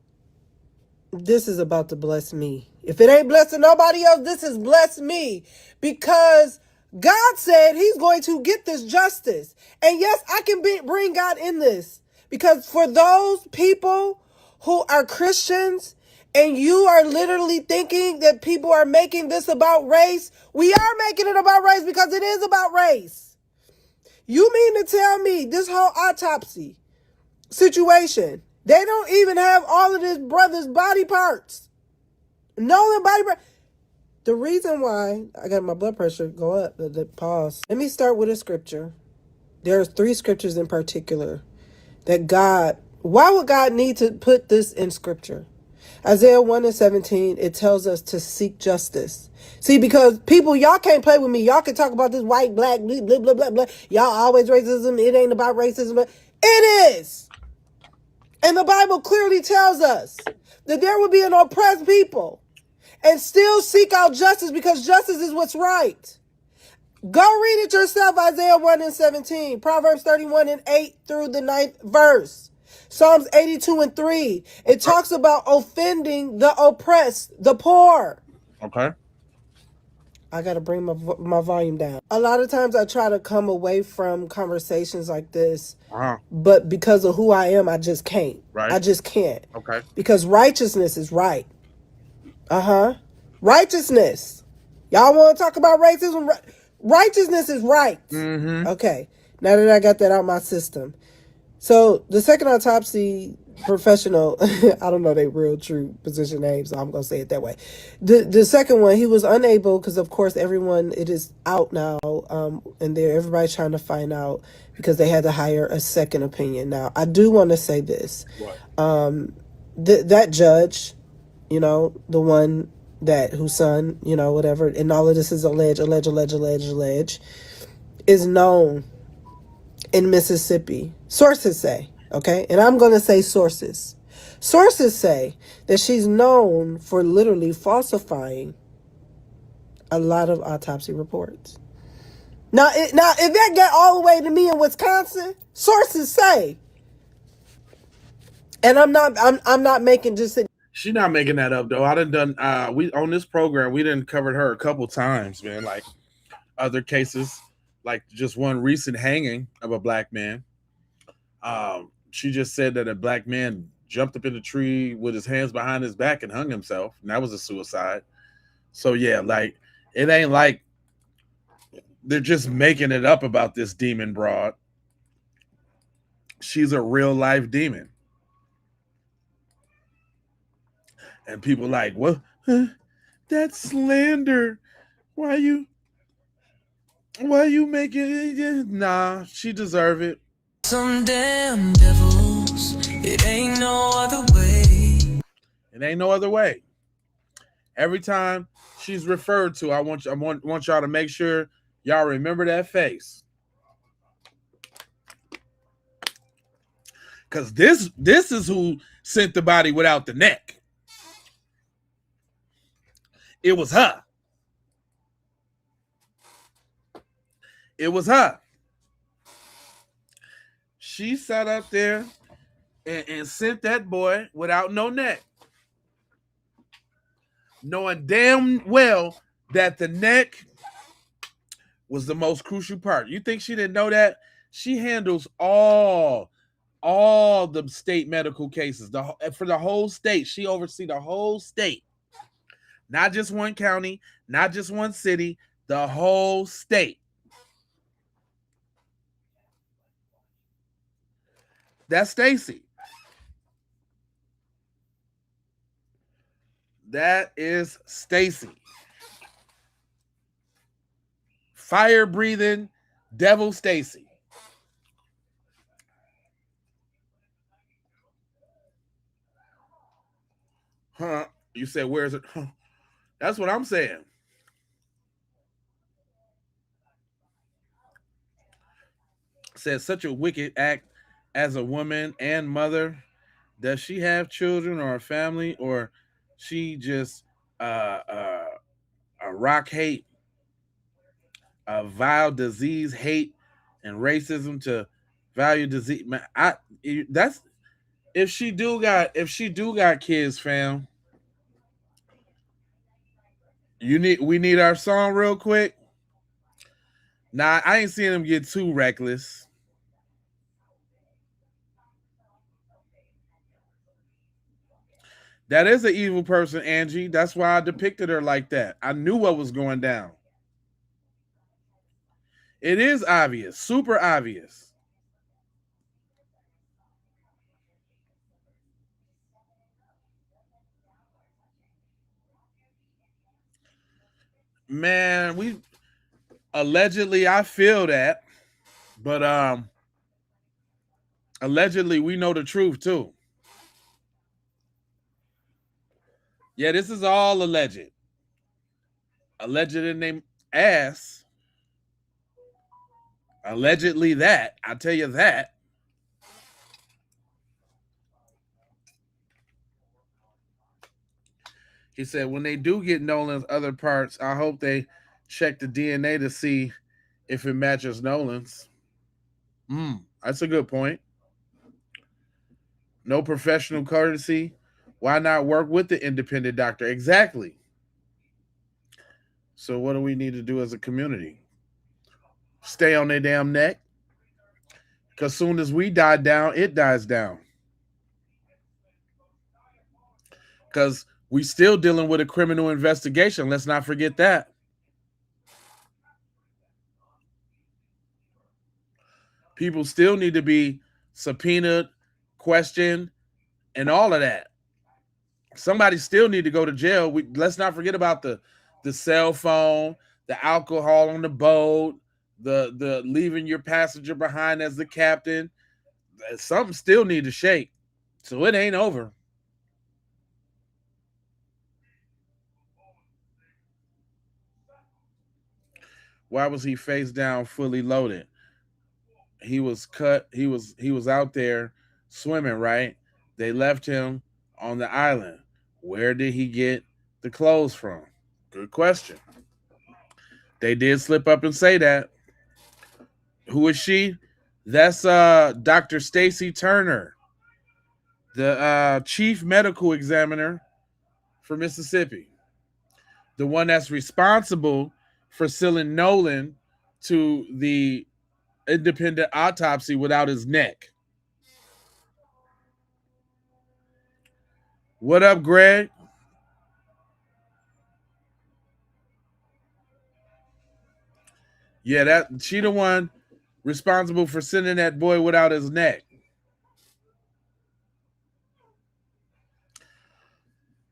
This is about to bless me. If it ain't blessing nobody else, this is bless me. Because God said he's going to get this justice. And yes, I can bring God in this. Because for those people who are Christians and you are literally thinking that people are making this about race, we are making it about race because it is about race. You mean to tell me this whole autopsy situation, they don't even have all of this brother's body parts? Nolan body part. The reason why I got my blood pressure go up, the pause. Let me start with a scripture. There's 3 scriptures in particular that why would God need to put this in scripture? Isaiah 1:17, it tells us to seek justice. See, because people, y'all can't play with me. Y'all can talk about this white, black, blah, blah, blah, blah, blah. Y'all always racism. It ain't about racism. It is. And the Bible clearly tells us that there will be an oppressed people and still seek out justice because justice is what's right. Go read it yourself, Isaiah 1:17, Proverbs 31:8 through the 9th verse. Psalms 82:3. It talks about offending the oppressed, the poor. Okay. I got to bring my volume down. A lot of times I try to come away from conversations like this, but because of who I am, I just can't. Right. I just can't. Okay. Because righteousness is right. Righteousness. Y'all want to talk about racism? Righteousness is right. Okay. Now that I got that out my system. So the second autopsy professional, I don't know their real true position names, so I'm going to say it that way. The second one, he was unable, because of course everyone, it is out now, and everybody's trying to find out because they had to hire a second opinion. Now, I do want to say this. That judge, the one whose son, whatever, and all of this is alleged, is known in Mississippi. Sources say, okay? And I'm going to say sources. Sources say that she's known for literally falsifying a lot of autopsy reports. Now, if that got all the way to me in Wisconsin, sources say, and I'm not making just a She's not making that up though. I done we on this program we didn't covered her a couple times, man. Like other cases, like just one recent hanging of a black man. She just said that a black man jumped up in the tree with his hands behind his back and hung himself, and that was a suicide. So yeah, like it ain't like they're just making it up about this demon broad. She's a real life demon. And people like, well, that's slander. Why you making it? Nah, she deserve it. Some damn devils. It ain't no other way. It ain't no other way. Every time she's referred to, I want y'all to make sure y'all remember that face. Cause this is who sent the body without the neck. It was her. It was her. She sat up there and sent that boy without no neck. Knowing damn well that the neck was the most crucial part. You think she didn't know that? She handles all the state medical cases for the whole state. She oversees the whole state. Not just one county, not just one city, the whole state. That's Stacy. That is Stacy. Fire breathing devil Stacy. Huh? You said, where's it? Huh. That's what I'm saying. Said such a wicked act as a woman and mother. Does she have children or a family, or she just a rock hate, a vile disease hate, and racism to value disease? Man, that's if she do got kids, fam. We need our song real quick. Nah, I ain't seen him get too reckless. That is an evil person, Angie. That's why I depicted her like that. I knew what was going down. It is obvious, super obvious. Man, we allegedly, I feel that, but allegedly we know the truth too. Yeah, this is all alleged. Alleged in their ass. Allegedly that. I'll tell you that. He said, when they do get Nolan's other parts, I hope they check the DNA to see if it matches Nolan's. That's a good point. No professional courtesy. Why not work with the independent doctor? Exactly. So what do we need to do as a community? Stay on their damn neck. Because soon as we die down, it dies down. Because we still dealing with a criminal investigation. Let's not forget that. People still need to be subpoenaed, questioned, and all of that. Somebody still need to go to jail. Let's not forget about the cell phone, the alcohol on the boat, the leaving your passenger behind as the captain. Something still need to shake. So it ain't over. Why was he face down, fully loaded? He was cut. He was out there swimming, right? They left him on the island. Where did he get the clothes from? Good question. They did slip up and say that. Who is she? That's Dr. Stacy Turner, the chief medical examiner for Mississippi. The one that's responsible for sending Nolan to the independent autopsy without his neck. What up, Greg? Yeah, that she the one responsible for sending that boy without his neck.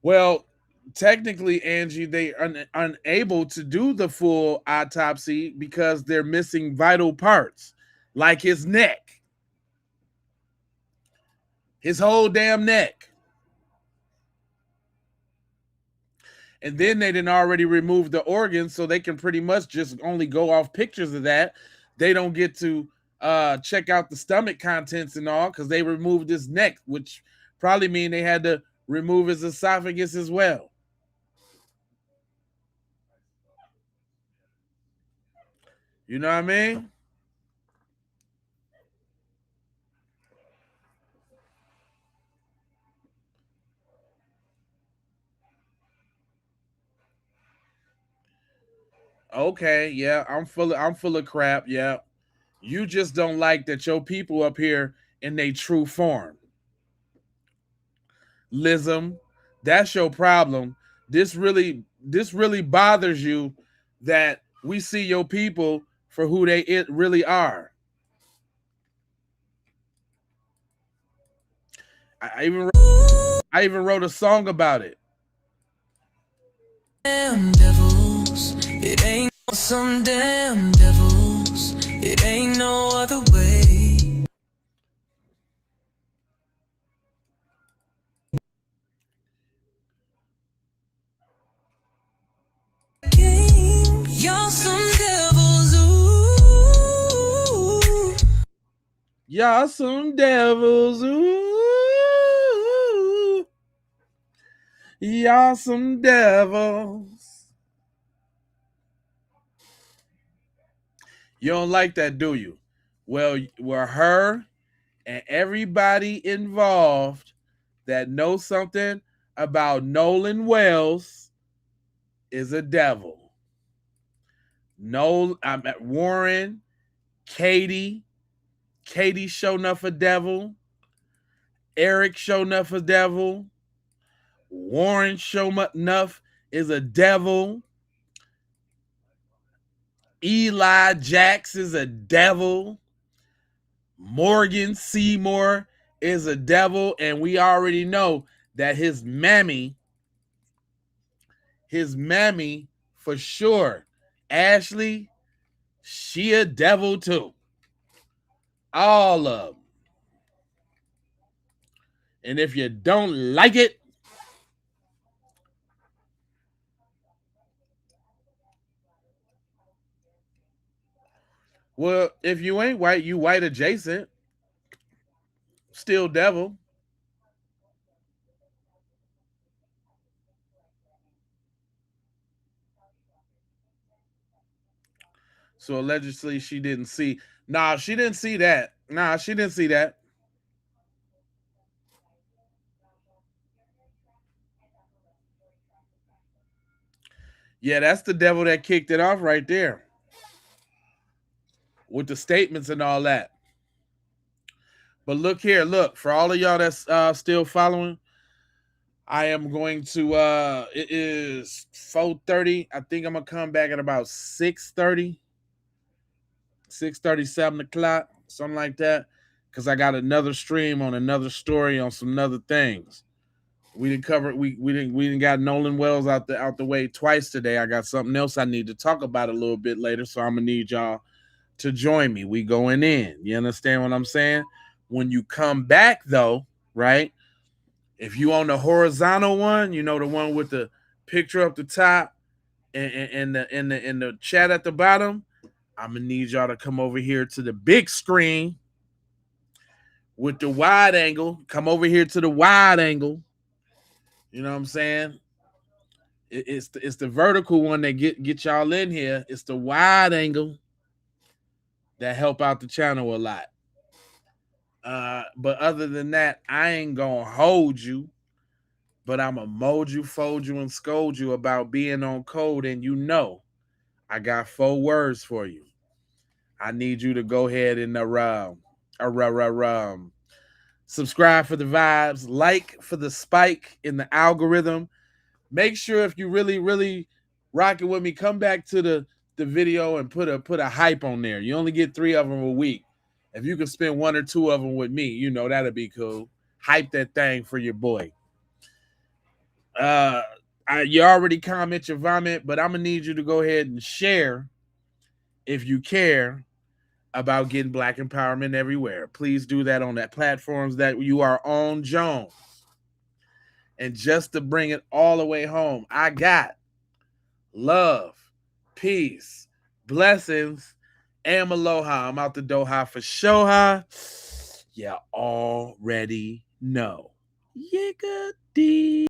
Well, technically, Angie, they are unable to do the full autopsy because they're missing vital parts, like his neck, his whole damn neck. And then they didn't already remove the organs, so they can pretty much just only go off pictures of that. They don't get to check out the stomach contents and all because they removed his neck, which probably mean they had to remove his esophagus as well. You know what I mean? Okay, yeah, I'm full of crap. Yeah. You just don't like that your people up here in their true form. Lism, that's your problem. This really bothers you that we see your people for who they really are. I even wrote a song about it. Damn devils, it ain't some damn devils, it ain't no other way. Y'all some devils, ooh. Y'all some devils, ooh. Y'all some devils. You don't like that, do you? Well, her and everybody involved that knows something about Nolan Wells is a devil. No, I'm at Warren, Katie show enough a devil. Eric show enough a devil. Warren show enough is a devil. Eli Jax is a devil. Morgan Seymour is a devil, and we already know that his mammy for sure, Ashley, she a devil too. All of them. And if you don't like it, well, if you ain't white, you white adjacent. Still devil. So allegedly she didn't see. Nah, she didn't see that. Yeah, that's the devil that kicked it off right there. With the statements and all that. But look here, look, for all of y'all that's still following, I am going to it is 4:30. I think I'm gonna come back at about 6:30, 7 o'clock, something like that. Cause I got another stream on another story on some other things. We didn't cover we didn't got Nolan Wells out the way twice today. I got something else I need to talk about a little bit later, so I'm gonna need y'all to join me. We going in. You understand what I'm saying? When you come back though, right? If you on the horizontal one, you know, the one with the picture up the top and the chat at the bottom, I'm gonna need y'all to come over here to the big screen with the wide angle. Come over here to the wide angle. You know what I'm saying? It's the vertical one that get y'all in here. It's the wide angle that help out the channel a lot. But other than that, I ain't gonna hold you. But I'm going to mold you, fold you, and scold you about being on code. And you know, I got 4 words for you. I need you to go ahead and subscribe for the vibes, like for the spike in the algorithm. Make sure if you really, really rocking with me, come back to the video and put a hype on there. You only get 3 of them a week. If you can spend 1 or 2 of them with me, you know, that'd be cool. Hype that thing for your boy. You already comment your vomit, but I'm gonna need you to go ahead and share if you care about getting Black empowerment everywhere. Please do that on that platforms that you are on, Jones. And just to bring it all the way home, I got love, peace, blessings, and aloha. I'm out the Doha for Shoha. You already know. Yiggity.